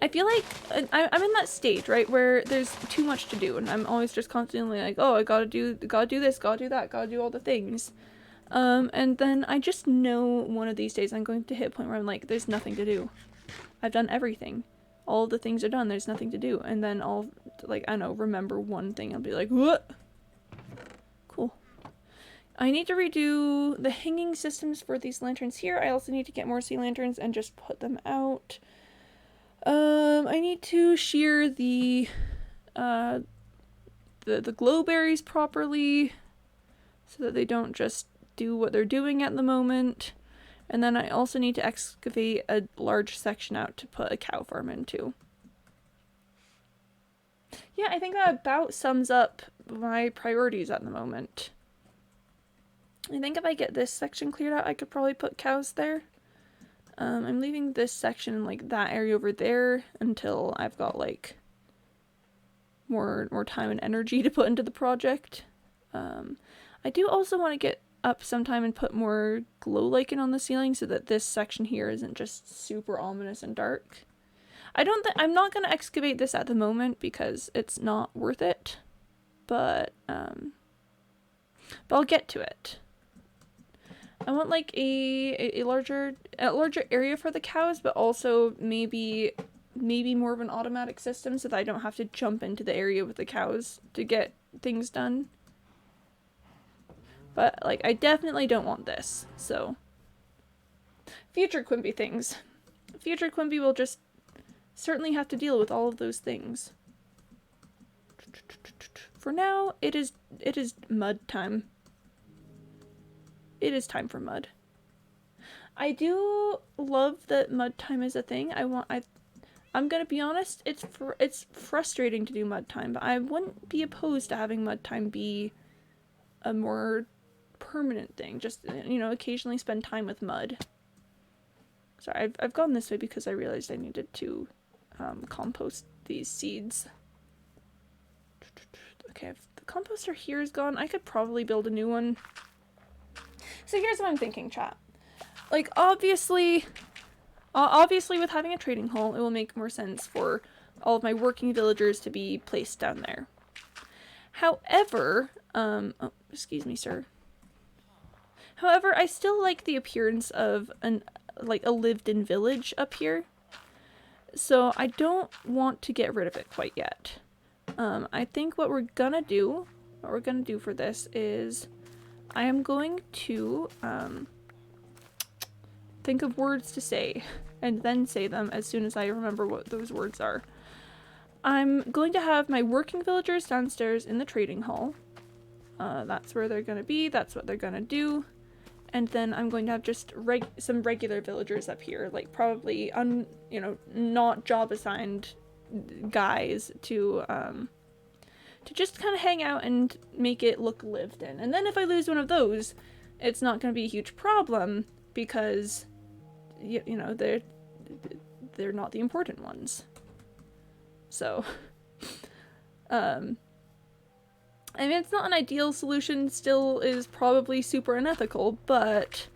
Speaker 1: I feel like I'm in that stage, right, where there's too much to do, and I'm always just constantly like, oh, I gotta do this, gotta do that, gotta do all the things. And then I just know one of these days I'm going to hit a point where I'm like, there's nothing to do. I've done everything. All the things are done, there's nothing to do. And then I'll, like, I don't know, remember one thing, I'll be like, what? Cool. I need to redo the hanging systems for these lanterns here. I also need to get more sea lanterns and just put them out. I need to shear the glowberries properly so that they don't just do what they're doing at the moment. And then I also need to excavate a large section out to put a cow farm into. Yeah, I think that about sums up my priorities at the moment. I think if I get this section cleared out, I could probably put cows there. I'm leaving this section, like, that area over there until I've got, like, more time and energy to put into the project. I do also want to get up sometime and put more glow lichen on the ceiling so that this section here isn't just super ominous and dark. I'm not going to excavate this at the moment because it's not worth it, but I'll get to it. I want like a larger area for the cows, but also maybe more of an automatic system so that I don't have to jump into the area with the cows to get things done. But like, I definitely don't want this. So future Quimby things. Future Quimby will just certainly have to deal with all of those things. For now, it is mud time. It is time for mud. I do love that mud time is a thing. I'm gonna be honest, it's frustrating to do mud time, but I wouldn't be opposed to having mud time be a more permanent thing. Just, you know, occasionally spend time with mud. Sorry, I've gone this way because I realized I needed to compost these seeds. Okay, if the composter here is gone, I could probably build a new one. So here's what I'm thinking, chat. Like, obviously with having a trading hall, it will make more sense for all of my working villagers to be placed down there. However, oh, excuse me, sir. However, I still like the appearance of a lived-in village up here. So I don't want to get rid of it quite yet. I think what we're gonna do for this is I am going to think of words to say and then say them as soon as I remember what those words are. I'm going to have my working villagers downstairs in the trading hall. That's where they're gonna be, that's what they're gonna do. And then I'm going to have just some regular villagers up here, like probably not job assigned guys to just kind of hang out and make it look lived in. And then if I lose one of those, it's not going to be a huge problem because they're not the important ones. So I mean, it's not an ideal solution, still is probably super unethical, but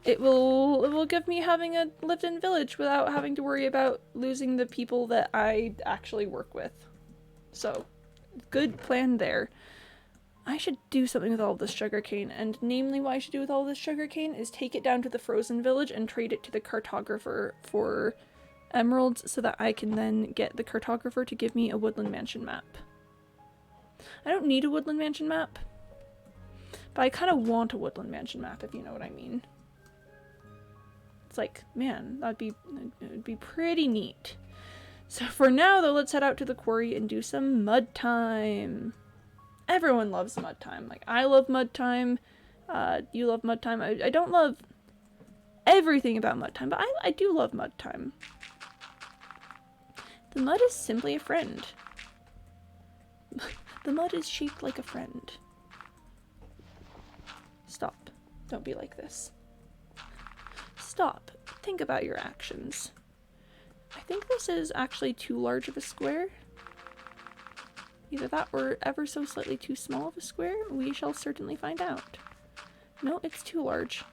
Speaker 1: it will give me having a lived-in village without having to worry about losing the people that I actually work with. So, good plan there. I should do something with all this sugarcane, and namely what I should do with all this sugarcane is take it down to the frozen village and trade it to the cartographer for emeralds so that I can then get the cartographer to give me a woodland mansion map. I don't need a woodland mansion map, but I kind of want a woodland mansion map, if you know what I mean. It's like, man, it would be pretty neat. So for now, though, let's head out to the quarry and do some mud time. Everyone loves mud time. Like, I love mud time. You love mud time. I don't love everything about mud time, but I do love mud time. The mud is simply a friend. The mud is shaped like a friend. Stop. Don't be like this. Stop. Think about your actions. I think this is actually too large of a square. Either that or ever so slightly too small of a square. We shall certainly find out. No, it's too large.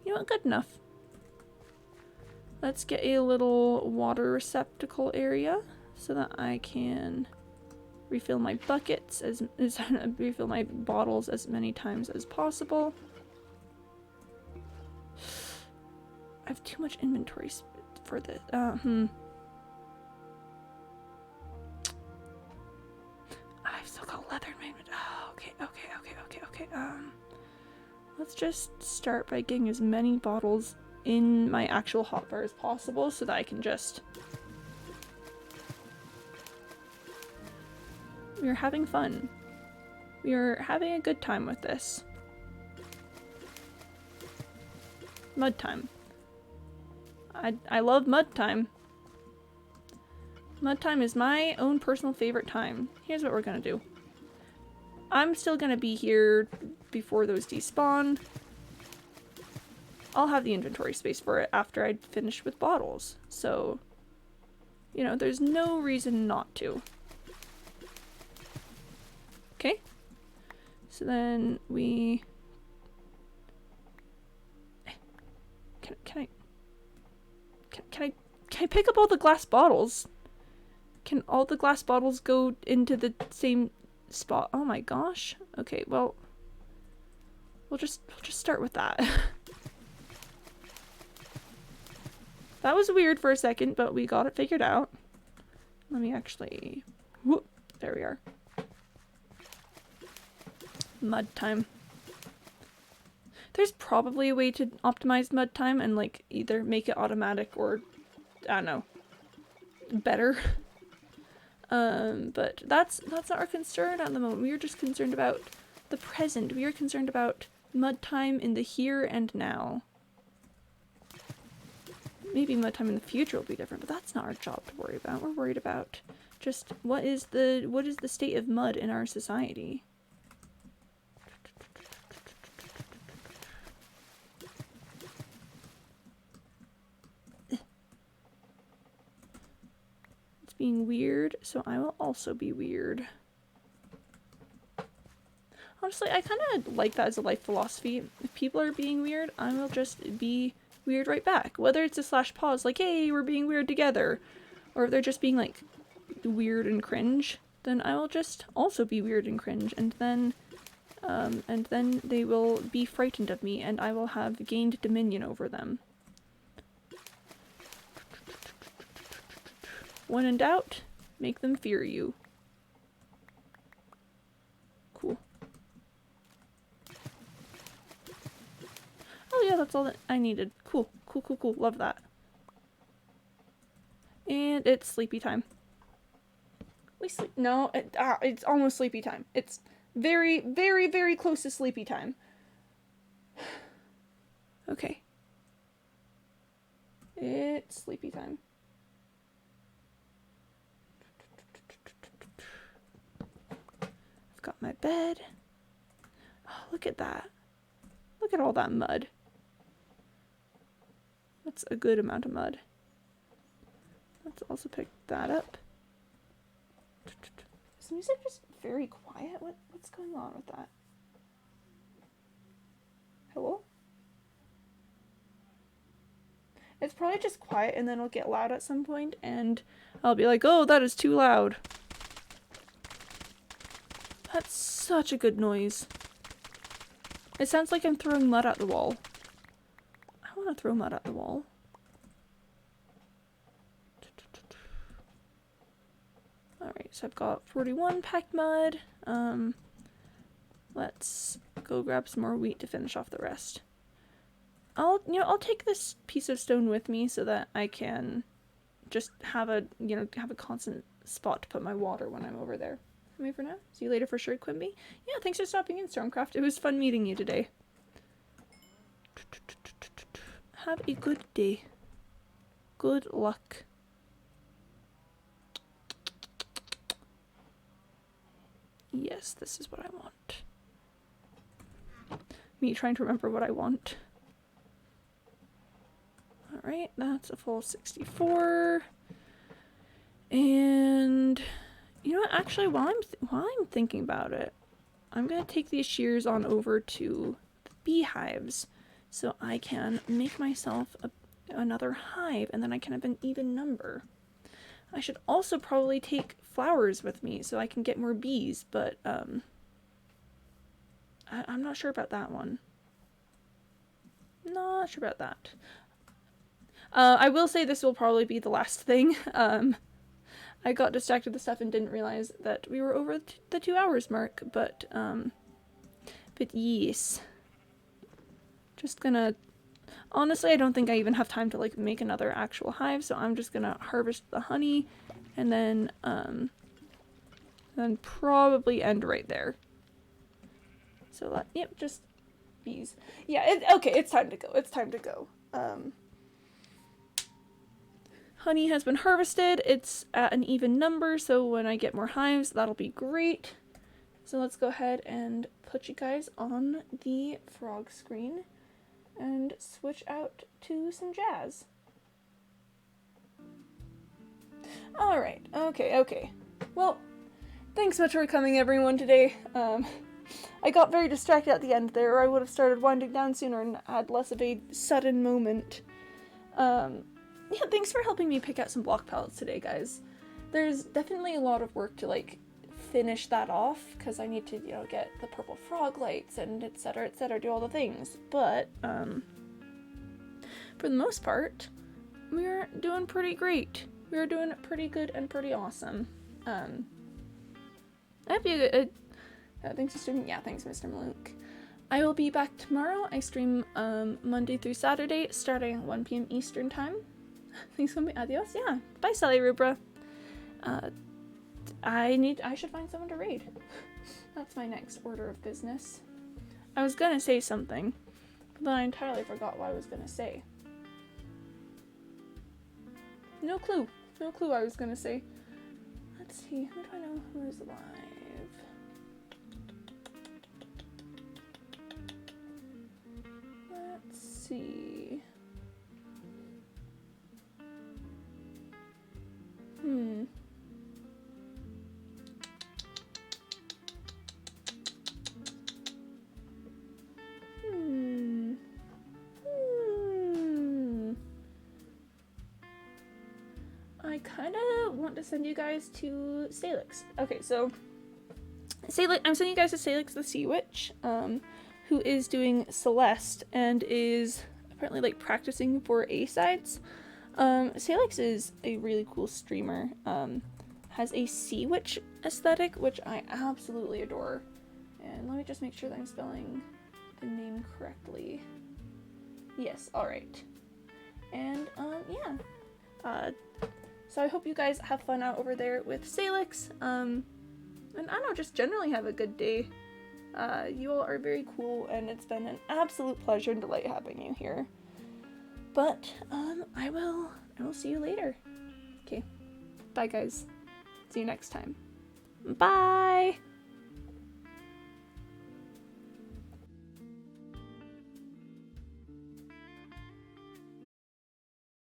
Speaker 1: You know what? Good enough. Let's get a little water receptacle area so that I can refill my buckets refill my bottles as many times as possible. I have too much inventory for this. I've still got leather in my inventory. Oh, okay. Let's just start by getting as many bottles in my actual hotbar as possible so that I can just... We are having fun. We are having a good time with this. Mud time. I love mud time. Mud time is my own personal favorite time. Here's what we're gonna do. I'm still gonna be here before those despawn. I'll have the inventory space for it after I finish with bottles. So, there's no reason not to. Okay? So then we... Can I pick up all the glass bottles? Can all the glass bottles go into the same spot? Oh my gosh. Okay, well, we'll just start with that. That was weird for a second, but we got it figured out. Let me actually... Whoop, there we are. Mud time. There's probably a way to optimize mud time and like either make it automatic or, I don't know, better. But that's not our concern at the moment. We are just concerned about the present. We are concerned about mud time in the here and now. Maybe mud time in the future will be different, but that's not our job to worry about. We're worried about just what is the state of mud in our society. Being weird, so I will also be weird. Honestly, I kind of like that as a life philosophy. If people are being weird, I will just be weird right back. Whether it's a /pause, like, hey, we're being weird together, or if they're just being, like, weird and cringe, then I will just also be weird and cringe, and then they will be frightened of me, and I will have gained dominion over them. When in doubt, make them fear you. Cool. Oh yeah, that's all that I needed. Cool, cool, cool, cool. Love that. And it's sleepy time. We sleep. No, it's almost sleepy time. It's very, very, very close to sleepy time. Okay. It's sleepy time. I've got my bed. Oh, look at that. Look at all that mud. That's a good amount of mud. Let's also pick that up. Is the music just very quiet? What's going on with that? Hello? It's probably just quiet and then it'll get loud at some point and I'll be like, oh, that is too loud. That's such a good noise. It sounds like I'm throwing mud at the wall. I want to throw mud at the wall. Alright, so I've got 41 packed mud. Let's go grab some more wheat to finish off the rest. I'll take this piece of stone with me so that I can just have a constant spot to put my water when I'm over there. Me for now. See you later for sure, Quimby. Yeah, thanks for stopping in, Stormcraft. It was fun meeting you today. Have a good day. Good luck. Yes, this is what I want. Me trying to remember what I want. Alright, that's a full 64. And you know what, actually, while I'm thinking about it, I'm gonna take these shears on over to the beehives so I can make myself another hive and then I can have an even number. I should also probably take flowers with me so I can get more bees, but I'm not sure about that one. Not sure about that. I will say this will probably be the last thing. I got distracted with stuff and didn't realize that we were over the 2 hours mark, but yes. Just gonna... Honestly, I don't think I even have time to like make another actual hive, so I'm just gonna harvest the honey and then probably end right there. So yep, just bees. Yeah, okay, it's time to go. It's time to go. Honey has been harvested. It's at an even number, so when I get more hives, that'll be great. So let's go ahead and put you guys on the frog screen and switch out to some jazz. Alright, okay. Well, thanks so much for coming, everyone, today. I got very distracted at the end there, or I would have started winding down sooner and had less of a sudden moment. Yeah, thanks for helping me pick out some block palettes today, guys. There's definitely a lot of work to, like, finish that off, because I need to, get the purple frog lights and etc, do all the things. But, for the most part, we're doing pretty great. We're doing pretty good and pretty awesome. I hope you thanks for streaming. Yeah, thanks, Mr. Maluk. I will be back tomorrow. I stream Monday through Saturday, starting at 1 p.m. Eastern Time. Thanks for me. Adios. Yeah. Bye, Sally Rubra. I should find someone to raid. That's my next order of business. I was gonna say something, but then I entirely forgot what I was gonna say. No clue. No clue what I was gonna say. Let's see. Who do I know who is live? Let's see. I kind of want to send you guys to Salix. Okay, so I'm sending you guys to Salix the Sea Witch, who is doing Celeste and is apparently like practicing for A-sides. Salix is a really cool streamer. Has a sea witch aesthetic, which I absolutely adore. And let me just make sure that I'm spelling the name correctly. Yes, alright. And, yeah. So I hope you guys have fun out over there with Salix. And I don't know, just generally have a good day. You all are very cool, and it's been an absolute pleasure and delight having you here. But, I will see you later. Okay. Bye, guys. See you next time. Bye!